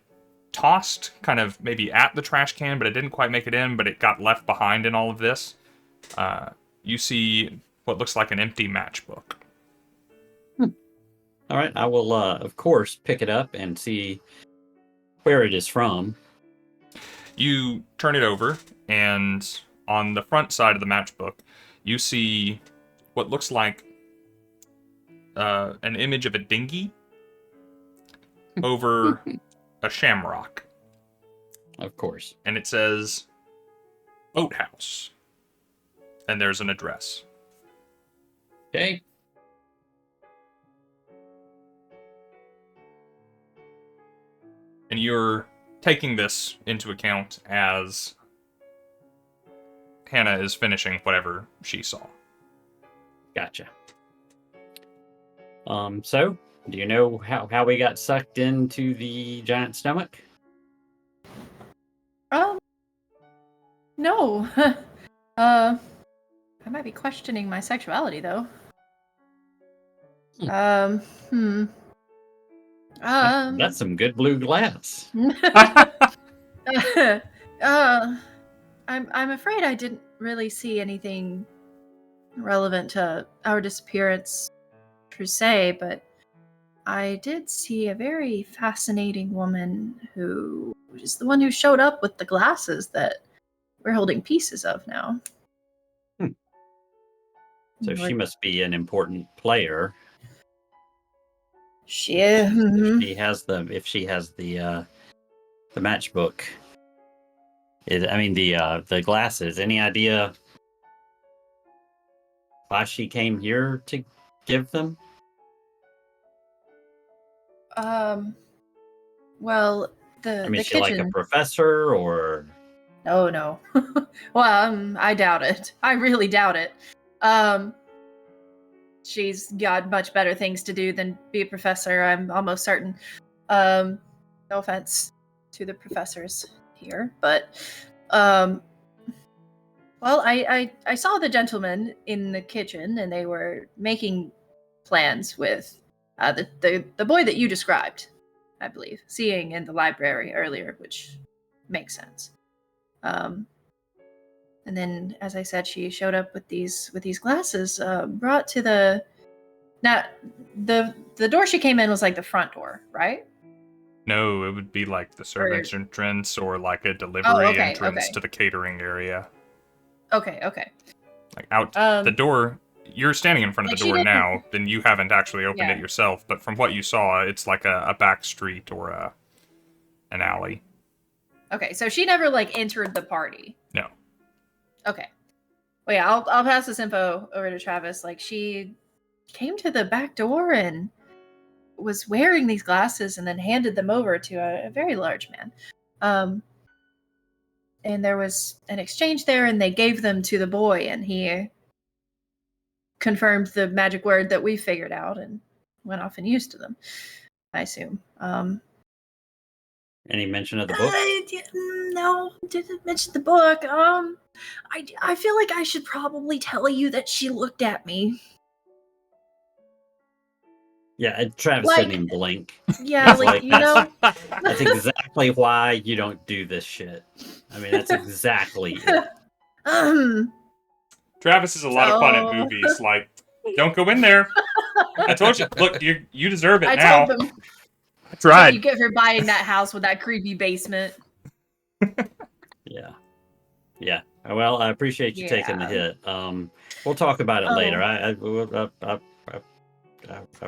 tossed kind of maybe at the trash can, but it didn't quite make it in, but it got left behind in all of this. You see what looks like an empty matchbook. All right, I will, of course, pick it up and see where it is from. You turn it over, and on the front side of the matchbook, you see what looks like an image of a dinghy over a shamrock. Of course. And it says, Boathouse. And there's an address. Okay. And you're taking this into account as Hana is finishing whatever she saw. Gotcha. So, do you know how we got sucked into the giant stomach? No. I might be questioning my sexuality though. That's some good blue glass. I'm afraid I didn't really see anything relevant to our disappearance per se, but I did see a very fascinating woman who is the one who showed up with the glasses that we're holding pieces of now. So she must be an important player. If she has the matchbook. The glasses. Any idea why she came here to give them? Well, Is she kitchen. like a professor or? Oh no. Well, I doubt it. I really doubt it. She's got much better things to do than be a professor, I'm almost certain. No offense to the professors here, but well, I saw the gentleman in the kitchen and they were making plans with the boy that you described, I believe, seeing in the library earlier, which makes sense. And then, as I said, she showed up with these glasses, brought to the door she came in was like the front door, right? No, it would be like the servant's entrance or like a delivery entrance to the catering area. Okay. Like out the door. You're standing in front of the door now, then you haven't actually opened it yourself, but from what you saw, it's like a back street or an alley. Okay, so she never like entered the party. No. Okay. Well, yeah, I'll pass this info over to Travis. Like, she came to the back door and was wearing these glasses and then handed them over to a very large man. And there was an exchange there, and they gave them to the boy, and he confirmed the magic word that we figured out and went off and used them, I assume. Any mention of the book? No, didn't mention the book. I feel like I should probably tell you that she looked at me. Yeah, Travis didn't even blink. Yeah, that's exactly why you don't do this shit. I mean, that's exactly it. Travis is a lot of fun at movies. Like, don't go in there. I told you. Look, you deserve it now. I told them. I tried. You get for buying that house with that creepy basement. Yeah. Well, I appreciate you taking the hit. We'll talk about it later.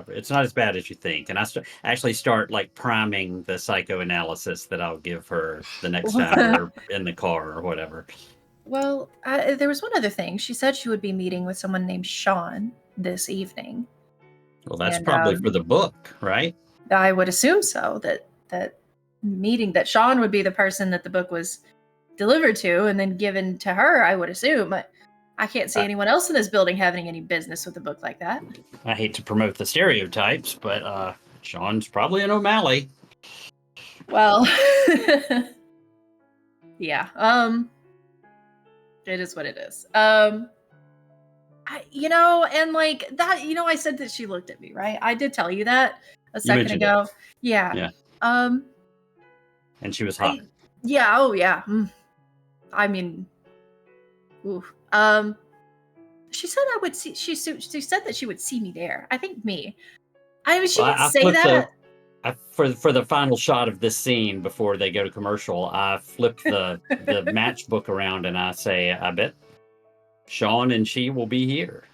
It's not as bad as you think, and I actually start like priming the psychoanalysis that I'll give her the next time we're in the car or whatever. Well, there was one other thing. She said she would be meeting with someone named Sean this evening. Well, that's probably for the book, right? I would assume so. That meeting, that Sean would be the person that the book was delivered to and then given to her, I would assume. I can't see anyone else in this building having any business with a book like that. I hate to promote the stereotypes, but Sean's probably an O'Malley. Well, yeah. It is what it is. And like that, I said that she looked at me, right? I did tell you that a second ago. Yeah. And she was hot. Oh yeah. I mean, ooh. She said I would see. She said that she would see me there. I think me. I mean, she didn't say that. For the final shot of this scene before they go to commercial, I flip the matchbook around and I say, "I bet Sean and she will be here."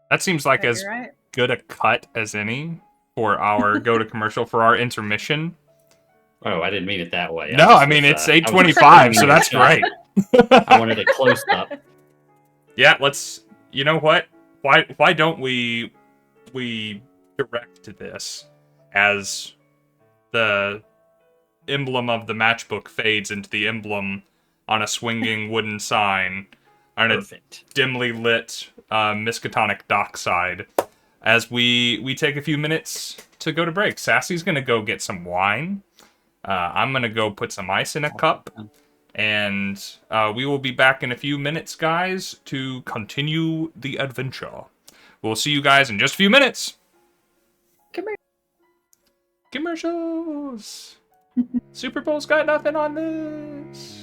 That seems like as good a cut as any for our go to commercial for our intermission. Oh, I didn't mean it that way. No, I mean it's 8:25, so that's right. I wanted a close up. Yeah, let's. You know what? Why don't we direct this as the emblem of the matchbook fades into the emblem on a swinging wooden sign on a dimly lit Miskatonic dockside. As we take a few minutes to go to break. Sassy's gonna go get some wine. I'm gonna go put some ice in a cup. And we will be back in a few minutes, guys, to continue the adventure. We'll see you guys in just a few minutes. Commercials. Super Bowl's got nothing on this.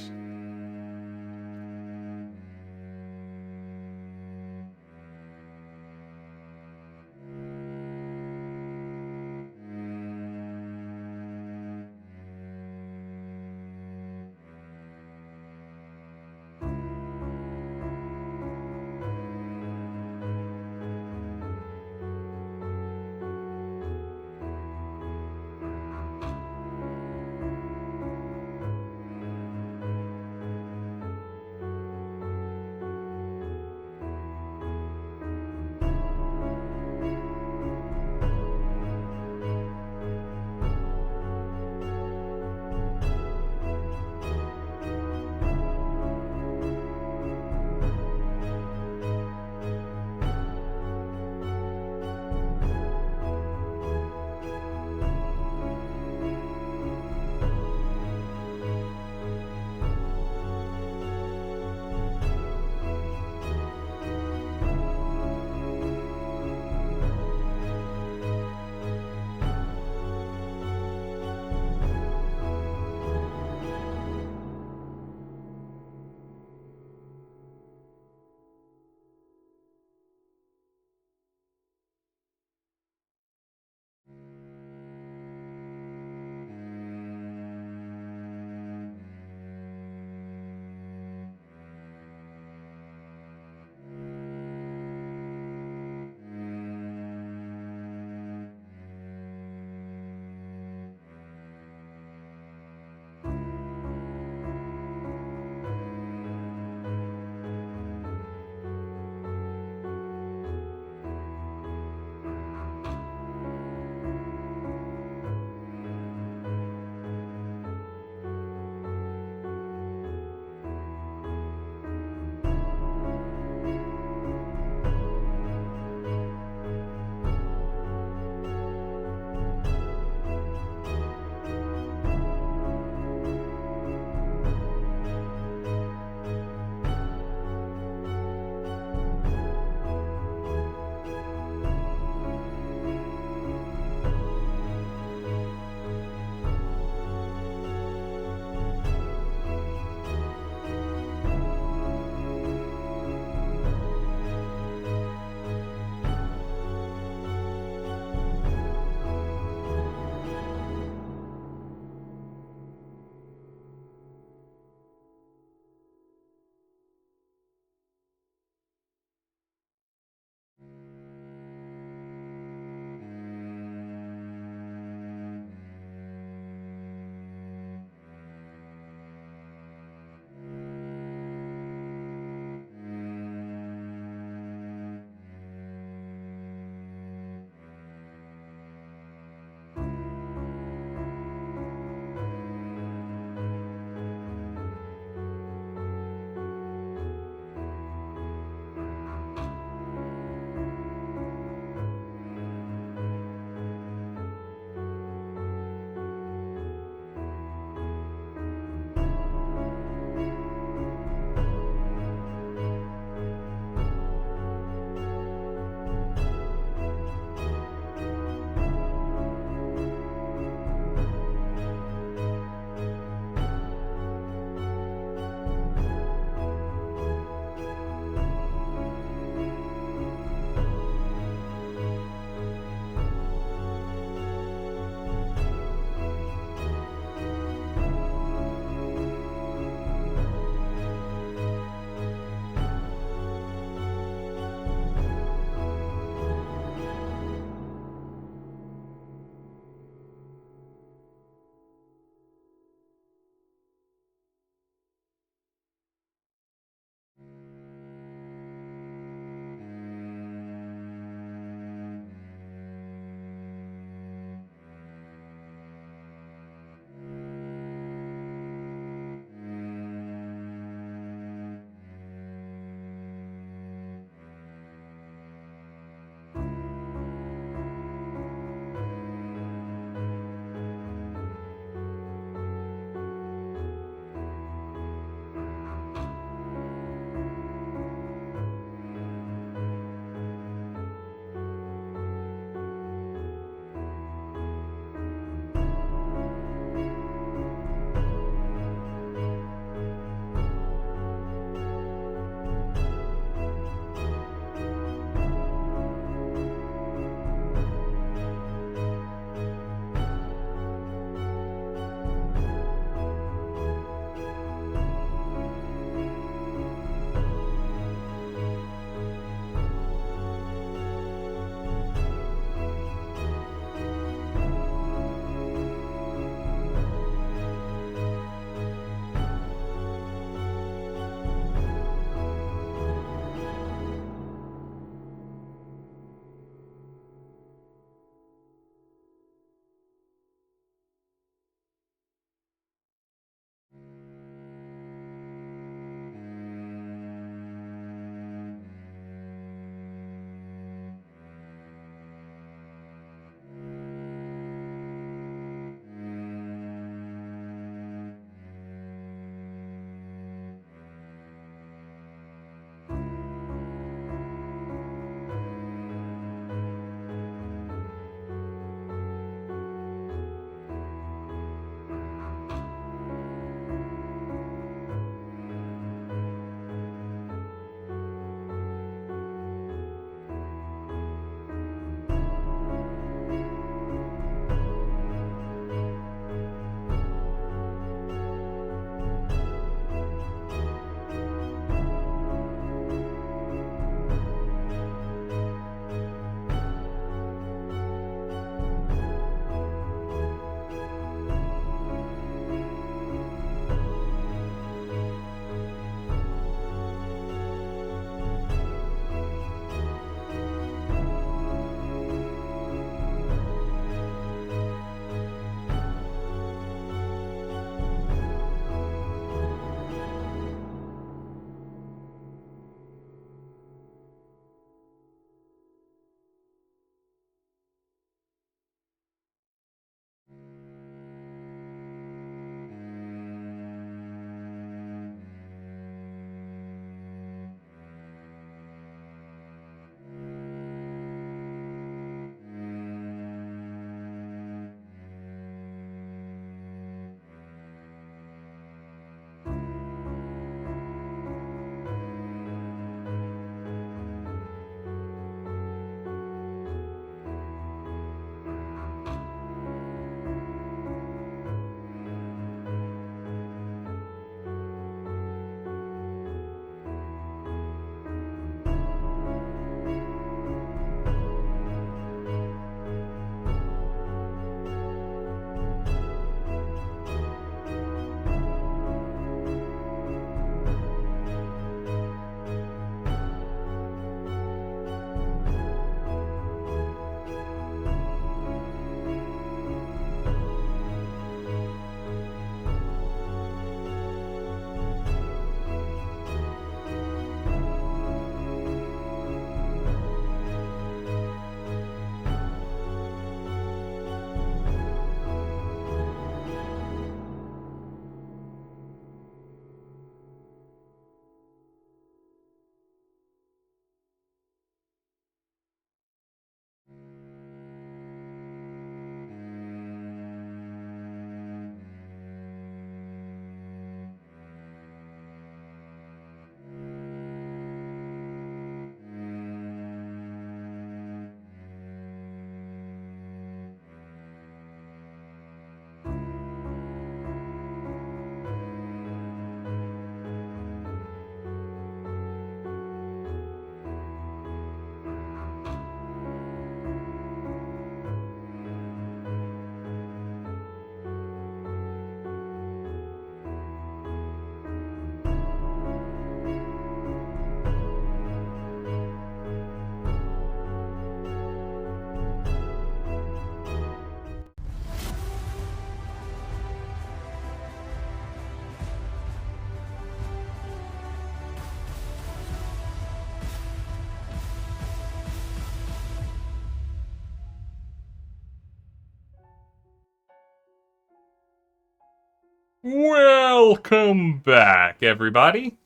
Welcome back, everybody.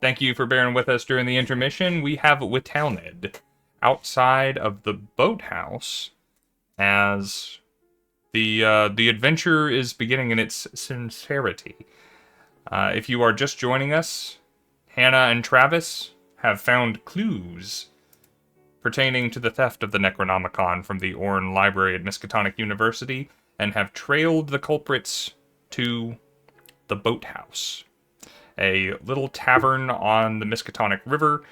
Thank you for bearing with us during the intermission. We have Wittelned outside of the Boathouse as the adventure is beginning in its sincerity. If you are just joining us, Hana and Travis have found clues pertaining to the theft of the Necronomicon from the Orn Library at Miskatonic University and have trailed the culprits to the Boathouse, a little tavern on the Miskatonic River,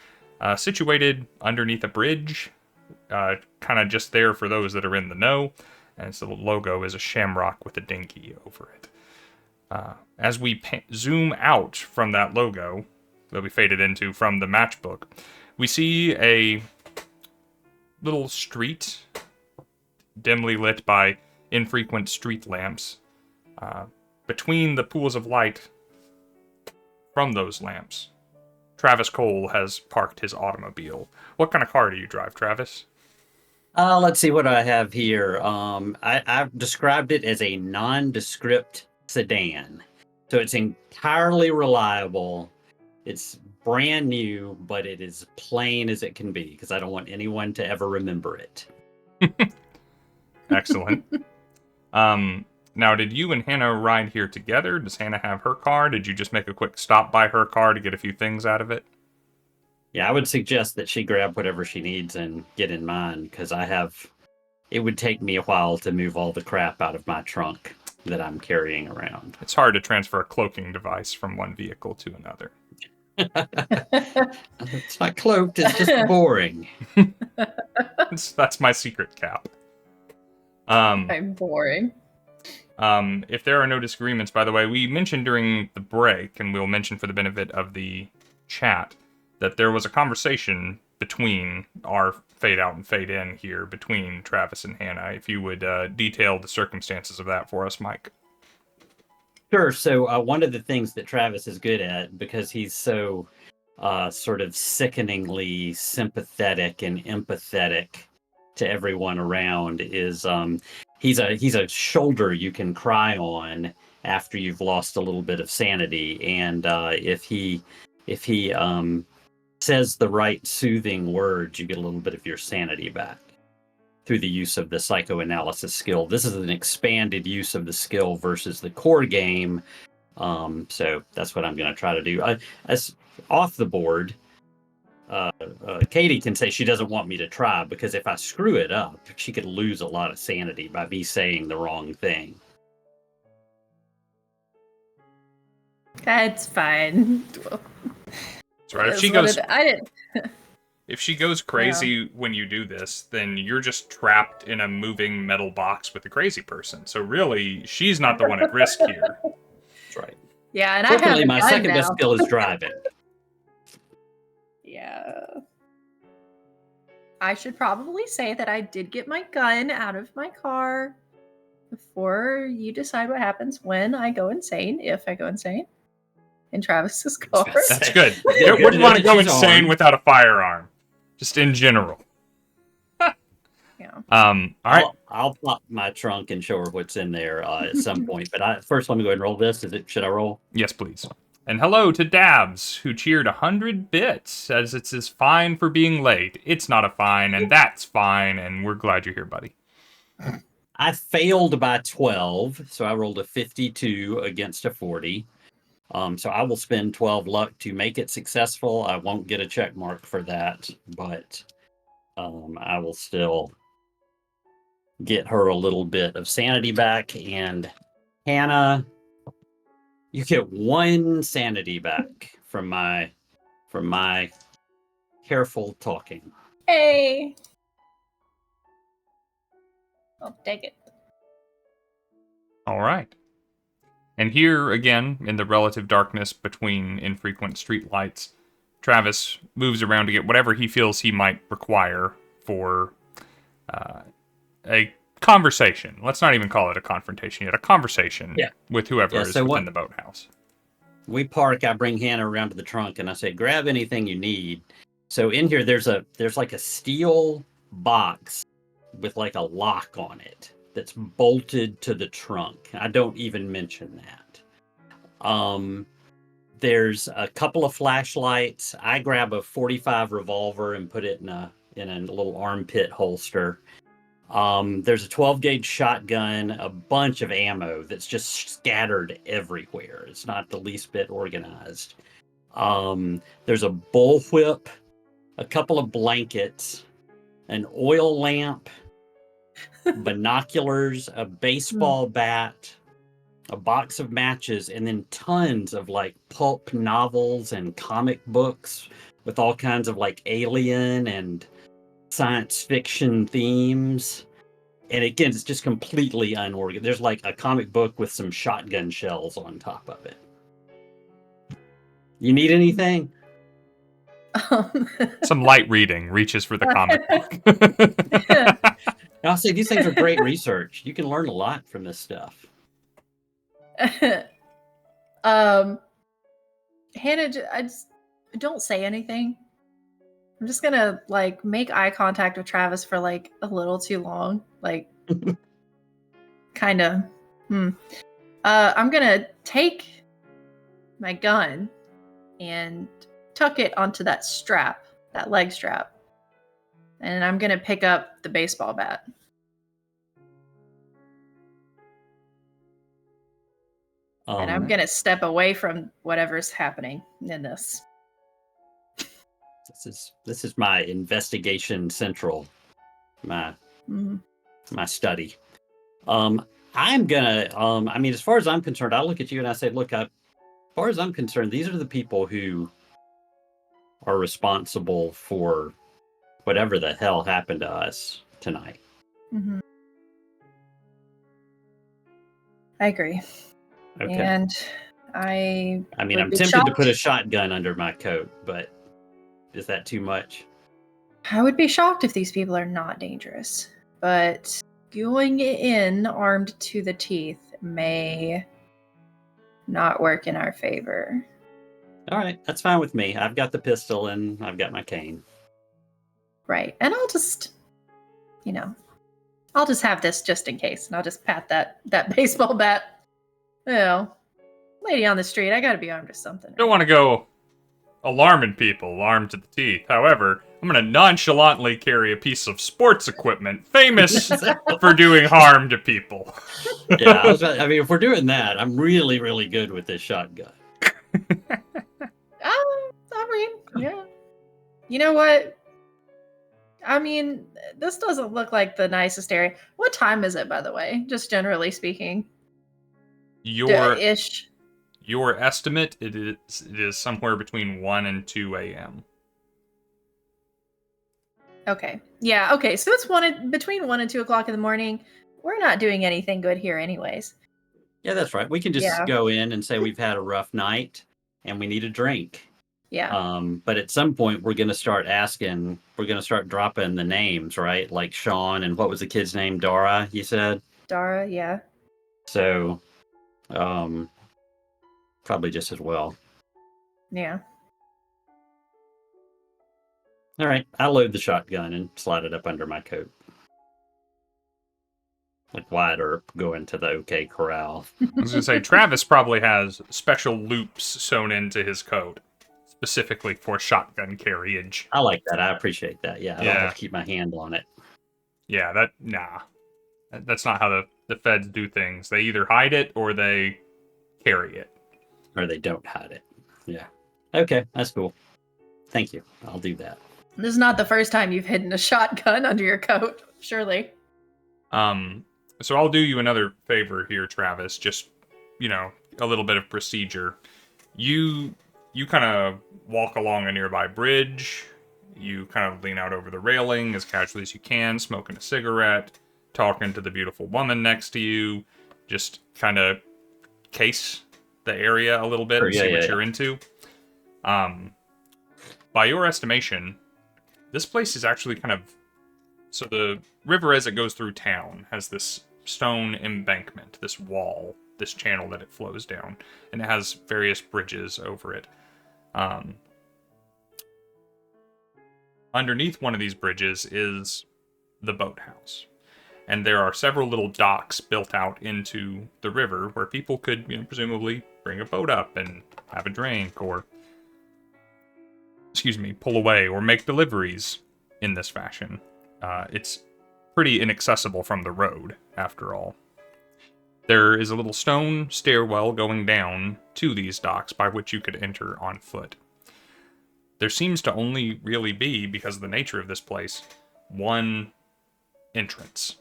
situated underneath a bridge, kind of just there for those that are in the know, and so the logo is a shamrock with a dinghy over it. As we zoom out from that logo that we faded into from the matchbook, we see a little street dimly lit by infrequent street lamps. Between the pools of light from those lamps, Travis Cole has parked his automobile. What kind of car do you drive, Travis? Let's see what I have here. I've described it as a nondescript sedan. So it's entirely reliable. It's brand new, but it is plain as it can be because I don't want anyone to ever remember it. Excellent. Now, did you and Hannah ride here together? Does Hannah have her car? Did you just make a quick stop by her car to get a few things out of it? Yeah, I would suggest that she grab whatever she needs and get in mine because it would take me a while to move all the crap out of my trunk that I'm carrying around. It's hard to transfer a cloaking device from one vehicle to another. It's not cloaked, it's just boring. That's my secret cap. I'm boring. If there are no disagreements, by the way, we mentioned during the break, and we'll mention for the benefit of the chat, that there was a conversation between our fade out and fade in here between Travis and Hannah. If you would detail the circumstances of that for us, Mike. Sure. So one of the things that Travis is good at, because he's so sort of sickeningly sympathetic and empathetic to everyone around, is he's a shoulder you can cry on after you've lost a little bit of sanity, and if he says the right soothing words, you get a little bit of your sanity back through the use of the psychoanalysis skill. This is an expanded use of the skill versus the core game. So that's what I'm going to try to do. As off the board, Katie can say she doesn't want me to try because if I screw it up, she could lose a lot of sanity by me saying the wrong thing. That's fine. That's right. If she goes crazy when you do this, then you're just trapped in a moving metal box with a crazy person. So really, she's not the one at risk here. That's right. Yeah, and Fortunately, my gun second now. best skill is driving. Yeah. I should probably say that I did get my gun out of my car before you decide what happens when I go insane, if I go insane, in Travis's car. That's good. You wouldn't want to go insane without a firearm, just in general. Yeah. All right. I'll pop my trunk and show her what's in there at some point. But first, let me go ahead and roll this. Should I roll? Yes, please. And hello to Dabs, who cheered 100 bits, says it's as fine for being late. It's not a fine, and that's fine, and we're glad you're here, buddy. I failed by 12, so I rolled a 52 against a 40. So I will spend 12 luck to make it successful. I won't get a check mark for that, but I will still get her a little bit of sanity back. And Hannah, you get 1 sanity back from my careful talking. Hey. I'll take it. All right. And here, again, in the relative darkness between infrequent street lights, Travis moves around to get whatever he feels he might require for a conversation. Let's not even call it a confrontation yet. A conversation with whoever is within the boathouse. We park, I bring Hannah around to the trunk, and I say, grab anything you need. So in here, there's like a steel box with like a lock on it that's bolted to the trunk. I don't even mention that. There's a couple of flashlights. I grab a 45 revolver and put it in a little armpit holster. There's a 12 gauge shotgun, a bunch of ammo that's just scattered everywhere. It's not the least bit organized. There's a bullwhip, a couple of blankets, an oil lamp, binoculars, a baseball bat, a box of matches, and then tons of like pulp novels and comic books with all kinds of like alien and science fiction themes. And again, it's just completely unorganized. There's like a comic book with some shotgun shells on top of it. You need anything? Some light reading reaches for the comic book. I'll say these things are great research. You can learn a lot from this stuff. Hannah, don't say anything. I'm just gonna like make eye contact with Travis for like a little too long, like kind of. I'm gonna take my gun and tuck it onto that strap, that leg strap, and I'm gonna pick up the baseball bat. And I'm gonna step away from whatever's happening in this. This is my investigation central, my study. I'm gonna I mean, as far as I'm concerned, I look at you and I say, look, as far as I'm concerned, these are the people who are responsible for whatever the hell happened to us tonight. Mm-hmm. I agree. Okay. And I mean, I'm tempted to put a shotgun under my coat, but is that too much? I would be shocked if these people are not dangerous, but going in armed to the teeth may not work in our favor. All right, that's fine with me. I've got the pistol and I've got my cane. Right, and I'll just, I'll just have this just in case, and I'll just pat that baseball bat. Lady on the street, I gotta be armed with something. Don't want to go alarming people, armed to the teeth. However, I'm going to nonchalantly carry a piece of sports equipment famous for doing harm to people. Yeah, I mean, if we're doing that, I'm really, really good with this shotgun. Yeah. You know what? I mean, this doesn't look like the nicest area. What time is it, by the way? Just generally speaking. Your estimate, it is somewhere between 1 and 2 a.m. Okay. Yeah, okay. So it's between 1 and 2 o'clock in the morning. We're not doing anything good here anyways. Yeah, that's right. We can just go in and say we've had a rough night and we need a drink. Yeah. But at some point we're going to start dropping the names, right? Like Sean, and what was the kid's name? Dara, you said? Dara, yeah. So, probably just as well. Yeah. All right, I load the shotgun and slide it up under my coat. Like Wyatt Earp going to the OK Corral. I was going to say, Travis probably has special loops sewn into his coat, specifically for shotgun carriage. I like that. I appreciate that. Yeah, I don't have to keep my hand on it. Yeah, that's not how the feds do things. They either hide it or they carry it. Or they don't hide it. Yeah. Okay, that's cool. Thank you. I'll do that. This is not the first time you've hidden a shotgun under your coat, surely. So I'll do you another favor here, Travis. Just, a little bit of procedure. You kind of walk along a nearby bridge. You kind of lean out over the railing as casually as you can, smoking a cigarette, talking to the beautiful woman next to you. Just kind of case the area a little bit and see what you're into. By your estimation, this place is actually kind of... So the river, as it goes through town, has this stone embankment, this wall, this channel that it flows down, and it has various bridges over it. Underneath one of these bridges is the Boathouse. And there are several little docks built out into the river where people could, presumably bring a boat up and have a drink, or pull away or make deliveries in this fashion. It's pretty inaccessible from the road, after all. There is a little stone stairwell going down to these docks by which you could enter on foot. There seems to only really be, because of the nature of this place, one entrance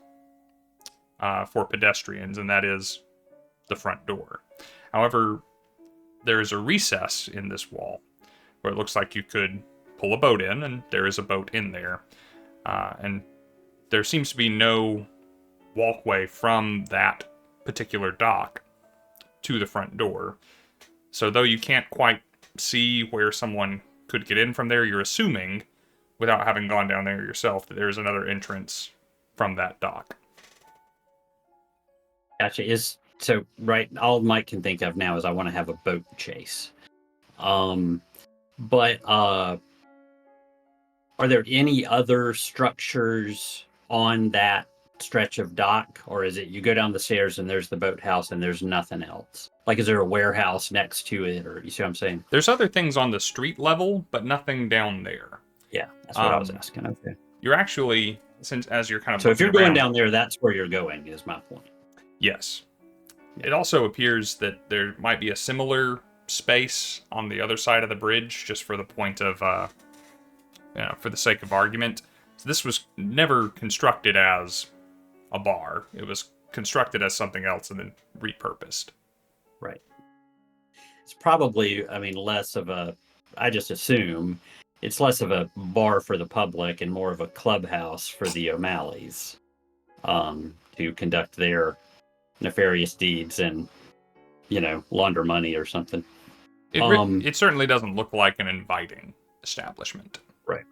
for pedestrians, and that is the front door. However, there is a recess in this wall where it looks like you could pull a boat in, and there is a boat in there. And there seems to be no walkway from that particular dock to the front door. So though you can't quite see where someone could get in from there, you're assuming, without having gone down there yourself, that there's another entrance from that dock. Gotcha. So right, all Mike can think of now is I want to have a boat chase. But are there any other structures on that stretch of dock, or is it you go down the stairs and there's the boathouse and there's nothing else? Like, is there a warehouse next to it, or you see what I'm saying? There's other things on the street level, but nothing down there. Yeah, that's what I was asking. Okay. You're actually, as you're kind of so if you're going around, down there, that's where you're going, is my point. Yes. It also appears that there might be a similar space on the other side of the bridge, just for the point of, for the sake of argument. So this was never constructed as a bar. It was constructed as something else and then repurposed. Right. It's probably, less of I just assume, it's less of a bar for the public and more of a clubhouse for the O'Malleys to conduct their nefarious deeds and, launder money or something. It certainly doesn't look like an inviting establishment. Right.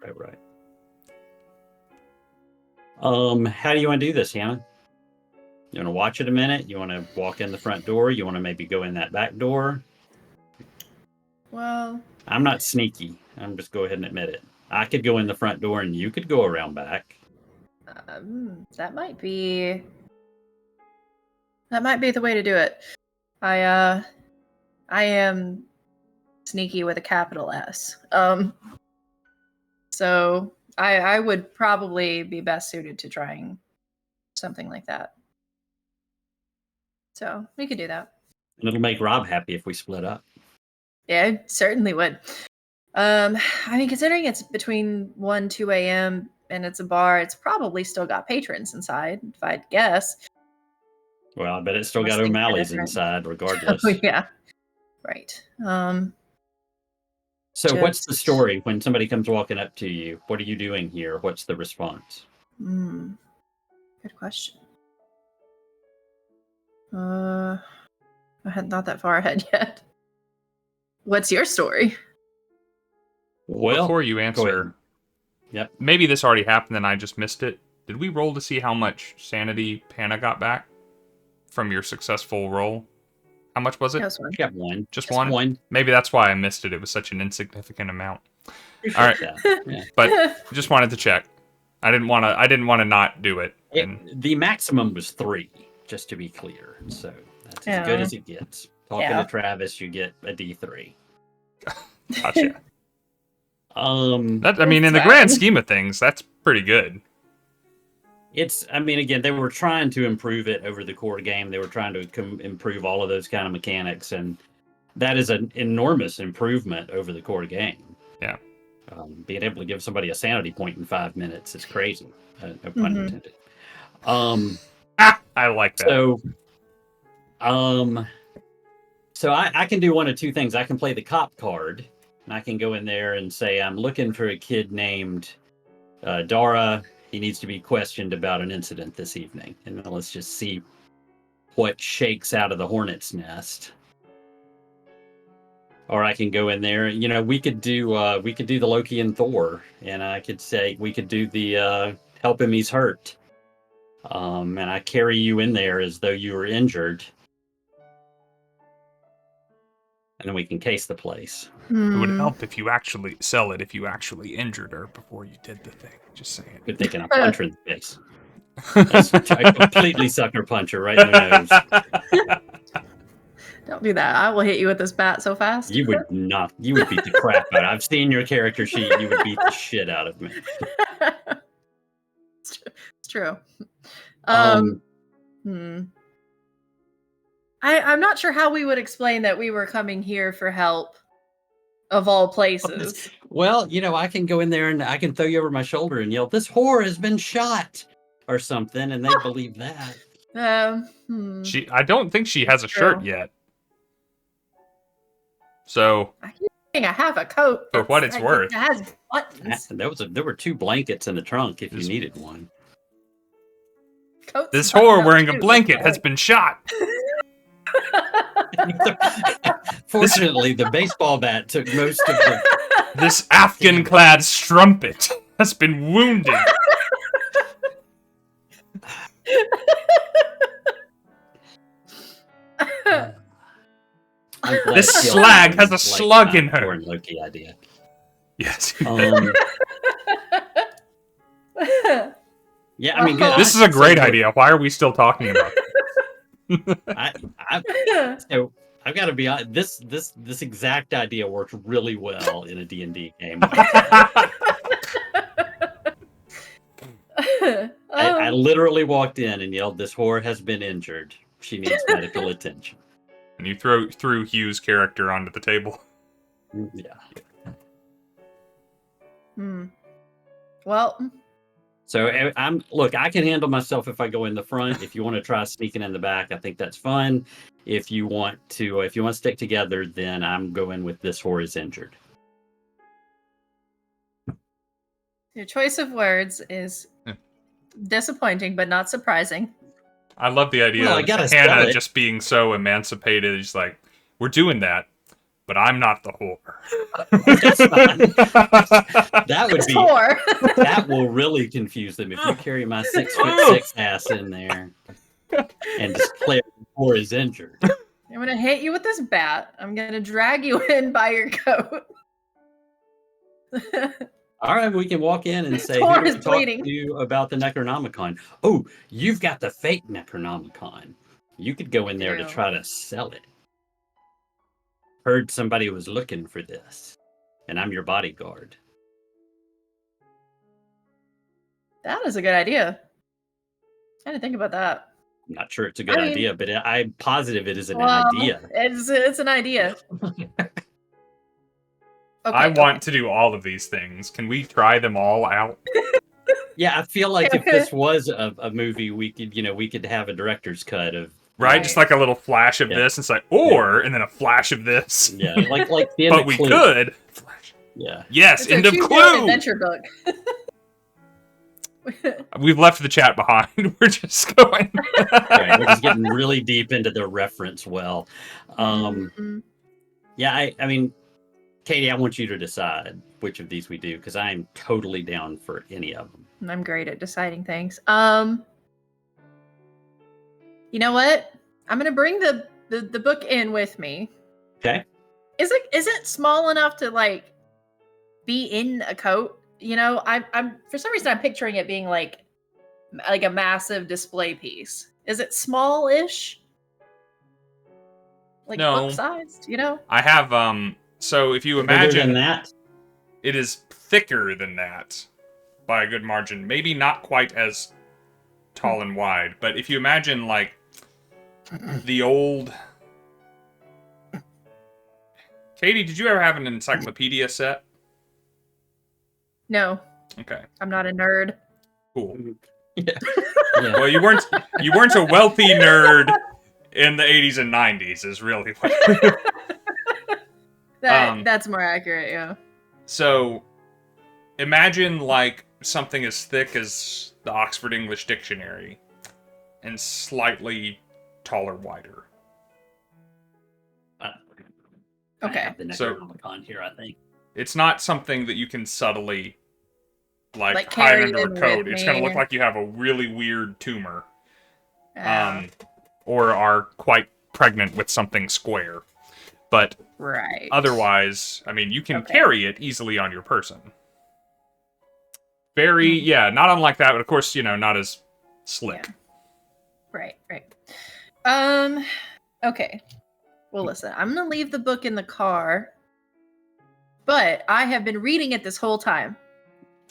How do you want to do this, Hannah? You want to watch it a minute? You want to walk in the front door? You want to maybe go in that back door? Well, I'm not sneaky. I'm just go ahead and admit it. I could go in the front door and you could go around back. That might be the way to do it. I am sneaky with a capital S. So I would probably be best suited to trying something like that. So we could do that. And it'll make Rob happy if we split up. Yeah, it certainly would. Considering it's between 1, 2 a.m. and it's a bar, it's probably still got patrons inside, if I'd guess. Well, I bet it's still got O'Malley's inside, regardless. Oh, yeah. Right. So what's the story when somebody comes walking up to you? What are you doing here? What's the response? Good question. I hadn't thought that far ahead yet. What's your story? Well, before you answer, yep. Maybe this already happened and I just missed it. Did we roll to see how much sanity Hannah got back from your successful roll? How much was it? Just one. Got one. Just one? One. Maybe that's why I missed it. It was such an insignificant amount. Appreciate All right. that. Yeah. But just wanted to check. I didn't want to not do it. The maximum was 3, just to be clear. So that's as good as it gets. Talking to Travis, you get a D3. Gotcha. In the grand scheme of things, that's pretty good. Again, they were trying to improve it over the core game. They were trying to improve all of those kind of mechanics, and that is an enormous improvement over the core game. Yeah. Being able to give somebody a sanity point in 5 minutes is crazy. No pun intended. I like that. So I can do one of two things. I can play the cop card, and I can go in there and say, I'm looking for a kid named Dara. He needs to be questioned about an incident this evening. And then let's just see what shakes out of the hornet's nest. Or I can go in there. We could do the Loki and Thor, and I could say we could do the help him, he's hurt. And I carry you in there as though you were injured. And then we can case the place. It would help if you actually sell it if you actually injured her before you did the thing. Just saying. Good thinking. I punch her in the face. I completely sucker punch her right in the nose. Don't do that. I will hit you with this bat so fast. You would not. You would beat the crap out. I've seen your character sheet. You would beat the shit out of me. It's true. Um, I'm not sure how we would explain that we were coming here for help, of all places. Well, I can go in there and I can throw you over my shoulder and yell, "This whore has been shot," or something, and they believe that. I don't think she has a shirt yet. So I keep saying I have a coat. For what it's worth. It has buttons. There were 2 blankets in the trunk if you needed one. Coats this buttoned whore up wearing a too, blanket that's has been shot. Fortunately, the baseball bat took most of the. This Afghan-clad strumpet has been wounded. This slag has a slug in her. Loki idea. Yes. Yeah, I mean, this is a great idea. Why are we still talking about it? So I've got to be honest. This exact idea works really well in a D&D game. I literally walked in and yelled, "This whore has been injured. She needs medical attention." And you threw Hugh's character onto the table. Yeah. Well. So I can handle myself if I go in the front. If you want to try sneaking in the back, I think that's fun. If you want to stick together, then I'm going with this whore is injured. Your choice of words is disappointing, but not surprising. I love the idea of Hana just being so emancipated. She's like, we're doing that, but I'm not the whore. That would be whore. That will really confuse them if you carry my 6'6" ass in there and declare the whore is injured. I'm gonna hit you with this bat. I'm gonna drag you in by your coat. All right, we can walk in and say, "Who is bleeding to you about the Necronomicon?" Oh, you've got the fake Necronomicon. You could go in there to try to sell it. Heard somebody was looking for this, and I'm your bodyguard. That is a good idea. I didn't think about that. I'm not sure it's a good idea, but I'm positive it is an idea. It's an idea. Okay, I want to do all of these things. Can we try them all out? Yeah, I feel like if this was a movie, we could have a director's cut of. Right, just like a little flash of this, and it's like, and then a flash of this. Yeah, like the end but of we Clue. could. Yeah. Yes, end of Clue. Adventure book. We've left the chat behind. We're just going. Right, we're just getting really deep into the reference well. Yeah, I mean, Katie, I want you to decide which of these we do because I am totally down for any of them. I'm great at deciding things. You know what? I'm gonna bring the book in with me. Okay. Is it small enough to like be in a coat? I'm for some reason I'm picturing it being like a massive display piece. Is it small-ish? Like book sized, I have so if you imagine that, it is thicker than that by a good margin. Maybe not quite as tall and wide, but if you imagine like the old Katie, did you ever have an encyclopedia set? No. Okay. I'm not a nerd. Cool. Yeah. Well, you weren't a wealthy nerd in the 80s and 90s is really what that's more accurate, yeah. So imagine like something as thick as the Oxford English Dictionary and slightly taller, wider. Okay. I have the Necronomicon here, I think. It's not something that you can subtly like hide carry under a coat. It's going to look like you have a really weird tumor. Or are quite pregnant with something square. But otherwise, I mean, you can carry it easily on your person. Very, not unlike that, but of course, not as slick. Yeah. Right. Okay. Well, listen, I'm going to leave the book in the car, but I have been reading it this whole time.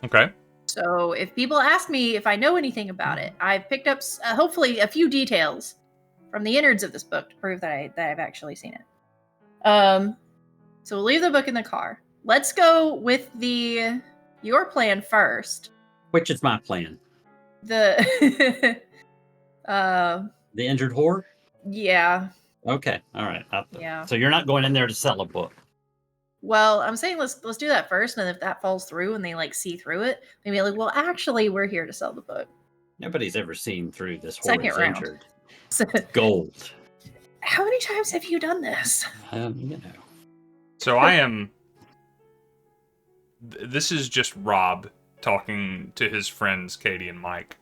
Okay. So if people ask me if I know anything about it, I've picked up hopefully a few details from the innards of this book to prove that I've actually seen it. So we'll leave the book in the car. Let's go with your plan first. Which is my plan. The The injured whore? yeah. Okay, all right. Yeah. So you're not going in there to sell a book. Well, I'm saying let's do that first, and if that falls through and they like see through it, maybe like, well, actually, we're here to sell the book. Nobody's ever seen through this whore Second is round. injured. Gold. How many times have you done this? So I am... This is just Rob talking to his friends, Katie and Mike.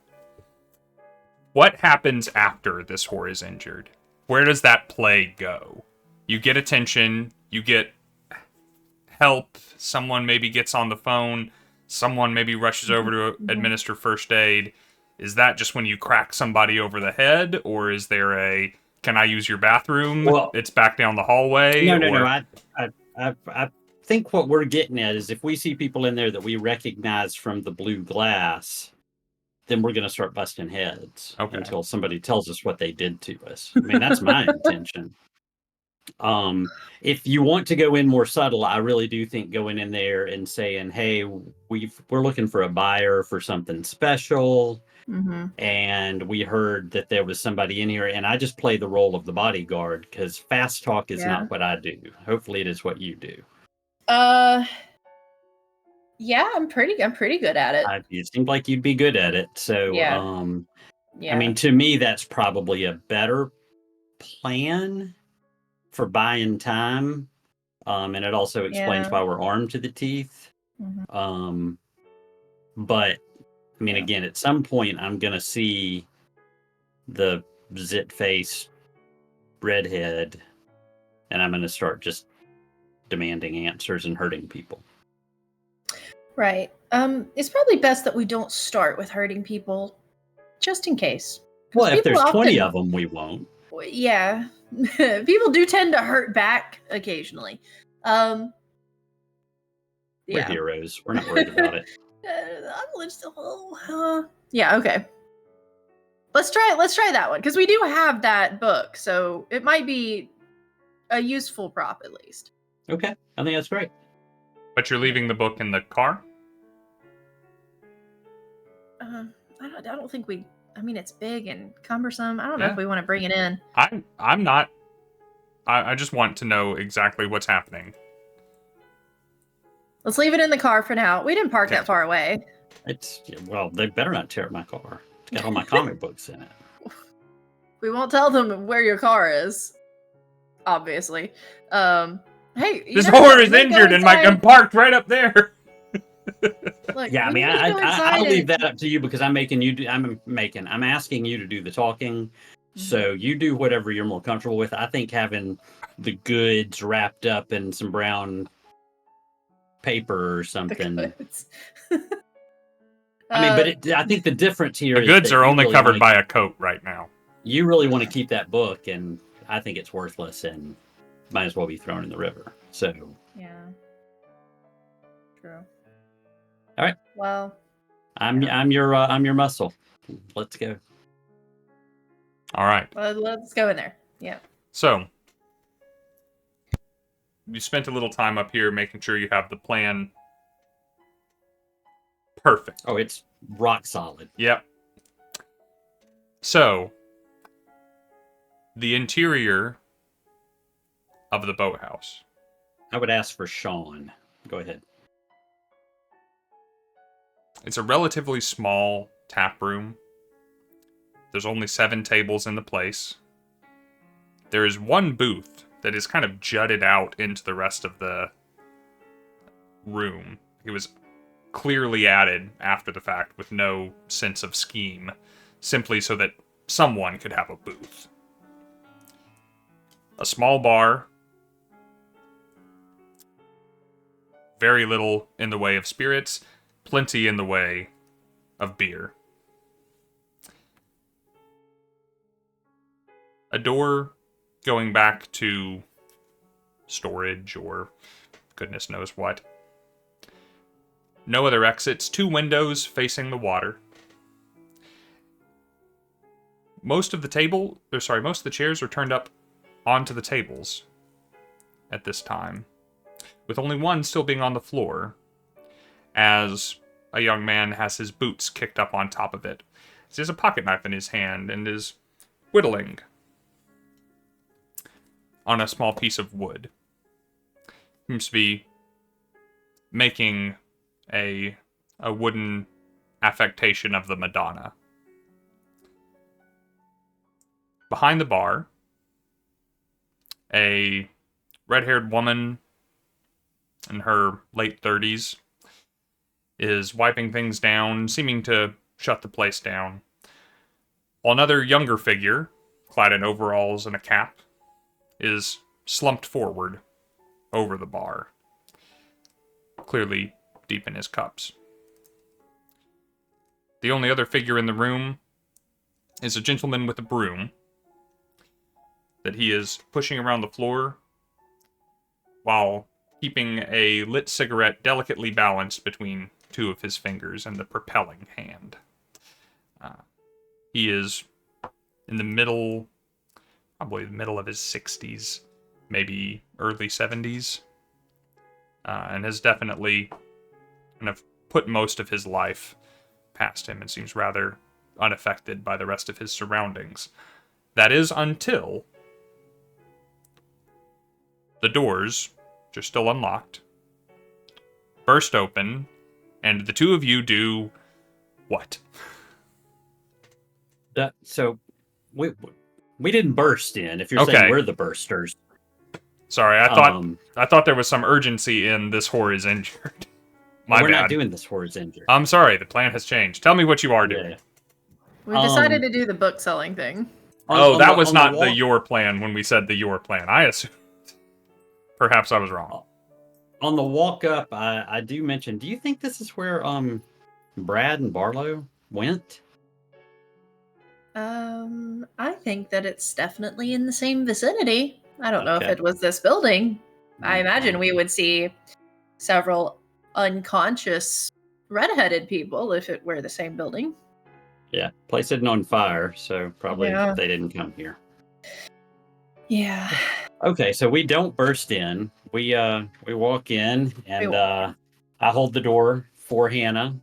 What happens after this whore is injured? Where does that play go? You get attention, you get help, someone maybe gets on the phone, someone maybe rushes over to administer first aid. Is that just when you crack somebody over the head, or is there a, can I use your bathroom? Well, it's back down the hallway? No. I think what we're getting at is if we see people in there that we recognize from the blue glass, then we're going to start busting heads until somebody tells us what they did to us. I mean, that's my intention. If you want to go in more subtle, I really do think going in there and saying, hey, we're looking for a buyer for something special. Mm-hmm. And we heard that there was somebody in here, and I just play the role of the bodyguard because fast talk is not what I do. Hopefully it is what you do. Yeah, I'm pretty good at it. It seemed like you'd be good at it. So, yeah. I mean, to me, that's probably a better plan for buying time. And it also explains why we're armed to the teeth. Mm-hmm. But I mean, again, at some point, I'm going to see the zit-faced redhead, and I'm going to start just demanding answers and hurting people. Right. It's probably best that we don't start with hurting people, just in case. Well, if there's 20 of them, we won't. Yeah. People do tend to hurt back occasionally. We're heroes. We're not worried about it. Yeah, okay. Let's try that one, because we do have that book, so it might be a useful prop at least. Okay, I think that's great. But you're leaving the book in the car? I don't think we... I mean, it's big and cumbersome. I don't know if we want to bring it in. I'm not... I just want to know exactly what's happening. Let's leave it in the car for now. We didn't park that far away. Well, they better not tear up my car. It's got all my comic books in it. We won't tell them where your car is. Obviously. Hey, this whore is injured and I'm parked right up there. Look, yeah, I mean, I'll leave that up to you because I'm asking you to do the talking. Mm-hmm. So you do whatever you're more comfortable with. I think having the goods wrapped up in some brown paper or something. I mean, but I think the difference here is the goods are only covered by a coat right now. You really want to keep that book, and I think it's worthless and might as well be thrown in the river. So yeah, true. All right. Well, I'm your muscle. Let's go. All right. Well, let's go in there. Yeah. So you spent a little time up here making sure you have the plan perfect. Oh, it's rock solid. Yep. So the interior of the boathouse. I would ask for Sean. Go ahead. It's a relatively small tap room. There's only 7 tables in the place. There is one booth that is kind of jutted out into the rest of the room. It was clearly added after the fact with no sense of scheme, simply so that someone could have a booth. A small bar. Very little in the way of spirits. Plenty in the way of beer. A door going back to storage or goodness knows what. No other exits. 2 windows facing the water. Most of the chairs are turned up onto the tables at this time, with only one still being on the floor, as a young man has his boots kicked up on top of it. He has a pocket knife in his hand and is whittling on a small piece of wood. Seems to be making a wooden affectation of the Madonna. Behind the bar, a red-haired woman in her late 30s is wiping things down, seeming to shut the place down. While another younger figure, clad in overalls and a cap, is slumped forward over the bar, clearly deep in his cups. The only other figure in the room is a gentleman with a broom that he is pushing around the floor while keeping a lit cigarette delicately balanced between 2 of his fingers and the propelling hand. He is in the middle, probably the middle of his 60s, maybe early 70s, and has definitely kind of put most of his life past him and seems rather unaffected by the rest of his surroundings. That is until the doors, which are still unlocked, burst open, and the 2 of you do what? So we didn't burst in. If you're saying we're the bursters. Sorry, I thought there was some urgency in this whore is injured. We're not doing this whore is injured. I'm sorry, the plan has changed. Tell me what you are doing. We decided to do the book selling thing. That was not your plan when we said the your plan. I assumed. Perhaps I was wrong. On the walk up, I do mention, do you think this is where Brad and Barlow went? I think that it's definitely in the same vicinity. I don't know if it was this building. I imagine we would see several unconscious redheaded people if it were the same building. Yeah, place isn't on fire, so probably they didn't come here. Yeah. Okay, so we don't burst in. We walk in, and I hold the door for Hannah,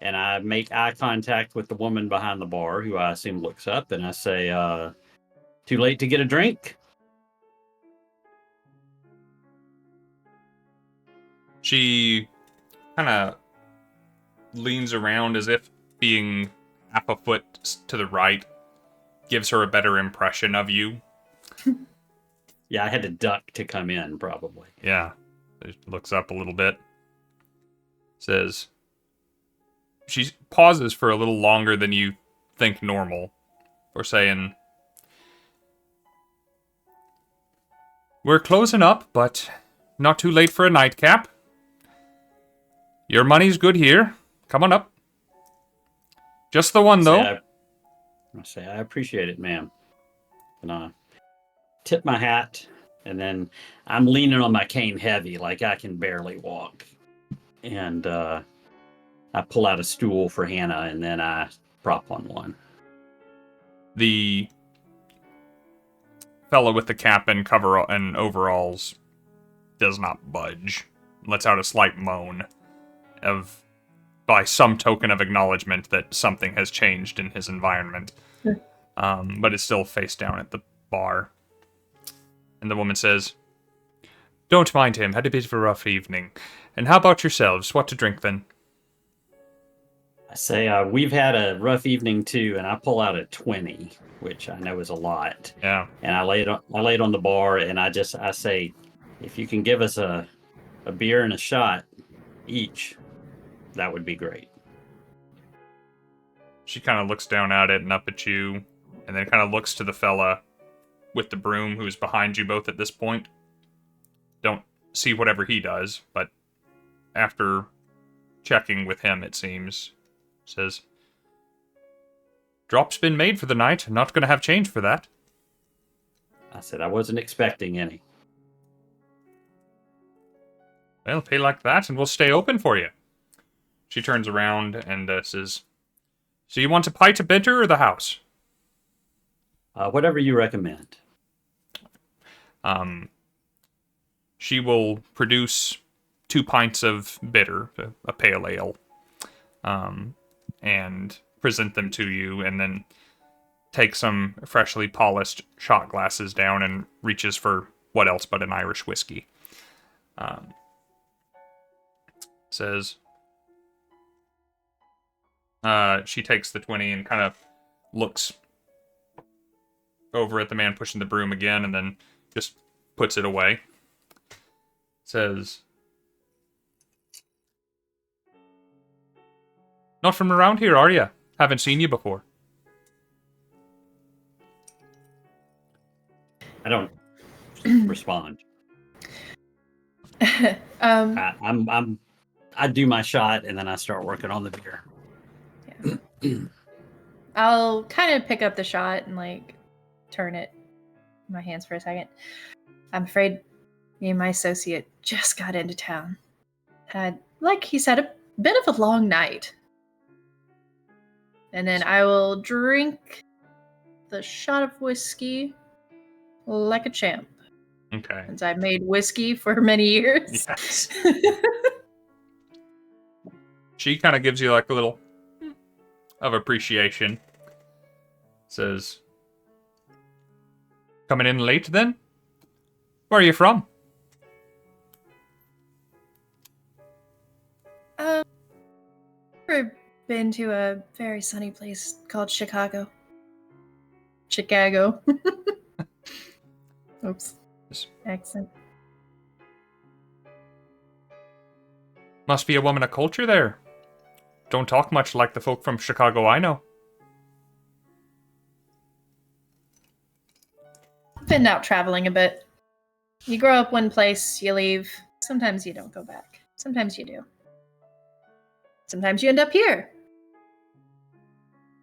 and I make eye contact with the woman behind the bar, who I assume looks up, and I say, "Too late to get a drink?" She kind of leans around as if being half a foot to the right gives her a better impression of you. Yeah, I had to duck to come in, probably. Yeah. She looks up a little bit. Says... She pauses for a little longer than you think normal. For saying... We're closing up, but not too late for a nightcap. Your money's good here. Come on up. Just the one, though. I appreciate it, ma'am. And I tip my hat, and then I'm leaning on my cane heavy, like I can barely walk. And I pull out a stool for Hannah, and then I prop on one. The fellow with the cap and overalls does not budge. Lets out a slight moan by some token of acknowledgement that something has changed in his environment. But is still face down at the bar. And the woman says, "Don't mind him, had a bit of a rough evening. And how about yourselves? What to drink then?" I say, we've had a rough evening too, and I pull out a 20, which I know is a lot. Yeah. And I lay it on the bar, and I say, if you can give us a beer and a shot each, that would be great. She kind of looks down at it and up at you, and then kind of looks to the fella with the broom who's behind you both at this point. Don't see whatever he does, but after checking with him, it seems, says, "Drop's been made for the night. Not gonna have change for that." I said I wasn't expecting any. Well, pay like that and we'll stay open for you. She turns around and says, so you want a pint of bitter or the house? Whatever you recommend. She will produce 2 pints of bitter, a pale ale, and present them to you, and then take some freshly polished shot glasses down and reaches for what else but an Irish whiskey. Says, she takes the 20 and kind of looks over at the man pushing the broom again, and then just puts it away. Says, not from around here, are you? Haven't seen you before. I don't respond. I do my shot and then I start working on the beer. Yeah. I'll kind of pick up the shot and like turn it in my hands for a second. I'm afraid me and my associate just got into town. Had, like he said, a bit of a long night. And then I will drink the shot of whiskey like a champ. Okay. Since I've made whiskey for many years. Yes. She kind of gives you like a little of appreciation. Says, coming in late then? Where are you from? I've been to a very sunny place called Chicago. Chicago. Oops. Accent. Must be a woman of culture there. Don't talk much like the folk from Chicago I know. Been out traveling a bit. You grow up one place, you leave. Sometimes you don't go back. Sometimes you do. Sometimes you end up here.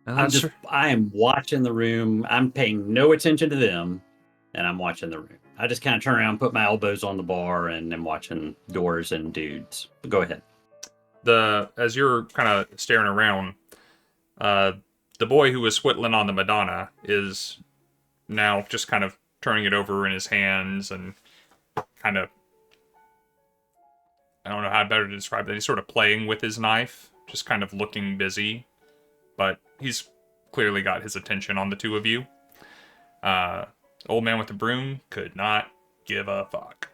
I am watching the room. I'm paying no attention to them, and I'm watching the room. I just kind of turn around, put my elbows on the bar, and I'm watching doors and dudes. But go ahead. As you're kind of staring around, the boy who was whittling on the Madonna is now just kind of turning it over in his hands and kind of, I don't know how better to describe that. He's sort of playing with his knife, just kind of looking busy, but he's clearly got his attention on the two of you. Old man with the broom could not give a fuck.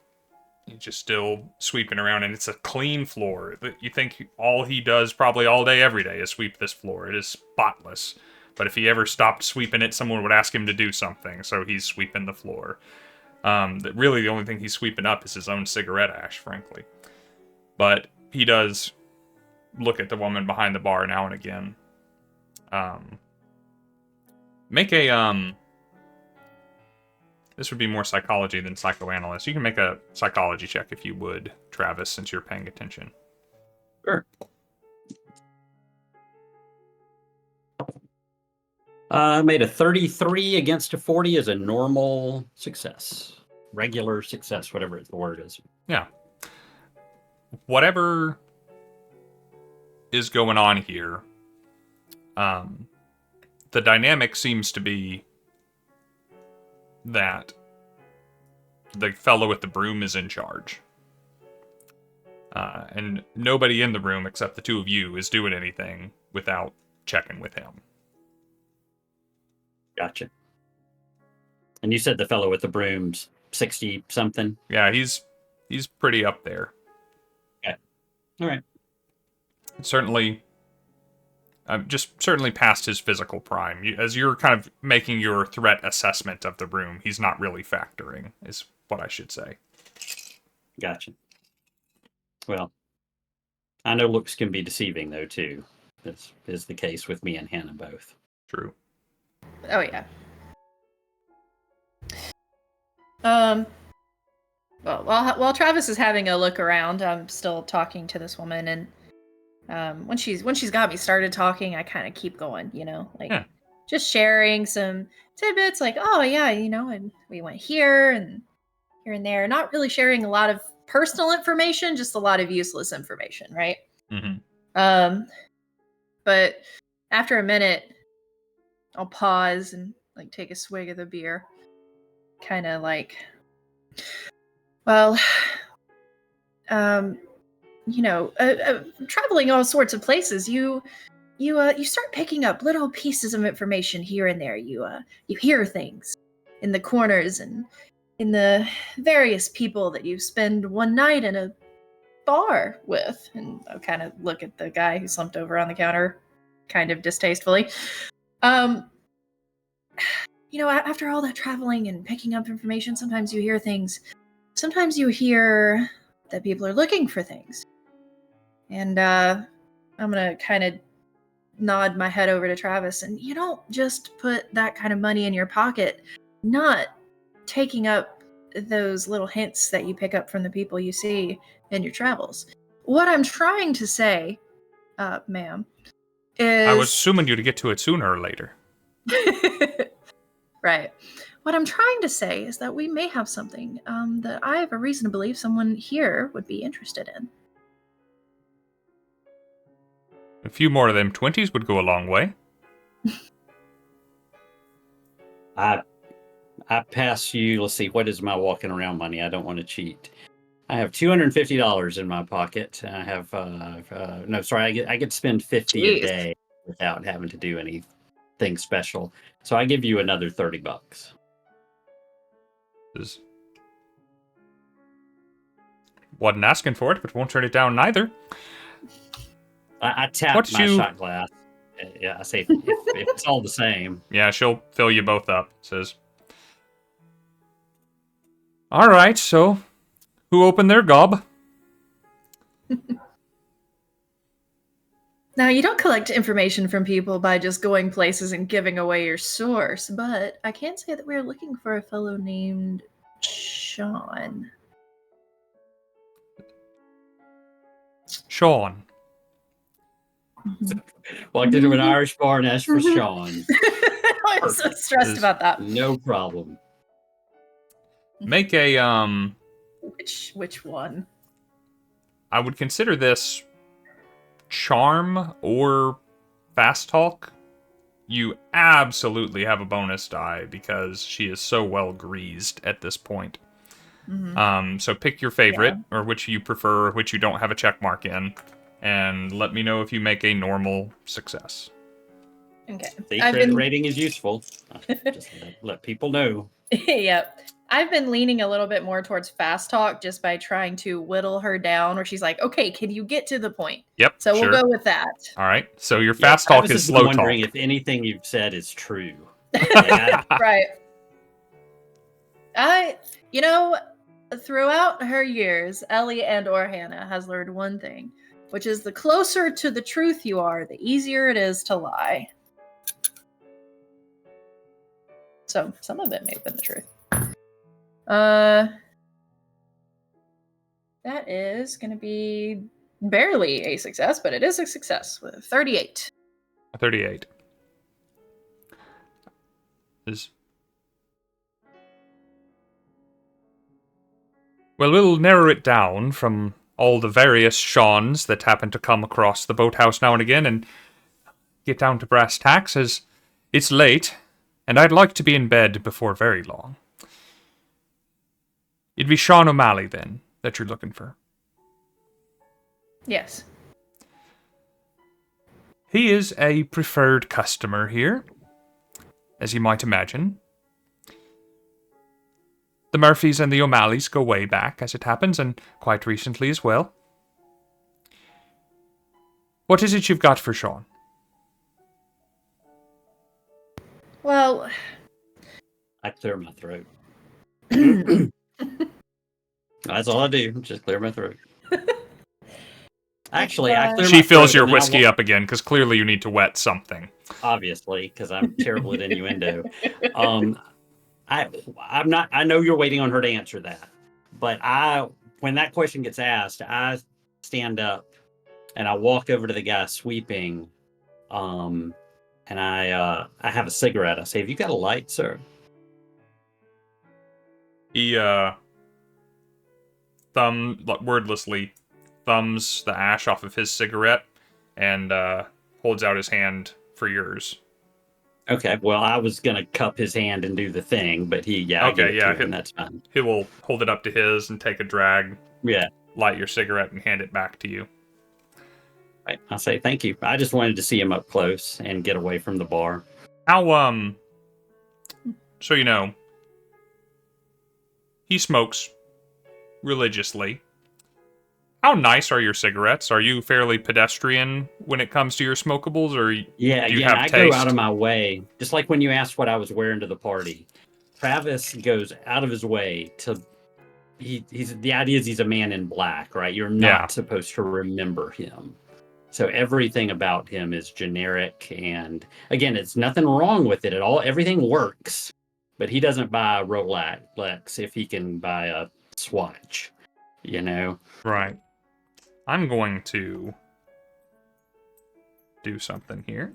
He's just still sweeping around, and it's a clean floor. You think all he does probably all day, every day, is sweep this floor. It is spotless. But if he ever stopped sweeping it, someone would ask him to do something, so he's sweeping the floor. Really, the only thing he's sweeping up is his own cigarette ash, frankly. But he does look at the woman behind the bar now and again. Make a, this would be more psychology than psychoanalyst. You can make a psychology check if you would, Travis, since you're paying attention. Sure. I made a 33 against a 40 as a normal success. Regular success, whatever the word is. Yeah. Whatever is going on here, the dynamic seems to be that the fellow with the broom is in charge. And nobody in the room except the two of you is doing anything without checking with him. Gotcha. And you said the fellow with the broom's 60 something? Yeah, he's pretty up there. Okay. All right. Certainly, certainly past his physical prime. As you're kind of making your threat assessment of the room, he's not really factoring, is what I should say. Gotcha. Well, I know looks can be deceiving, though, too. This is the case with me and Hannah both. True. Oh, yeah. Well, while Travis is having a look around, I'm still talking to this woman, and when she's got me started talking, I kind of keep going, you know, like just sharing some tidbits like, oh yeah, and we went here and there, not really sharing a lot of personal information, just a lot of useless information, right? Mm-hmm. But after a minute, I'll pause and like take a swig of the beer, kind of like, well, traveling all sorts of places, you start picking up little pieces of information here and there. You hear things in the corners and in the various people that you spend one night in a bar with. And I'll kind of look at the guy who slumped over on the counter kind of distastefully. After all that traveling and picking up information, sometimes you hear things. Sometimes you hear that people are looking for things. And I'm going to kind of nod my head over to Travis, and you don't just put that kind of money in your pocket, not taking up those little hints that you pick up from the people you see in your travels. What I'm trying to say, ma'am, is... I was assuming you to get to it sooner or later. Right. What I'm trying to say is that we may have something that I have a reason to believe someone here would be interested in. A few more of them 20s would go a long way. I pass you. Let's see. What is my walking around money? I don't want to cheat. I have $250 in my pocket. I have no, sorry. I get to spend $50 a day without having to do anything special. So I give you another $30. Wasn't asking for it, but won't turn it down neither. I tap my shot glass. Yeah, I say if it's all the same. Yeah, she'll fill you both up. Says. All right, so who opened their gob? Now, you don't collect information from people by just going places and giving away your source, but I can say that we're looking for a fellow named Sean. Sean. Walked into an Irish bar and asked for Sean. I'm so stressed about that. No problem. Make a Which one? I would consider this charm or fast talk. You absolutely have a bonus die because she is so well greased at this point. Mm-hmm. So pick your favorite, or which you prefer, which you don't have a check mark in, and let me know if you make a normal success. Okay. Secret rating is useful. Just let people know. Yep. I've been leaning a little bit more towards fast talk just by trying to whittle her down, where she's like, okay, can you get to the point? Yep. So we'll go with that. All right. So your fast talk is slow talk. I'm wondering if anything you've said is true. Right. Throughout her years, Ellie and or Hannah has learned one thing, which is the closer to the truth you are, the easier it is to lie. So some of it may have been the truth. That is going to be barely a success, but it is a success with 38. A 38. Well, we'll narrow it down from all the various Seans that happen to come across the boathouse now and again and get down to brass tacks, as it's late, and I'd like to be in bed before very long. It'd be Sean O'Malley, then, that you're looking for. Yes. He is a preferred customer here, as you might imagine. The Murphys and the O'Malleys go way back, as it happens, and quite recently as well. What is it you've got for Sean? Well, I clear my throat. That's all I do. Just clear my throat. Actually, I clear my throat. She fills your whiskey up again, because clearly you need to wet something. Obviously, because I'm terrible at innuendo. I'm not. I know you're waiting on her to answer that, but when that question gets asked, I stand up and I walk over to the guy sweeping, and And I have a cigarette. I say, "Have you got a light, sir?" He wordlessly thumbs the ash off of his cigarette and holds out his hand for yours. Okay, well, I was gonna cup his hand and do the thing, but I give it to him. That's fine. He will hold it up to his and take a drag. Yeah. Light your cigarette and hand it back to you. Right. I'll say thank you. I just wanted to see him up close and get away from the bar. How so you know, he smokes religiously. How nice are your cigarettes? Are you fairly pedestrian when it comes to your smokables, or do you have I taste? go out of my way. Just like when you asked what I was wearing to the party. Travis goes out of his way to... He's the idea is he's a man in black, right? You're not supposed to remember him. So everything about him is generic, and again, it's nothing wrong with it at all. Everything works, but he doesn't buy a Rolex if he can buy a Swatch, you know? Right. I'm going to do something here.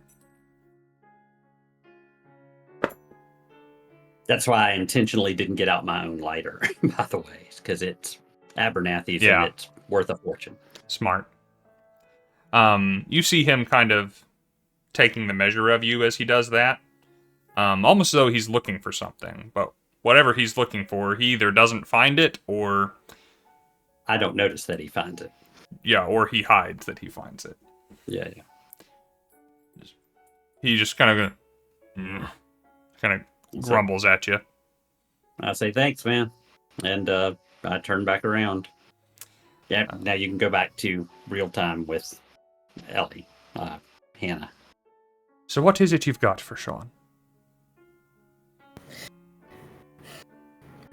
That's why I intentionally didn't get out my own lighter, by the way, because it's Abernathy's and it's worth a fortune. Smart. You see him kind of taking the measure of you as he does that. Almost as though he's looking for something, but whatever he's looking for, he either doesn't find it or... I don't notice that he finds it. Yeah, or he hides that he finds it. Yeah. He just kind of grumbles at you. I say, thanks, man. And I turn back around. Yeah, now you can go back to real time with Ellie, Hannah. So what is it you've got for Sean?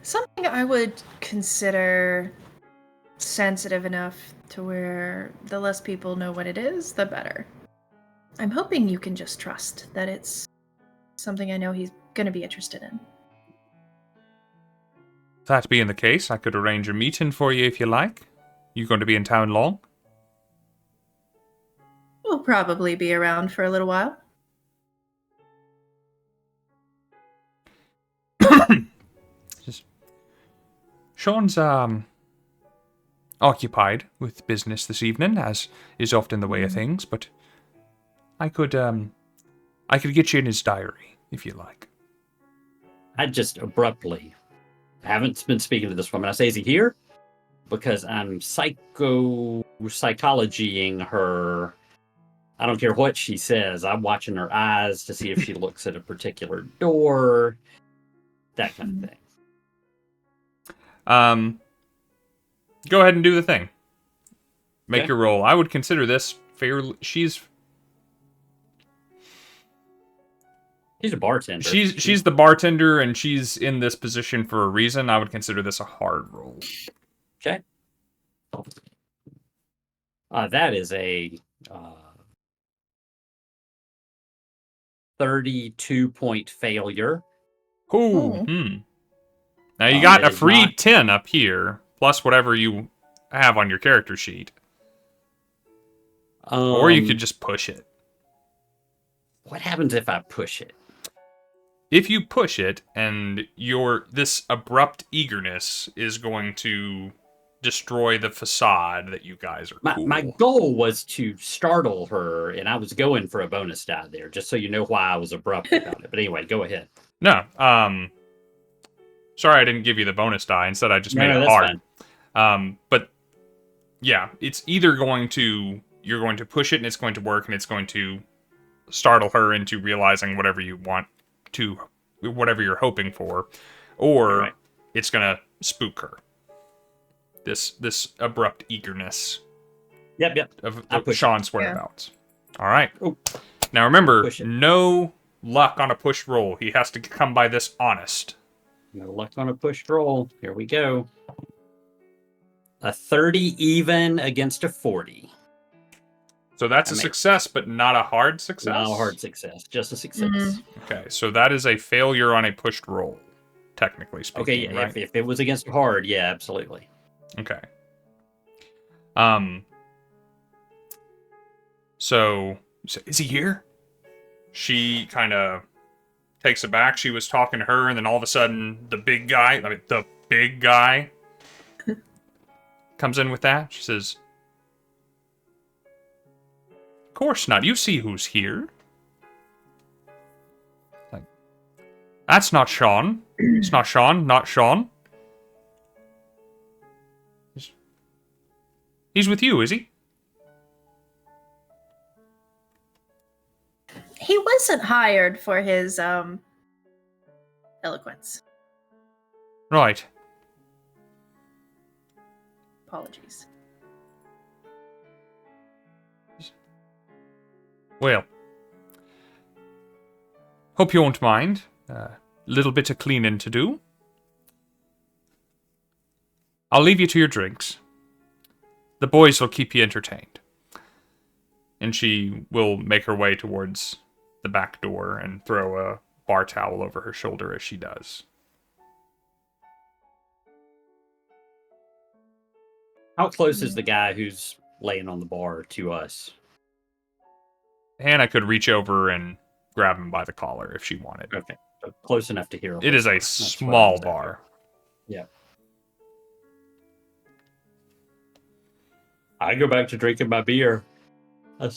Something I would consider sensitive enough to where the less people know what it is, the better. I'm hoping you can just trust that it's something I know he's going to be interested in. That being the case, I could arrange a meeting for you if you like. You going to be in town long? We'll probably be around for a little while. Sean's occupied with business this evening, as is often the way of things, but I could get you in his diary if you like. I just abruptly haven't been speaking to this woman. I say, is he here? Because I'm psychologying her. I don't care what she says. I'm watching her eyes to see if she looks at a particular door, that kind of thing. Go ahead and do the thing. Make your roll. I would consider this fairly... She's a bartender. She's the bartender, and she's in this position for a reason. I would consider this a hard roll. Okay. That is a 32-point failure. Now you got a free 10 up here, plus whatever you have on your character sheet. Or you could just push it. What happens if I push it? If you push it, and this abrupt eagerness is going to destroy the facade that you guys are cool. My goal was to startle her, and I was going for a bonus die there, just so you know why I was abrupt about it. But anyway, go ahead. No, sorry I didn't give you the bonus die. Instead, I just made it hard. Fine. But yeah, it's either you're going to push it and it's going to work, and it's going to startle her into realizing whatever you want to, whatever you're hoping for, or it's going to spook her. This abrupt eagerness. Yep. Of Sean's whereabouts. All right. Ooh. Now remember, no luck on a push roll. He has to come by this honest. No luck on a push roll. Here we go. A 30 even against a 40. So that's a success, but not a hard success? Not a hard success, just a success. Okay, so that is a failure on a pushed roll, technically speaking, right? If it was against hard, yeah, absolutely. Okay. So is he here? She kind of takes it back. She was talking to her, and then all of a sudden, the big guy comes in with that. She says, "Of course not. You see who's here." Like, that's not Sean. It's not Sean. Not Sean. He's with you, is he? He wasn't hired for his eloquence. Right. Apologies. Well, hope you won't mind. Little bit of cleaning to do. I'll leave you to your drinks. The boys will keep you entertained. And she will make her way towards the back door and throw a bar towel over her shoulder as she does. How close is the guy who's laying on the bar to us? Hannah could reach over and grab him by the collar if she wanted. Okay. So close enough to hear him. It is a small bar. Yeah. I go back to drinking my beer. I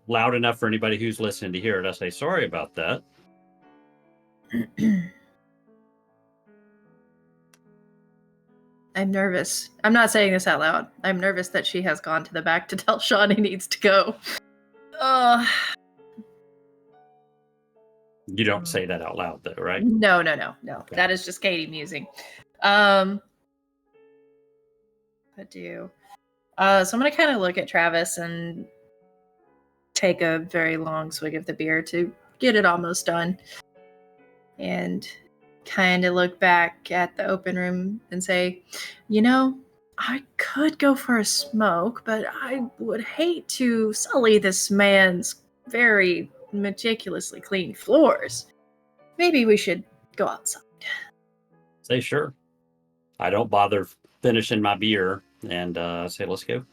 loud enough for anybody who's listening to hear it. I say, sorry about that. I'm nervous. I'm not saying this out loud. I'm nervous that she has gone to the back to tell Sean he needs to go. You don't say that out loud, though, right? No. Okay. That is just Katie musing. I do. So I'm going to kind of look at Travis and take a very long swig of the beer to get it almost done. And kind of look back at the open room and say, I could go for a smoke, but I would hate to sully this man's very meticulously clean floors. Maybe we should go outside. Say sure. I don't bother finishing my beer and say, let's go.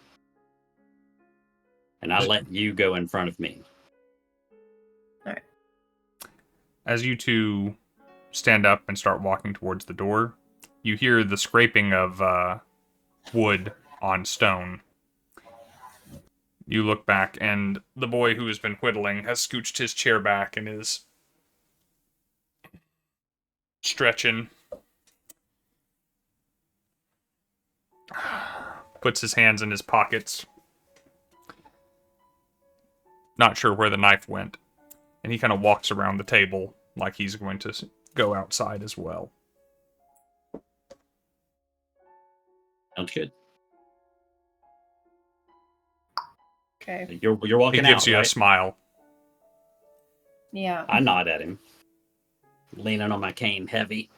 And I let you go in front of me. All right. As you two stand up and start walking towards the door, you hear the scraping of wood on stone. You look back, and the boy who has been whittling has scooched his chair back and is stretching. Puts his hands in his pockets. Not sure where the knife went. And he kind of walks around the table like he's going to go outside as well. Sounds good. Okay. You're walking out, He gives you right? a smile. Yeah. I nod at him, leaning on my cane heavy.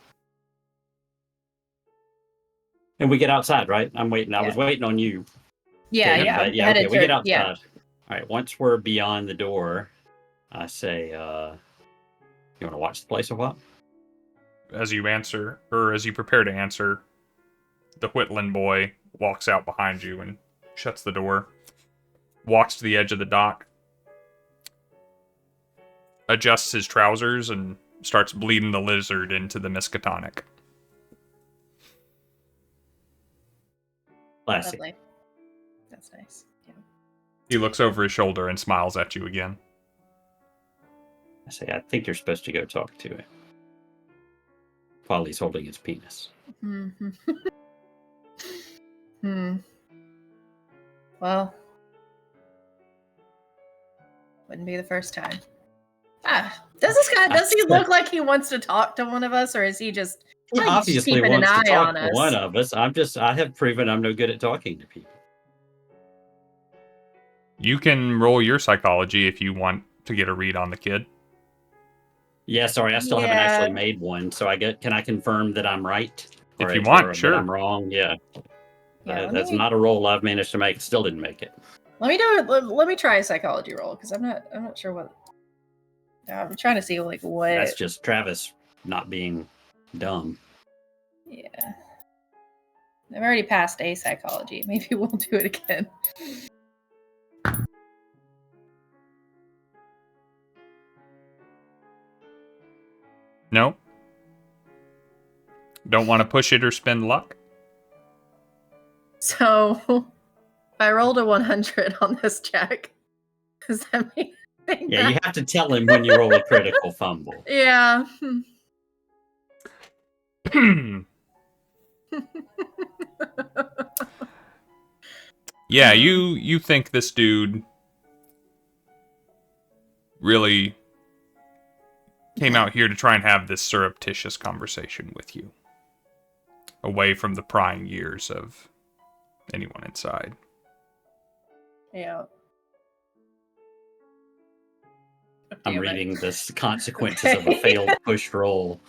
And we get outside, right? I'm waiting. I was waiting on you. Yeah, Tim, yeah. but I'm yeah, headed okay, we get to- outside. yeah. All right, once we're beyond the door, I say, you want to watch the place a while? As you answer, or as you prepare to answer, the Whitland boy walks out behind you and shuts the door. Walks to the edge of the dock. Adjusts his trousers and starts bleeding the lizard into the Miskatonic. Classic. Lovely. That's nice. Yeah. He looks over his shoulder and smiles at you again. I say, I think you're supposed to go talk to him while he's holding his penis. Well, wouldn't be the first time. Does he look like he wants to talk to one of us, or is he just He he's obviously keeping an wants to eye talk on to us? one of us. I have proven I'm no good at talking to people. You can roll your psychology if you want to get a read on the kid. Yeah, sorry, I still haven't actually made one. So can I confirm that I'm right? If you want, or sure. That I'm wrong, yeah. That's not a roll I've managed to make. Still didn't make it. Let me do it. Let me try a psychology roll because I'm not sure what. I'm trying to see what. That's just Travis not being dumb. Yeah. I've already passed a psychology. Maybe we'll do it again. No? Don't want to push it or spend luck? So, if I rolled a 100 on this check, does that mean anything? Yeah, you have to tell him when you roll a critical fumble. Yeah. Yeah, you think this dude really came out here to try and have this surreptitious conversation with you, away from the prying ears of anyone inside. Yeah. I'm Damn it. reading the consequences of a failed push roll.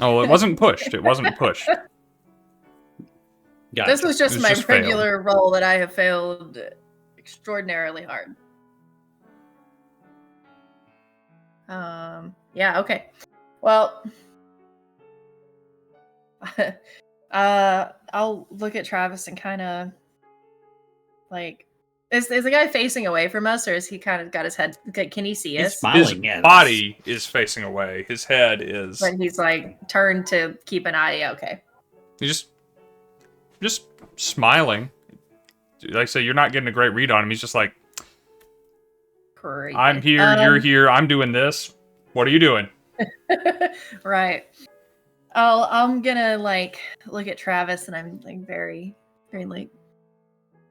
Oh, it wasn't pushed. It wasn't pushed. Gotcha. This was It just was my just failed. regular roll that I have failed extraordinarily hard. Yeah, okay. Well, I'll look at Travis and kind of like, is the guy facing away from us, or is he kind of got his head? Can he see He's us? smiling His at us. body is facing away. His head is. But he's like turned to keep an eye. Yeah, okay. He's just smiling. Like I say, you're not getting a great read on him. He's just like, Great. I'm here, you're here, I'm doing this. What are you doing? Right. I'm gonna like look at Travis, and I'm like very, very like,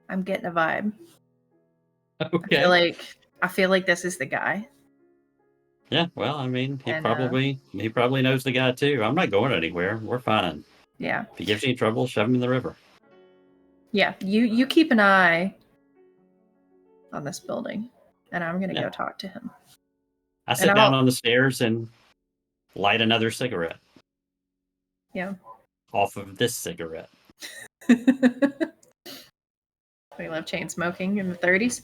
I'm getting a vibe. Okay. I feel like this is the guy. Yeah, well, I mean, he And, probably knows the guy too. I'm not going anywhere. We're fine. Yeah. If he gives you trouble, shove him in the river. Yeah. You keep an eye on this building, and I'm gonna go talk to him. I sit down on the stairs and light another cigarette. Yeah. Off of this cigarette. We love chain smoking in the 30s.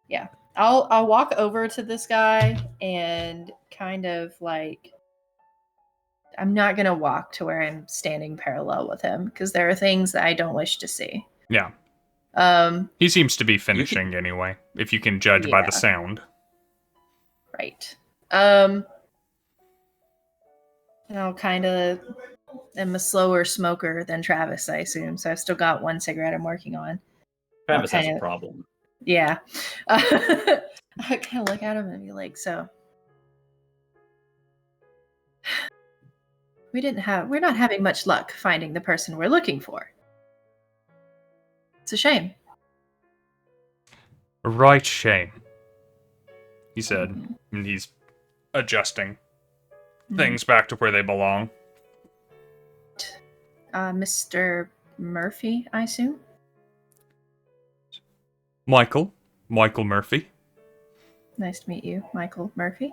Yeah. I'll walk over to this guy and kind of like, I'm not gonna walk to where I'm standing parallel with him because there are things that I don't wish to see. Yeah. He seems to be finishing anyway, if you can judge by the sound. Right. And I'll kind of am a slower smoker than Travis, I assume. So I've still got one cigarette I'm working on. Travis has a problem. Yeah. I kind of look at him and be like, so we're not having much luck finding the person we're looking for. It's a shame. A right shame, he said, and he's adjusting things back to where they belong. Mr. Murphy, I assume? Michael Murphy. Nice to meet you, Michael Murphy.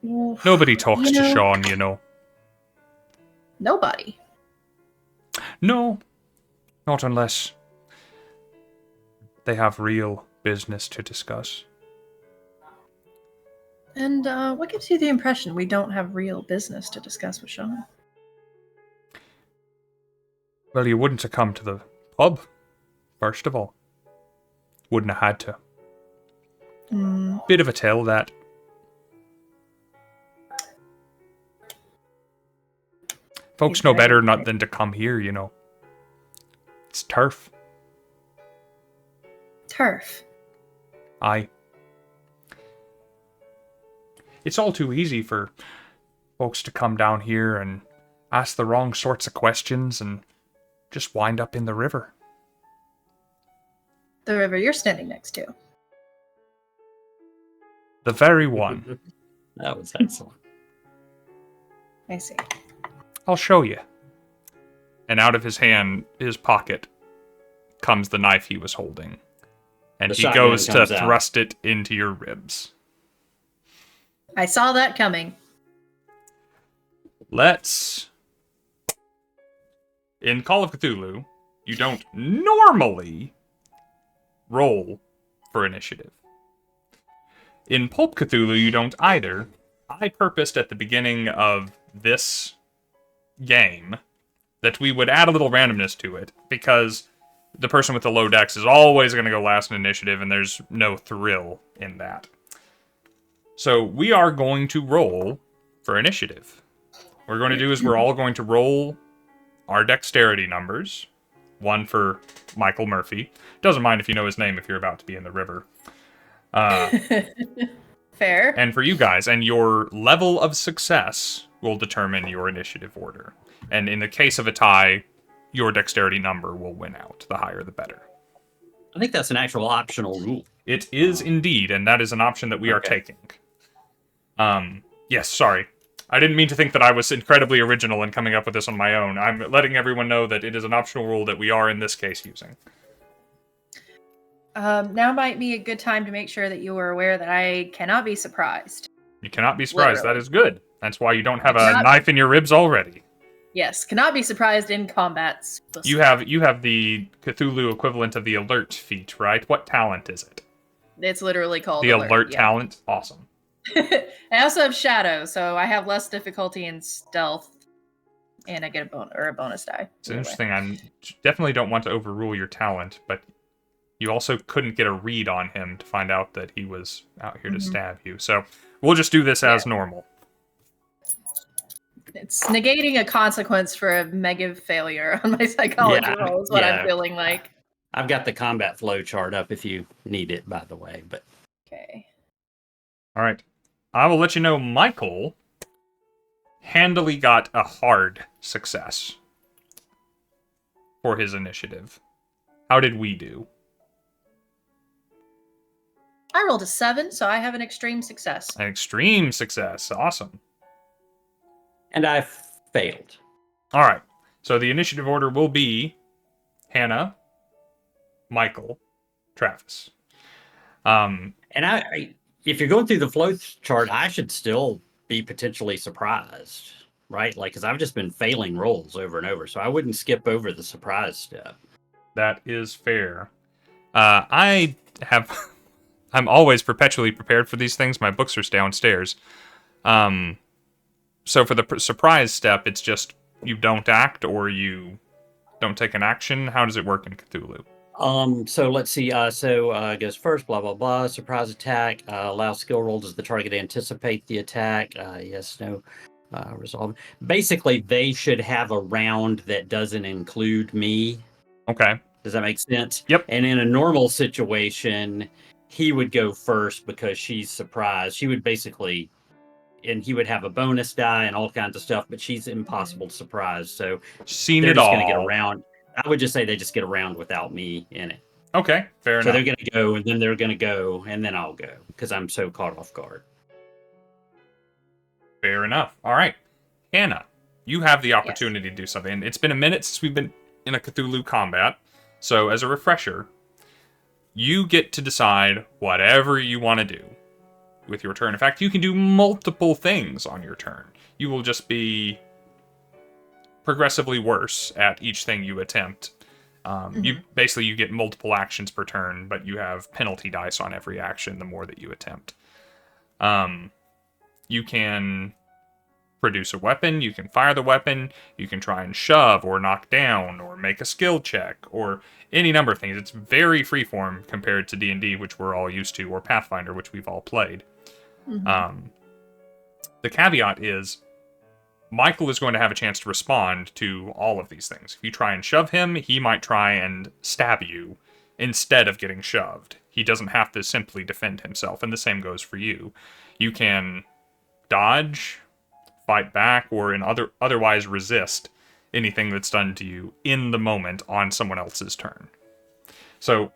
Nobody talks to Sean, you know. Nobody? No, not unless they have real business to discuss. And what gives you the impression we don't have real business to discuss with Sean? Well, you wouldn't have come to the pub, first of all. Wouldn't have had to. Bit of a tell, that. Folks know better not than to come here, you know. It's turf. Turf? Aye. It's all too easy for folks to come down here and ask the wrong sorts of questions and just wind up in the river. The river you're standing next to. The very one. That was excellent. I see. I'll show you. And out of his pocket, comes the knife he was holding. And he goes to thrust it into your ribs. I saw that coming. In Call of Cthulhu, you don't normally roll for initiative. In Pulp Cthulhu, you don't either. I purposed at the beginning of this game that we would add a little randomness to it, because the person with the low dex is always going to go last in initiative, and there's no thrill in that. So we are going to roll for initiative. What we're going to do is we're all going to roll our dexterity numbers. One for Michael Murphy. Doesn't mind if you know his name if you're about to be in the river. Fair. And for you guys, and your level of success will determine your initiative order. And in the case of a tie, your dexterity number will win out. The higher, the better. I think that's an actual optional rule. It is indeed, and that is an option that we are taking. Yes, sorry. I didn't mean to think that I was incredibly original in coming up with this on my own. I'm letting everyone know that it is an optional rule that we are, in this case, using. Now might be a good time to make sure that you are aware that I cannot be surprised. You cannot be surprised. Literally. That is good. That's why you don't have a knife in your ribs already. Yes, cannot be surprised in combats. You have the Cthulhu equivalent of the alert feat, right? What talent is it? It's literally called the alert talent. Awesome. I also have shadow, so I have less difficulty in stealth, and I get a bonus die. It's interesting. I definitely don't want to overrule your talent, but you also couldn't get a read on him to find out that he was out here to stab you. So we'll just do this as normal. It's negating a consequence for a mega failure on my psychology roll is what I'm feeling like. I've got the combat flow chart up if you need it, by the way. But okay. All right. I will let you know Michael handily got a hard success for his initiative. How did we do? I rolled a 7, so I have an extreme success. An extreme success. Awesome. And I failed. All right. So the initiative order will be Hana, Michael, Travis. And if you're going through the flow chart, I should still be potentially surprised, right? Like, because I've just been failing rolls over and over, so I wouldn't skip over the surprise step. That is fair. I'm always perpetually prepared for these things. My books are downstairs. So for the surprise step, it's just you don't act or you don't take an action. How does it work in Cthulhu? So let's see. It goes first, blah, blah, blah. Surprise attack. Allow skill rolls as the target to anticipate the attack. Yes, no. Resolve. Basically, they should have a round that doesn't include me. Okay. Does that make sense? Yep. And in a normal situation, he would go first because she's surprised. She would basically... And he would have a bonus die and all kinds of stuff, but she's impossible to surprise. So they're just all going to get around. I would just say they just get around without me in it. Okay, fair enough. So they're going to go, and then they're going to go, and then I'll go because I'm so caught off guard. Fair enough. All right. Hana, you have the opportunity to do something. It's been a minute since we've been in a Cthulhu combat. So as a refresher, you get to decide whatever you want to do with your turn. In fact, you can do multiple things on your turn. You will just be progressively worse at each thing you attempt. You get multiple actions per turn, but you have penalty dice on every action the more that you attempt. You can produce a weapon, you can fire the weapon, you can try and shove or knock down or make a skill check or any number of things. It's very freeform compared to D&D, which we're all used to, or Pathfinder, which we've all played. The caveat is Michael is going to have a chance to respond to all of these things. If you try and shove him, he might try and stab you instead of getting shoved. He doesn't have to simply defend himself, and the same goes for you. You can dodge, fight back, or otherwise resist anything that's done to you in the moment on someone else's turn. So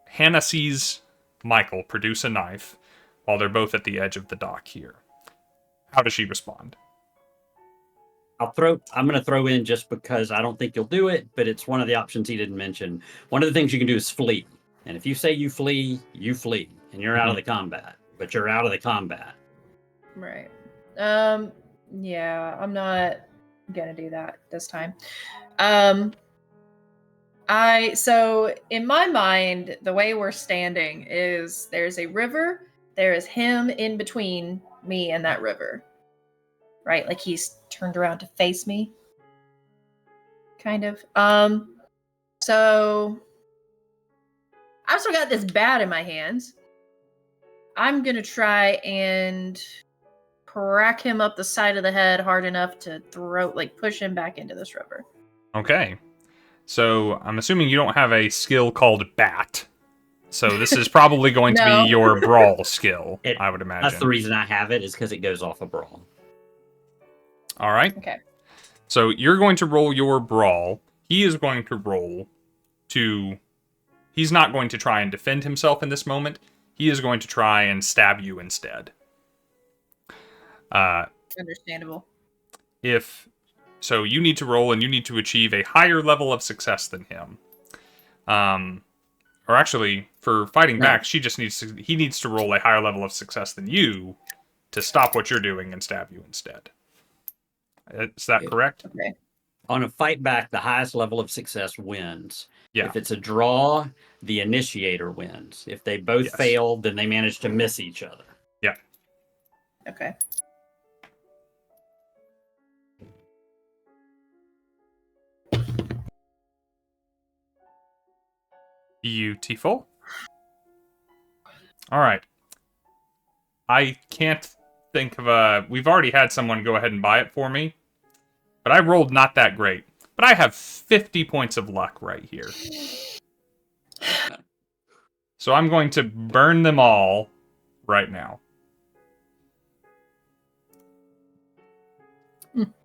Hana sees Michael produce a knife while they're both at the edge of the dock here. How does she respond? I'm going to throw in just because I don't think you'll do it, but it's one of the options he didn't mention. One of the things you can do is flee. And if you say you flee, and you're out of the combat. But you're out of the combat. Right. Yeah, I'm not gonna do that this time. So in my mind, the way we're standing is there's a river, there is him in between me and that river. Right? Like he's turned around to face me. Kind of. So I've still got this bat in my hands. I'm gonna try and crack him up the side of the head hard enough to push him back into this river. Okay. So I'm assuming you don't have a skill called Bat. So this is probably going to No. be your brawl skill, I would imagine. That's the reason I have it, is because it goes off a brawl. All right. Okay. So you're going to roll your brawl. He is going to roll to... He's not going to try and defend himself in this moment. He is going to try and stab you instead. Understandable. So you need to roll, and you need to achieve a higher level of success than him. Or actually, for fighting back, he needs to roll a higher level of success than you to stop what you're doing and stab you instead. Is that correct? Okay. On a fight back, the highest level of success wins. Yeah. If it's a draw, the initiator wins. If they both fail, then they manage to miss each other. Yeah. Okay. Beautiful. All right. I can't think of a... We've already had someone go ahead and buy it for me. But I rolled not that great. But I have 50 points of luck right here. So I'm going to burn them all right now.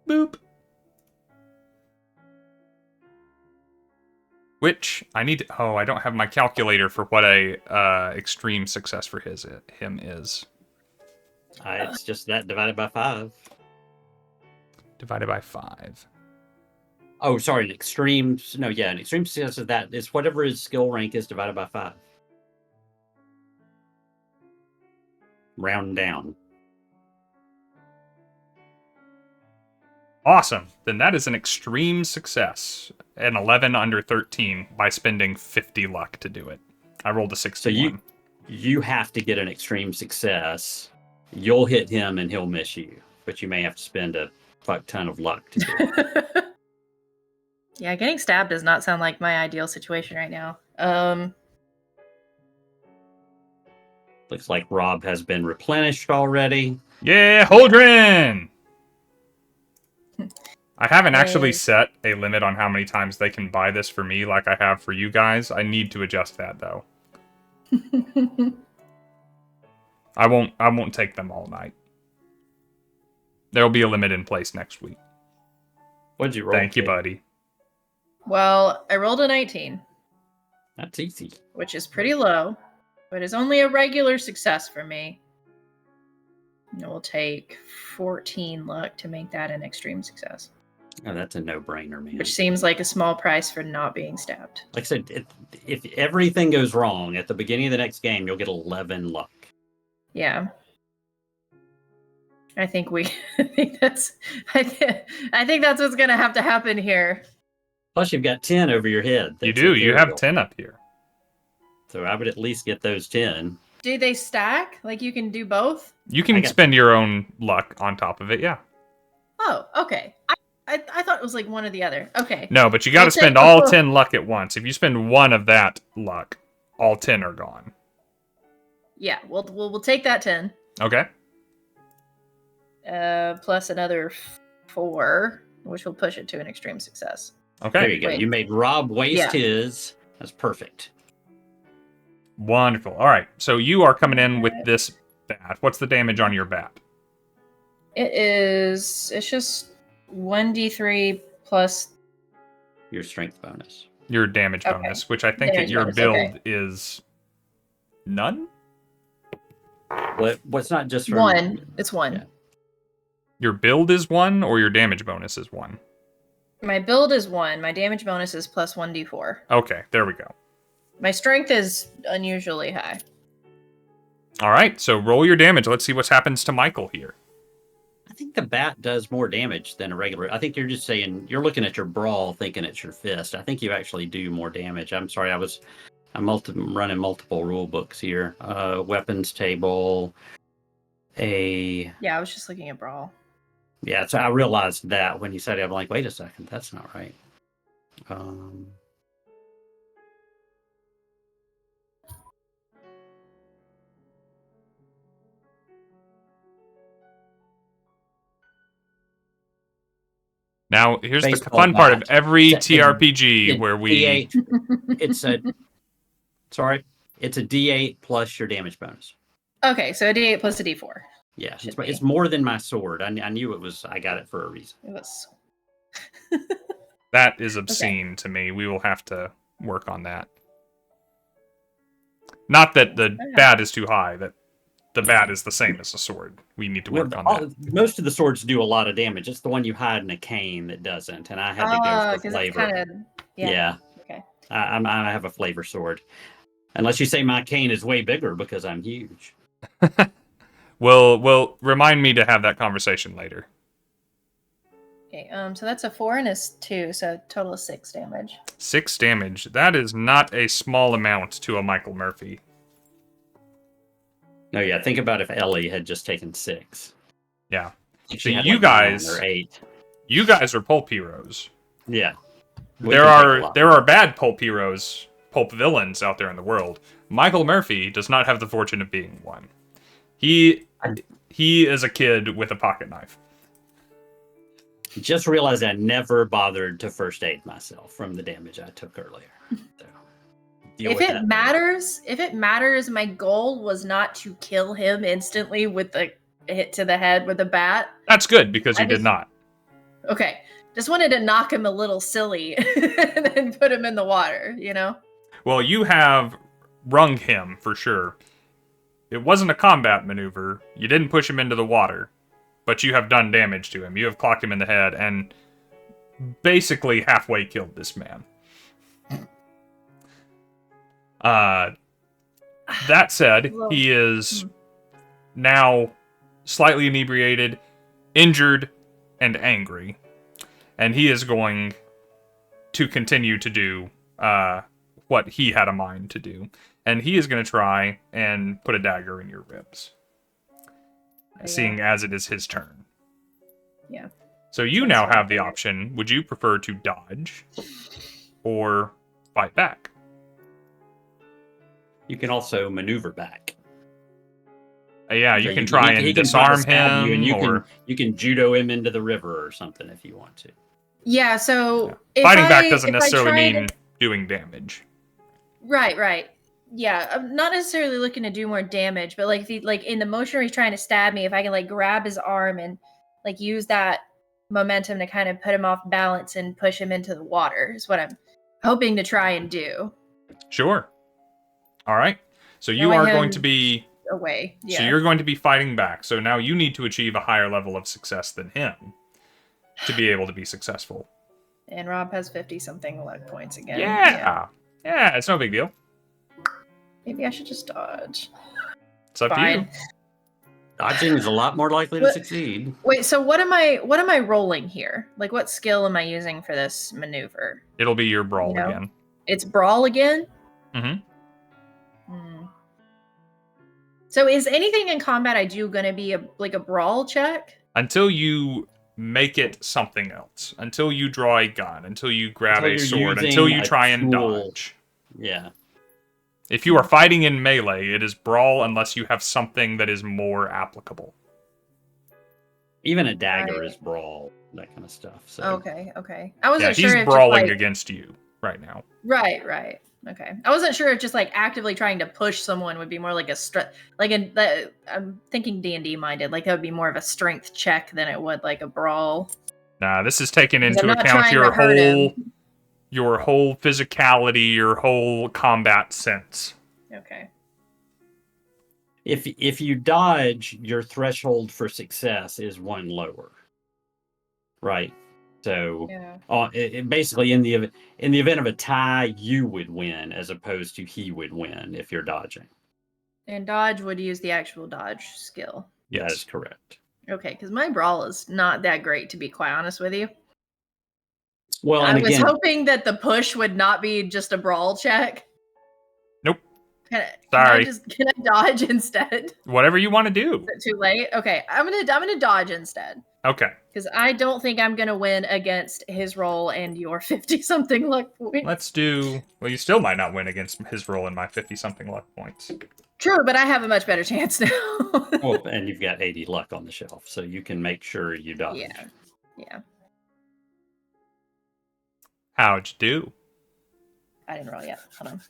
Boop. Which I need to... Oh, I don't have my calculator for what a extreme success for him is. It's just that divided by 5. Divided by 5. Oh, sorry, an extreme... No, yeah, an extreme success is whatever his skill rank is divided by 5. Round down. Awesome. Then that is an extreme success. An 11 under 13 by spending 50 luck to do it. I rolled a 61. So you have to get an extreme success. You'll hit him and he'll miss you. But you may have to spend a fuck ton of luck to do it. Yeah, getting stabbed does not sound like my ideal situation right now. Looks like Rob has been replenished already. Yeah, Holdren! I haven't actually set a limit on how many times they can buy this for me like I have for you guys. I need to adjust that, though. I won't take them all night. There'll be a limit in place next week. What'd you roll? Thank you, buddy. Well, I rolled a 19. That's easy. Which is pretty low, but is only a regular success for me. It will take 14 luck to make that an extreme success. Oh, that's a no-brainer, man. Which seems like a small price for not being stabbed. Like I said, if everything goes wrong at the beginning of the next game, you'll get 11 luck. Yeah. I think that's what's gonna have to happen here. Plus, you've got 10 over your head. You do. You have 10 up here. So I would at least get those 10. Do they stack? Like you can do both? You can spend your own luck on top of it, yeah. Oh, okay. I thought it was like one or the other. Okay. No, but you got to spend all 10 luck at once. If you spend one of that luck, all 10 are gone. Yeah, we'll take that 10. Okay. Plus another 4, which will push it to an extreme success. Okay. There you go. You made Rob waste his. That's perfect. Wonderful. All right. So you are coming in with this bat. What's the damage on your bat? It's just 1d3 plus your strength bonus. Your damage bonus, which I think at your build is none? What's not just from... 1. It's 1. Yeah. Your build is 1 or your damage bonus is 1? My build is 1. My damage bonus is plus 1d4. Okay, there we go. My strength is unusually high. All right, so roll your damage. Let's see what happens to Michael here. I think the bat does more damage than a regular. I think you're just saying, you're looking at your brawl thinking it's your fist. I think you actually do more damage. I'm sorry, I'm running multiple rule books here. Weapons table. Yeah, I was just looking at brawl. Yeah, so I realized that when you said it, I'm like, wait a second, that's not right. Now, here's the Baseball fun part of bat. every It's a- TRPG where we... D8. It's a D8 plus your damage bonus. Okay, so a D8 plus a D4. Yeah, Should it's be. more than my sword. I knew it was. I got it for a reason. It was. That is obscene to me. We will have to work on that. Not that the bat is too high, that the bat is the same as the sword. We need to work on that. Most of the swords do a lot of damage. It's the one you hide in a cane that doesn't, and I had to go for flavor. It's kinda, yeah. Okay. I have a flavor sword. Unless you say my cane is way bigger because I'm huge. Well, remind me to have that conversation later. Okay, so that's a 4 and a 2, so a total of 6 damage. 6 damage. That is not a small amount to a Michael Murphy. No, yeah. Think about if Ellie had just taken 6. Yeah. She So had you like guys, 9 or 8. you guys are pulp heroes. Yeah. There are bad pulp heroes, pulp villains out there in the world. Michael Murphy does not have the fortune of being one. He is a kid with a pocket knife. Just realized I never bothered to first aid myself from the damage I took earlier. So, If it matters, my goal was not to kill him instantly with a hit to the head with a bat. That's good, because you did not. Okay. Just wanted to knock him a little silly and then put him in the water, you know? Well, you have wrung him, for sure. It wasn't a combat maneuver. You didn't push him into the water. But you have done damage to him. You have clocked him in the head and basically halfway killed this man. That said, he is now slightly inebriated, injured, and angry. And he is going to continue to do what he had a mind to do. And he is going to try and put a dagger in your ribs. Seeing as it is his turn. Yeah. So you now have the option. Would you prefer to dodge or fight back? You can also maneuver back. Yeah, you can try and disarm him, you can judo him into the river or something if you want to. Yeah, so fighting back doesn't necessarily mean doing damage. Right. Yeah, I'm not necessarily looking to do more damage, but like in the motion where he's trying to stab me, if I can like grab his arm and like use that momentum to kind of put him off balance and push him into the water is what I'm hoping to try and do. Sure. All right. So you are going to be away. Yeah. So you're going to be fighting back. So now you need to achieve a higher level of success than him to be able to be successful. And Rob has 50-something luck points again. Yeah, it's no big deal. Maybe I should just dodge. It's up to you. Dodging is a lot more likely to succeed. Wait, so what am I rolling here? Like, what skill am I using for this maneuver? It'll be your brawl again. It's brawl again? Mm-hmm. So is anything in combat I do going to be a brawl check? Until you make it something else. Until you draw a gun. Until you grab a sword. Until you try and dodge. Yeah. If you are fighting in melee, it is brawl unless you have something that is more applicable. Even a dagger is brawl, that kind of stuff. So. Okay. I wasn't sure. He's brawling against you right now. Right. Okay. I wasn't sure if just like actively trying to push someone would be more like I'm thinking D&D minded. Like that would be more of a strength check than it would like a brawl. Nah, this is taking into account your whole physicality, your whole combat sense. Okay. If you dodge, your threshold for success is 1 lower. Right. So basically in the event of a tie, you would win as opposed to he would win if you're dodging. And dodge would use the actual dodge skill. Yes. That is correct. Okay, because my brawl is not that great, to be quite honest with you. Well, I was hoping that the push would not be just a brawl check. Nope. Sorry. Can I dodge instead? Whatever you want to do. Is it too late? Okay, I'm gonna dodge instead. Okay. Because I don't think I'm gonna win against his roll and your 50-something luck points. Let's do. Well, you still might not win against his roll and my 50-something luck points. True, but I have a much better chance now. Well, and you've got 80 luck on the shelf, so you can make sure you dodge. Yeah. How'd you do? I didn't roll yet. Hold on.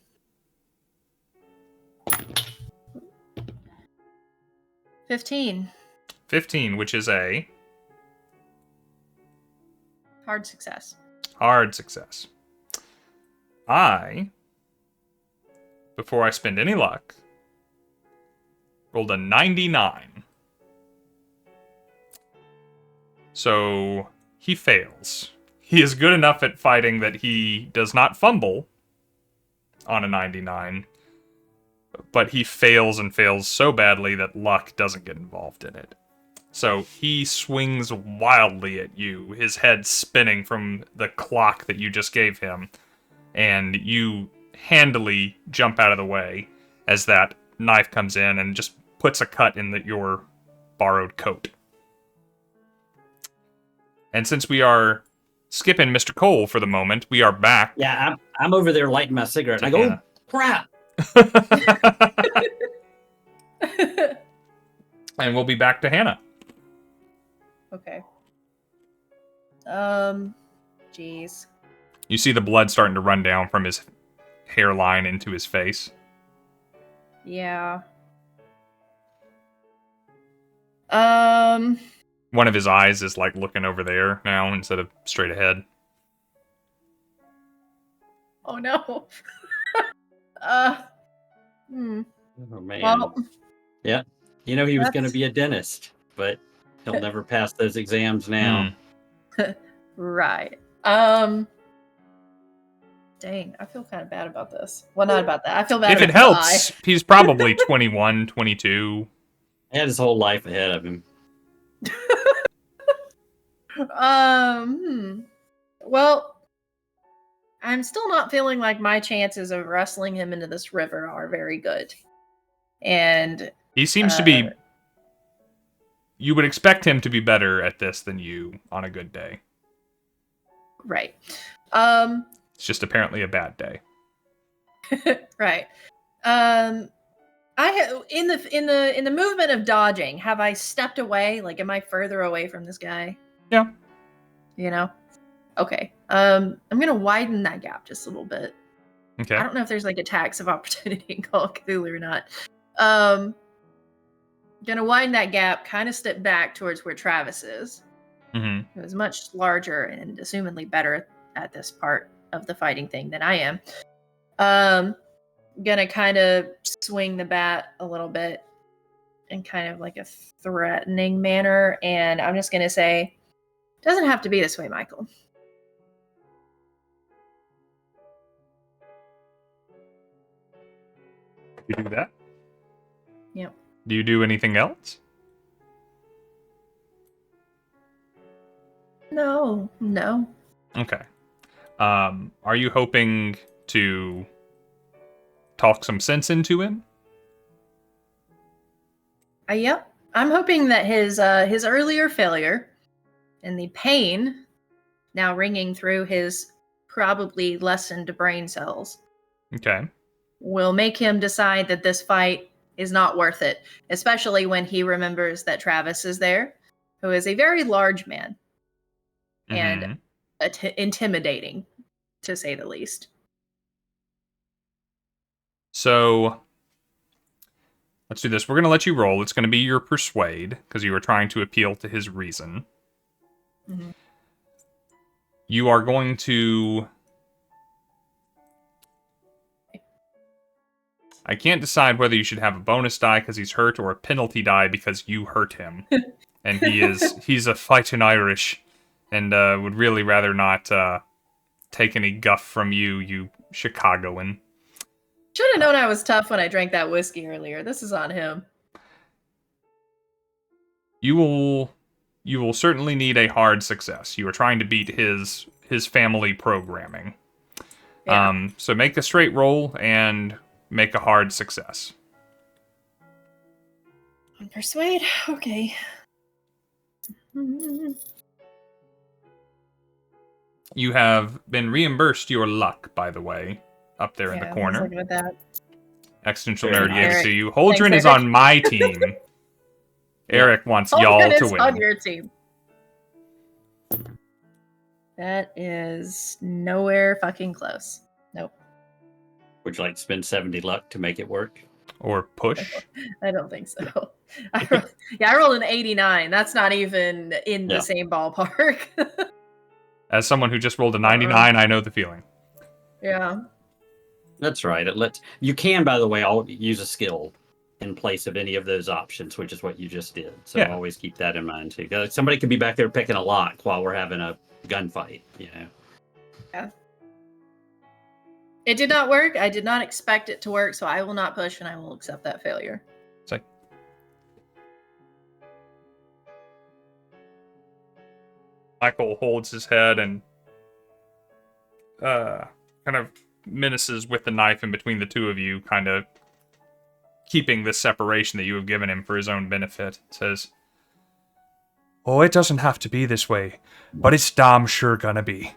15. 15, which is a Hard success. hard success. Before I spend any luck, rolled a 99. So he fails. He is good enough at fighting that he does not fumble on a 99, but he fails and fails so badly that luck doesn't get involved in it. So he swings wildly at you, his head spinning from the clock that you just gave him, and you handily jump out of the way as that knife comes in and just puts a cut in your borrowed coat. And since we are skipping Mr. Cole for the moment, we are back. Yeah, I'm over there lighting my cigarette. And I go, Hannah. crap. And we'll be back to Hannah. Okay. Jeez. You see the blood starting to run down from his hairline into his face. Yeah. One of his eyes is like looking over there now instead of straight ahead. Oh no. Oh, man. Well, Yeah. You know, he was going to be a dentist, but he'll never pass those exams now. right. Dang, I feel kind of bad about this. Well, not about that. I feel bad If about it helps, he's probably 21, 22. He had his whole life ahead of him. Well, I'm still not feeling like my chances of wrestling him into this river are very good. And He seems to be... You would expect him to be better at this than you on a good day. right. It's just apparently a bad day. Right. In the movement of dodging, have I stepped away? Like, am I further away from this guy? Yeah. You know? Okay. I'm gonna widen that gap just a little bit. Okay. I don't know if there's like attacks of opportunity in Call of Cthulhu or not. Gonna widen that gap, kind of step back towards where Travis is. Mm-hmm. Who is much larger and assumedly better at this part of the fighting thing than I am. Gonna kind of swing the bat a little bit in kind of like a threatening manner, and I'm just gonna say, doesn't have to be this way, Michael. You do that? Yep. Do you do anything else? No. Okay. Are you hoping to talk some sense into him? Yep. I'm hoping that his earlier failure and the pain now ringing through his probably lessened brain cells Okay. will make him decide that this fight is not worth it, especially when he remembers that Travis is there, who is a very large man and intimidating, to say the least. So, let's do this. We're going to let you roll. It's going to be your persuade, because you were trying to appeal to his reason. Mm-hmm. You are going to... I can't decide whether you should have a bonus die because he's hurt or a penalty die because you hurt him. And he's a fighting Irish and would really rather not take any guff from you Chicagoan. Should have known I was tough when I drank that whiskey earlier. This is on him. You will certainly need a hard success. You are trying to beat his family programming. Yeah. So make a straight roll and make a hard success. Persuade? Okay. You have been reimbursed your luck, by the way, up there in the corner. I was looking at that. Existential Very Nerd gave it nice. to you. Holdren Thanks, is on my team. Eric wants y'all Holdren to is win. on your team. That is nowhere fucking close. Nope. Would you like to spend 70 luck to make it work? Or push. I don't think so. I rolled an 89. That's not even in the same ballpark. As someone who just rolled a 99, I know the feeling. Yeah. That's right. You can, by the way, use a skill in place of any of those options, which is what you just did. So always keep that in mind too. Somebody could be back there picking a lock while we're having a gunfight, Yeah. It did not work. I did not expect it to work, so I will not push and I will accept that failure. It's like, Michael holds his head and kind of menaces with the knife in between the two of you, kind of keeping this separation that you have given him for his own benefit. Says, "Oh, it doesn't have to be this way, but it's damn sure gonna be.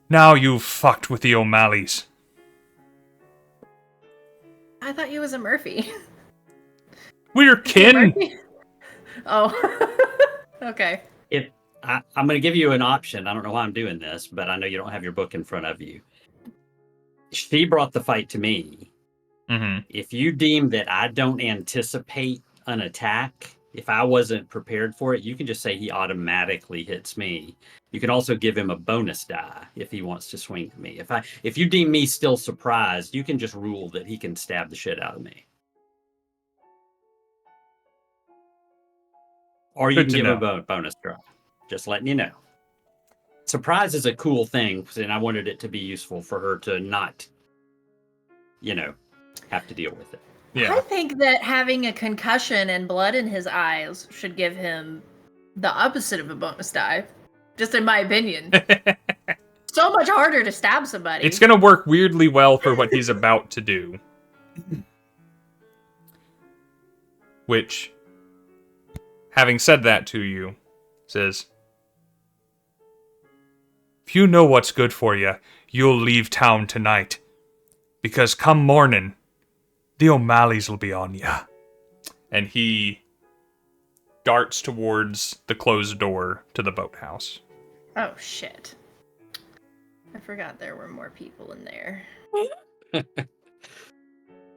Now you've fucked with the O'Malleys." I thought he was a Murphy. We're kin! Oh. Okay. I'm going to give you an option. I don't know why I'm doing this, but I know you don't have your book in front of you. She brought the fight to me. Mm-hmm. If you deem that I don't anticipate an attack, if I wasn't prepared for it, you can just say he automatically hits me. You can also give him a bonus die if he wants to swing at me. If you deem me still surprised, you can just rule that he can stab the shit out of me. Or you can give him a bonus draw. Just letting you know. Surprise is a cool thing, and I wanted it to be useful for her to not, have to deal with it. Yeah. I think that having a concussion and blood in his eyes should give him the opposite of a bonus die. Just in my opinion. So much harder to stab somebody. It's gonna work weirdly well for what he's about to do. Which, having said that to you, says, "If you know what's good for you, you'll leave town tonight. Because come morning, the O'Malleys will be on ya." And he darts towards the closed door to the boathouse. Oh, shit. I forgot there were more people in there.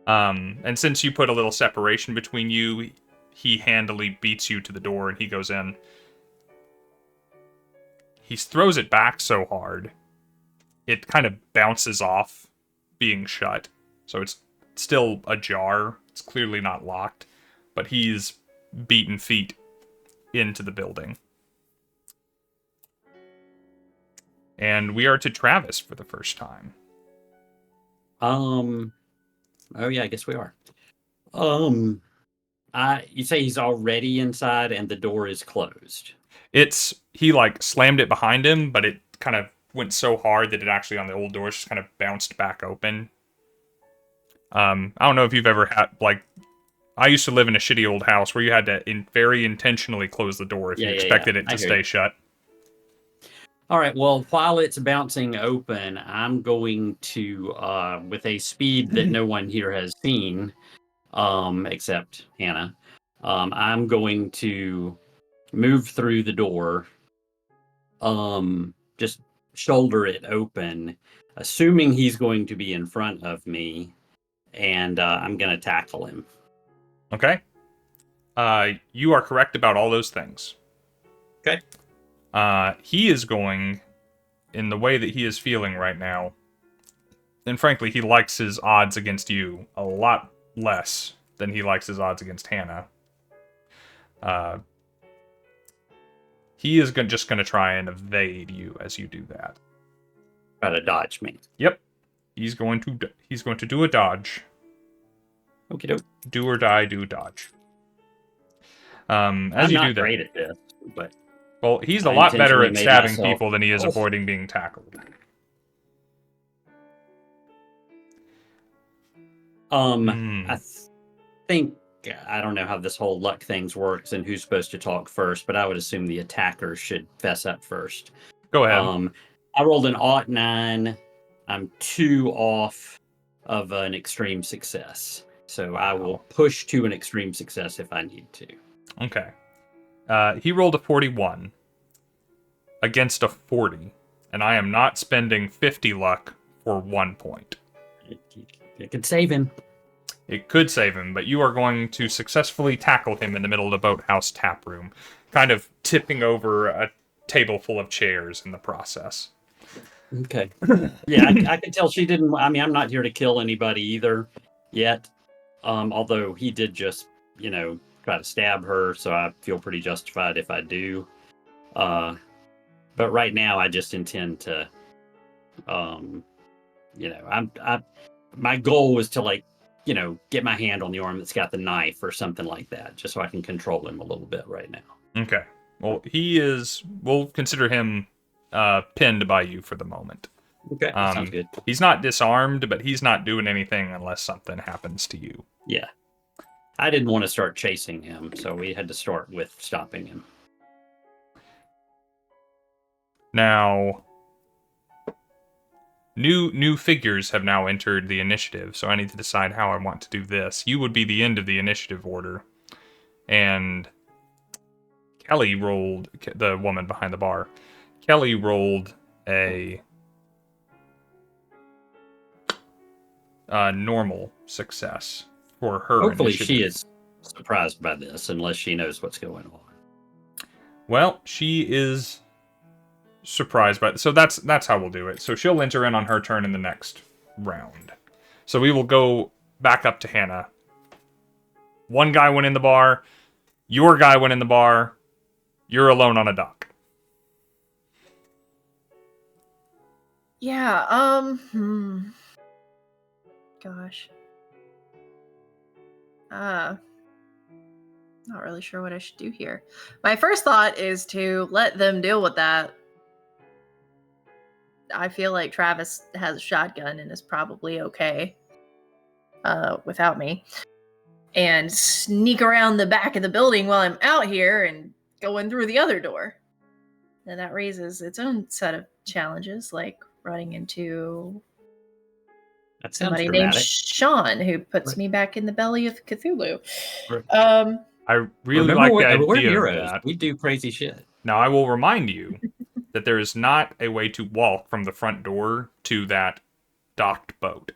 And since you put a little separation between you, he handily beats you to the door and he goes in. He throws it back so hard, it kind of bounces off being shut. So it's still ajar. It's clearly not locked. But he's beaten feet into the building. And we are to Travis for the first time. Oh yeah, I guess we are. You say he's already inside and the door is closed. He slammed it behind him, but it kind of went so hard that it actually on the old doors just kind of bounced back open. I don't know if you've ever had, I used to live in a shitty old house where you had to very intentionally close the door if you expected it to stay shut. All right, well, while it's bouncing open, I'm going to, with a speed that no one here has seen, except Hannah, I'm going to move through the door, just shoulder it open, assuming he's going to be in front of me, and I'm going to tackle him. Okay. You are correct about all those things. Okay. He is going, in the way that he is feeling right now, and frankly, he likes his odds against you a lot less than he likes his odds against Hannah. He is just going to try and evade you as you do that. Try to dodge me. Yep. He's going to do a dodge. Okie doke. Do or die, do dodge. As I'm you not do that, great at this, but well, he's a lot better at stabbing myself people than he is avoiding being tackled. I think I don't know how this whole luck things works and who's supposed to talk first, but I would assume the attacker should fess up first. Go ahead. I rolled an 9. I'm 2 off of an extreme success. So I will push to an extreme success if I need to. Okay. He rolled a 41 against a 40, and I am not spending 50 luck for 1 point. It could save him. It could save him, but you are going to successfully tackle him in the middle of the Boathouse tap room, kind of tipping over a table full of chairs in the process. Okay. Yeah, I could tell she didn't. I mean, I'm not here to kill anybody either yet. Although he did just, try to stab her, so I feel pretty justified if I do. But right now, I just intend to, my goal was to get my hand on the arm that's got the knife or something like that, just so I can control him a little bit right now. Okay. Well, we'll consider him pinned by you for the moment. Okay, sounds good. He's not disarmed, but he's not doing anything unless something happens to you. Yeah. I didn't want to start chasing him, so we had to start with stopping him. Now, new figures have now entered the initiative, so I need to decide how I want to do this. You would be the end of the initiative order, and Kelly rolled, the woman behind the bar, Kelly rolled a normal success for her Hopefully initiative. she is surprised by this, unless she knows what's going on. Well, she is surprised by it. So that's how we'll do it. So she'll enter in on her turn in the next round. So we will go back up to Hana. One guy went in the bar. Your guy went in the bar. You're alone on a dock. Yeah, gosh. Not really sure what I should do here. My first thought is to let them deal with that. I feel like Travis has a shotgun and is probably okay without me. And sneak around the back of the building while I'm out here and going through the other door. And that raises its own set of challenges, like running into somebody named Sean, who puts me back in the belly of Cthulhu. I really like the idea we're heroes. of that. We do crazy shit. Now, I will remind you that there is not a way to walk from the front door to that docked boat.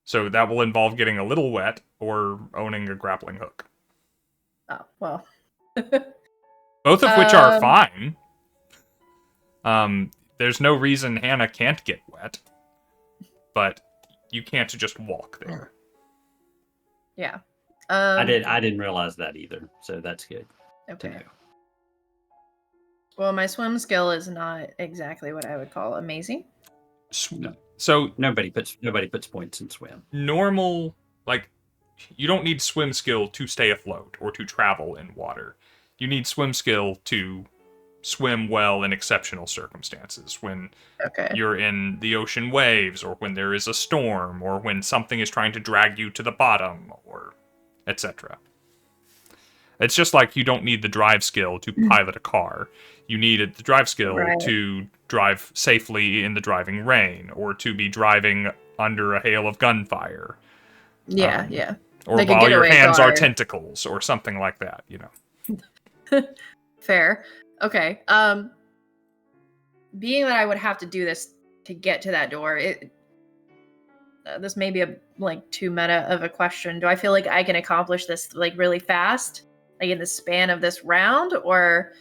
So that will involve getting a little wet or owning a grappling hook. Oh, well. Both of which are fine. There's no reason Hana can't get wet. But you can't just walk there. Yeah. I didn't realize that either, so that's good. Okay. Well, my swim skill is not exactly what I would call amazing. No. So nobody puts points in swim. Normal, you don't need swim skill to stay afloat or to travel in water. You need swim skill to swim well in exceptional circumstances, when you're in the ocean waves, or when there is a storm, or when something is trying to drag you to the bottom, or etc. It's just like you don't need the drive skill to pilot a car. You need the drive skill to drive safely in the driving rain, or to be driving under a hail of gunfire. Yeah. Or like while your hands are tentacles, or something like that, Fair. Okay. Being that I would have to do this to get to that door, this may be a too meta of a question. Do I feel like I can accomplish this really fast, in the span of this round, or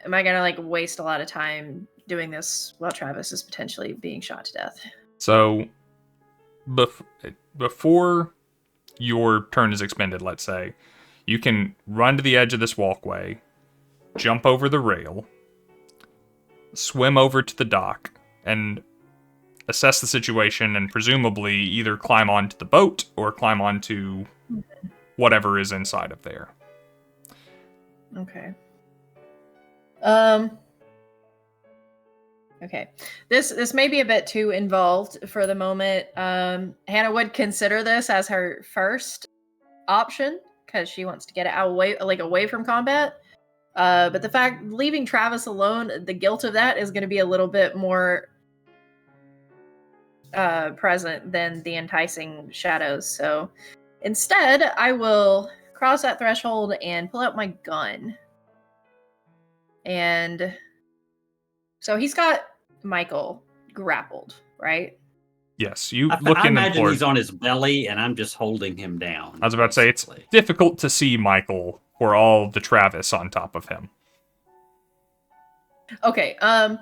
am I gonna waste a lot of time doing this while Travis is potentially being shot to death? So, before your turn is expended, let's say, you can run to the edge of this walkway, jump over the rail, swim over to the dock, and assess the situation, and presumably either climb onto the boat or climb onto whatever is inside of there. Okay. Okay. This may be a bit too involved for the moment. Hana would consider this as her first option because she wants to get it away from combat. But the fact leaving Travis alone, the guilt of that is going to be a little bit more present than the enticing shadows. So instead, I will cross that threshold and pull out my gun. And So he's got Michael grappled, right? Yes, you I look in the imagine floor. he's on his belly, and I'm just holding him down. I was about to say, it's basically. difficult to see Michael for all the Travis on top of him. Okay, all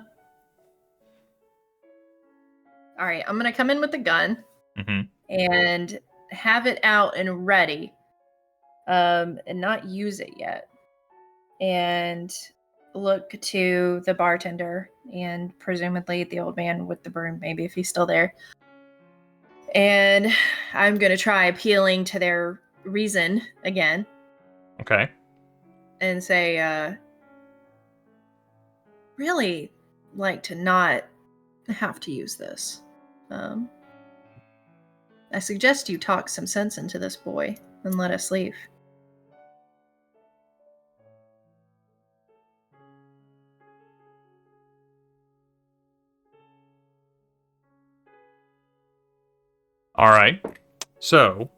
right, I'm gonna come in with the gun and have it out and ready, and not use it yet. And look to the bartender and presumably the old man with the broom, maybe if he's still there. And I'm gonna try appealing to their reason again. Okay. And say, really like to not have to use this. I suggest you talk some sense into this boy and let us leave. All right. So,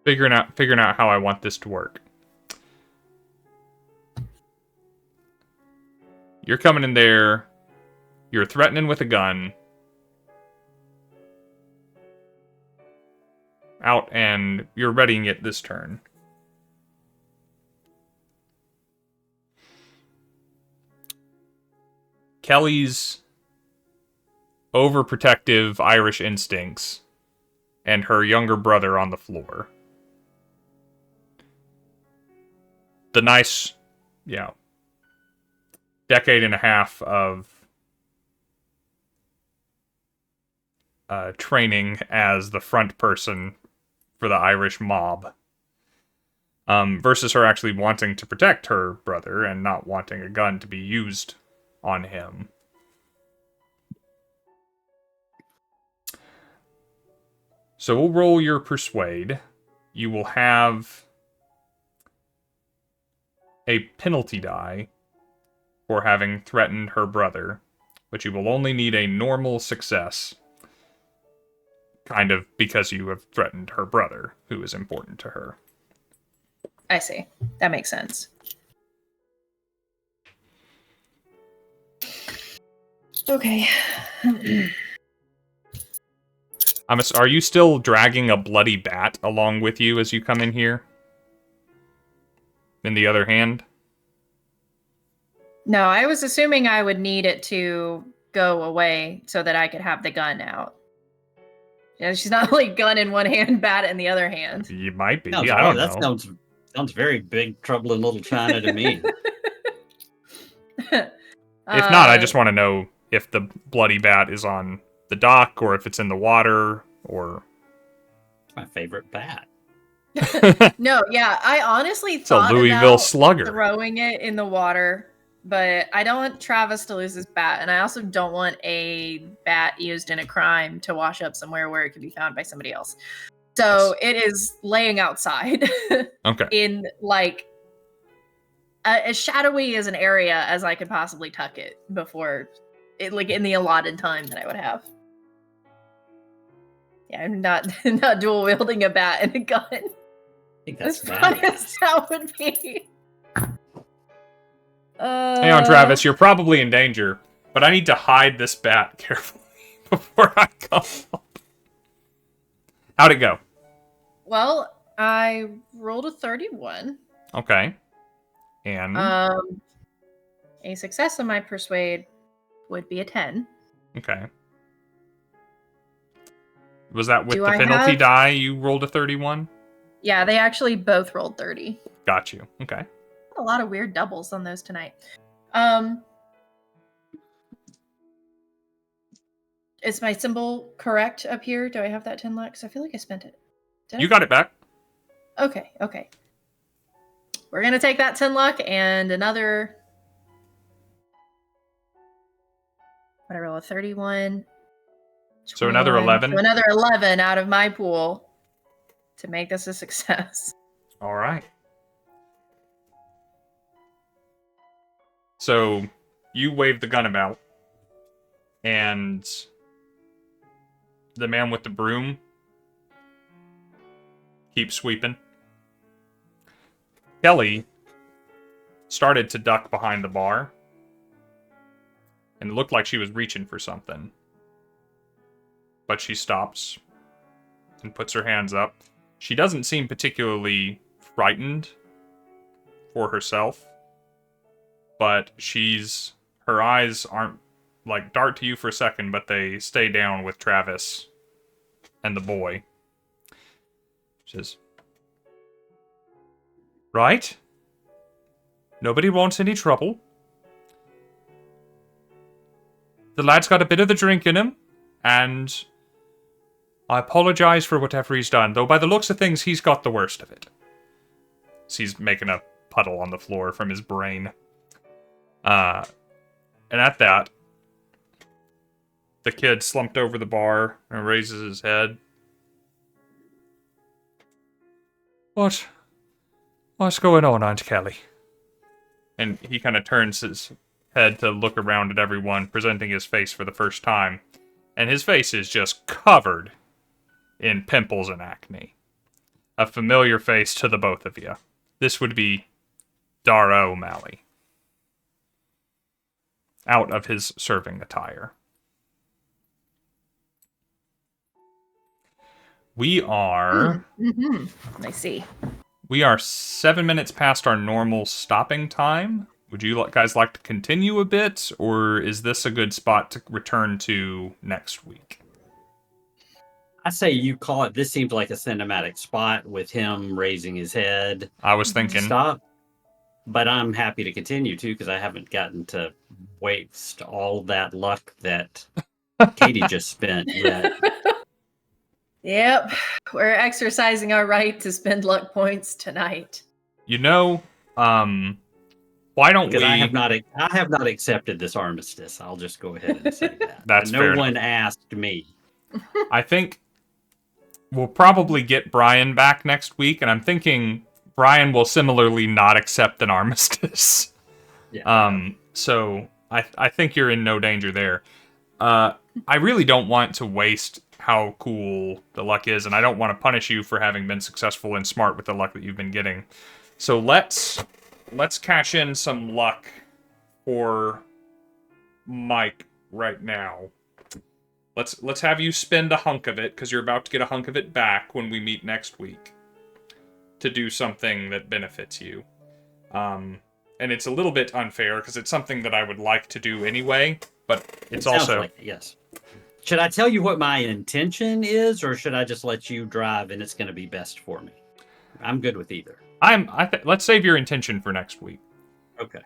figuring out how I want this to work. You're coming in there. You're threatening with a gun. Out, and you're readying it this turn. Kelly's overprotective Irish instincts and her younger brother on the floor. The nice, decade and a half of training as the front person for the Irish mob. Versus her actually wanting to protect her brother and not wanting a gun to be used on him. So we'll roll your persuade. You will have a penalty die for having threatened her brother, but you will only need a normal success. Kind of because you have threatened her brother, who is important to her. I see. That makes sense. Okay. Are you still dragging a bloody bat along with you as you come in here? In the other hand? No, I was assuming I would need it to go away so that I could have the gun out. Yeah, she's not like gun in one hand, bat in the other hand. You might be. I don't know. That sounds very Big Trouble in Little China to me. If not, I just want to know if the bloody bat is on the dock or if it's in the water or... It's my favorite bat. No, yeah, I honestly It's a thought Louisville about Slugger. throwing it in the water, but I don't want Travis to lose his bat, and I also don't want a bat used in a crime to wash up somewhere where it could be found by somebody else. So it is laying outside. Okay. In like as shadowy as an area as I could possibly tuck it before it, like in the allotted time that I would have. Yeah, I'm not dual wielding a bat and a gun. I think that's As fun as that would be. Hang on, Travis, you're probably in danger, but I need to hide this bat carefully before I come up. How'd it go? Well, I rolled a 31. Okay. And? A success on my persuade would be a 10. Okay. Was that with Do the I penalty have- die you rolled a 31? Yeah, they actually both rolled 30. Got you. Okay. A lot of weird doubles on those tonight. Is my symbol correct up here? Do I have that 10 luck? 'Cause I feel like I spent it. Did I? You got it back. Okay. We're going to take that 10 luck and another... What I roll, a 31. So another 11? So another 11 out of my pool to make this a success. All right. So you wave the gun about, and the man with the broom keeps sweeping. Kelly started to duck behind the bar, and it looked like she was reaching for something. But she stops and puts her hands up. She doesn't seem particularly frightened for herself, but her eyes aren't like dart to you for a second, but they stay down with Travis and the boy. She says, "Right? Nobody wants any trouble. The lad's got a bit of the drink in him, and I apologize for whatever he's done, though by the looks of things, he's got the worst of it." So he's making a puddle on the floor from his brain. And at that, the kid slumped over the bar and raises his head. What's going on, Aunt Kelly? And he kind of turns his head to look around at everyone, presenting his face for the first time. And his face is just covered in pimples and acne. A familiar face to the both of you. This would be Dara O'Malley. Out of his serving attire. We are... I see. We are 7 minutes past our normal stopping time. Would you guys like to continue a bit, or is this a good spot to return to next week? I say you call it. This seems like a cinematic spot with him raising his head. I was thinking... Stop. But I'm happy to continue, too, because I haven't gotten to waste all that luck that Katie just spent yet. Yep, we're exercising our right to spend luck points tonight. You know, why don't we... I have not accepted this armistice. I'll just go ahead and say that. That's fair. No one asked me. I think we'll probably get Brian back next week, and I'm thinking Brian will similarly not accept an armistice. Yeah. So I think you're in no danger there. I really don't want to waste how cool the luck is, and I don't want to punish you for having been successful and smart with the luck that you've been getting. So let's cash in some luck for Mike right now. Let's have you spend a hunk of it, because you're about to get a hunk of it back when we meet next week, to do something that benefits you. And it's a little bit unfair, because it's something that I would like to do anyway, but it's also... Like it, yes. Should I tell you what my intention is, or should I just let you drive and it's going to be best for me? I'm good with either. Let's save your intention for next week. Okay.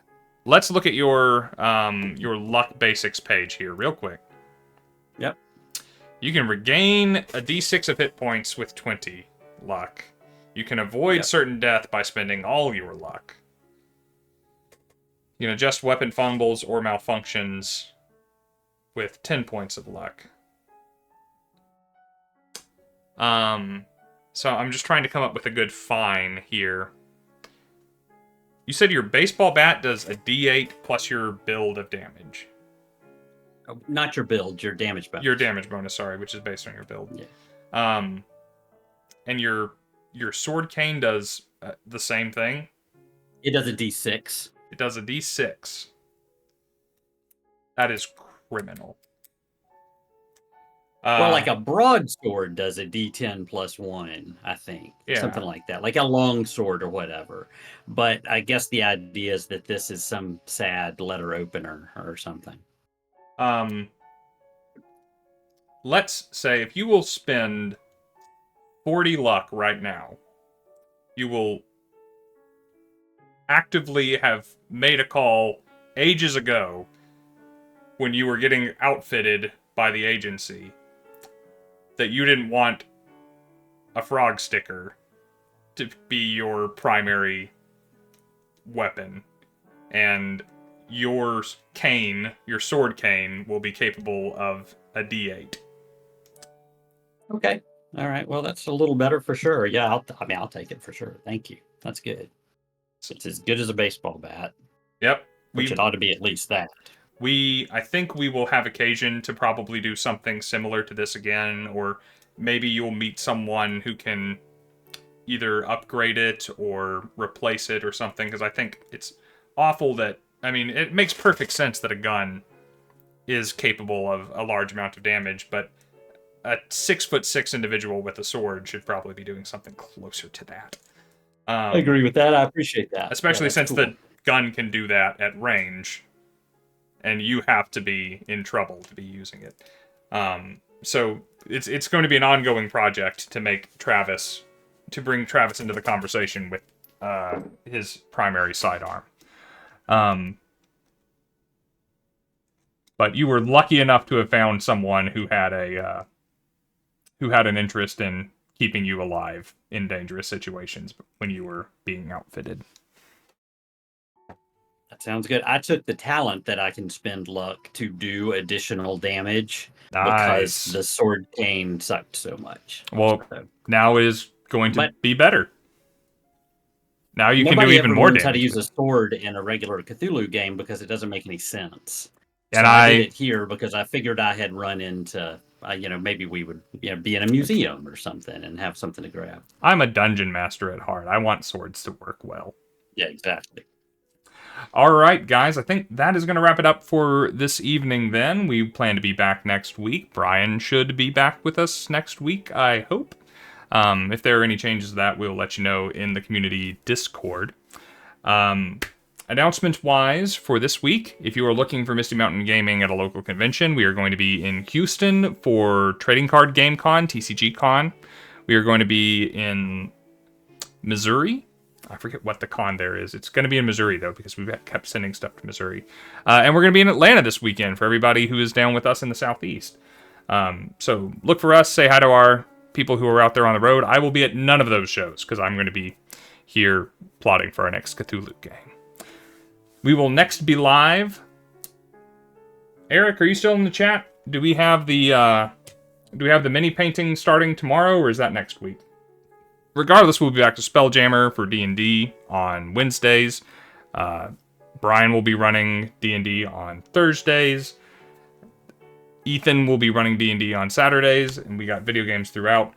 Let's look at your luck basics page here real quick. Yep. You can regain a d6 of hit points with 20 luck. You can avoid certain death by spending all your luck. You can adjust weapon fumbles or malfunctions with 10 points of luck. So I'm just trying to come up with a good fine here. You said your baseball bat does a d8 plus your build of damage. Oh, not your build, your damage bonus. Your damage bonus, sorry, which is based on your build. Yeah. And your sword cane does the same thing. It does a d6. It does a d6. That is criminal. Well, like a broadsword does a d10 plus 1, I think. Yeah. Something like that. Like a long sword or whatever. But I guess the idea is that this is some sad letter opener or something. Let's say if you will spend 40 luck right now, you will actively have made a call ages ago when you were getting outfitted by the agency that you didn't want a frog sticker to be your primary weapon. And your cane, your sword cane, will be capable of a d8. Okay. All right. Well, that's a little better for sure. Yeah, I'll take it for sure. Thank you. That's good. It's as good as a baseball bat. Yep. Which it ought to be at least that. I think we will have occasion to probably do something similar to this again, or maybe you'll meet someone who can either upgrade it or replace it or something, because I think it's awful that, I mean, it makes perfect sense that a gun is capable of a large amount of damage, but a 6'6" individual with a sword should probably be doing something closer to that. I agree with that. I appreciate that. Especially since cool. the gun can do that at range, and you have to be in trouble to be using it. So it's going to be an ongoing project to bring Travis into the conversation with his primary sidearm. But you were lucky enough to have found someone who had an interest in keeping you alive in dangerous situations when you were being outfitted. That sounds good. I took the talent that I can spend luck to do additional damage because the sword cane sucked so much. Well, now it is going to be better. Now you can do even more damage. Nobody ever learns how to use a sword in a regular Cthulhu game because it doesn't make any sense. And so I did it here because I figured I had run into, maybe we would be in a museum or something and have something to grab. I'm a dungeon master at heart. I want swords to work well. Yeah, exactly. All right, guys. I think that is going to wrap it up for this evening then. We plan to be back next week. Brian should be back with us next week, I hope. If there are any changes to that, we'll let you know in the community Discord. Announcement-wise, for this week, if you are looking for Misty Mountain Gaming at a local convention, we are going to be in Houston for Trading Card Game Con, TCG Con. We are going to be in Missouri. I forget what the con there is. It's going to be in Missouri, though, because we've kept sending stuff to Missouri. And we're going to be in Atlanta this weekend for everybody who is down with us in the Southeast. So look for us. Say hi to our people who are out there on the road. I will be at none of those shows because I'm going to be here plotting for our next Cthulhu game. We will next be live. Eric, are you still in the chat? Do we have the mini painting starting tomorrow, or is that next week? Regardless, we'll be back to Spelljammer for D&D on Wednesdays. Brian will be running D&D on Thursdays. Ethan will be running D&D on Saturdays, and we got video games throughout.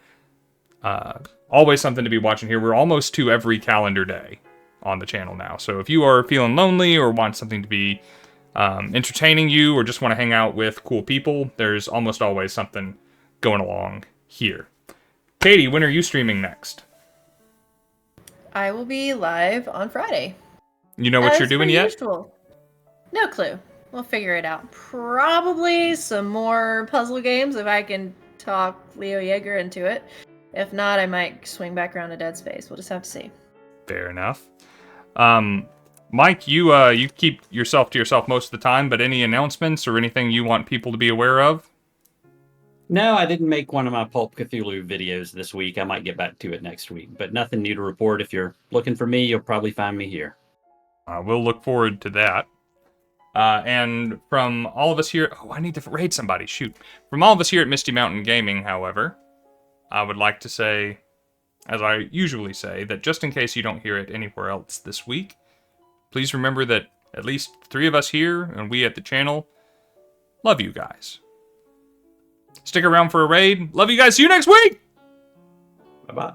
Always something to be watching here. We're almost to every calendar day on the channel now. So if you are feeling lonely or want something to be entertaining you or just want to hang out with cool people, there's almost always something going along here. Katie, when are you streaming next? I will be live on Friday. You know what you're doing yet? Usual. No clue. We'll figure it out. Probably some more puzzle games if I can talk Leo Yeager into it. If not, I might swing back around to Dead Space. We'll just have to see. Fair enough. Mike, you keep yourself to yourself most of the time, but any announcements or anything you want people to be aware of? No, I didn't make one of my Pulp Cthulhu videos this week. I might get back to it next week, but nothing new to report. If you're looking for me, you'll probably find me here. We'll look forward to that. And from all of us here... Oh, I need to raid somebody. Shoot. From all of us here at Misty Mountain Gaming, however, I would like to say, as I usually say, that just in case you don't hear it anywhere else this week, please remember that at least 3 of us here, and we at the channel, love you guys. Stick around for a raid. Love you guys. See you next week! Bye-bye.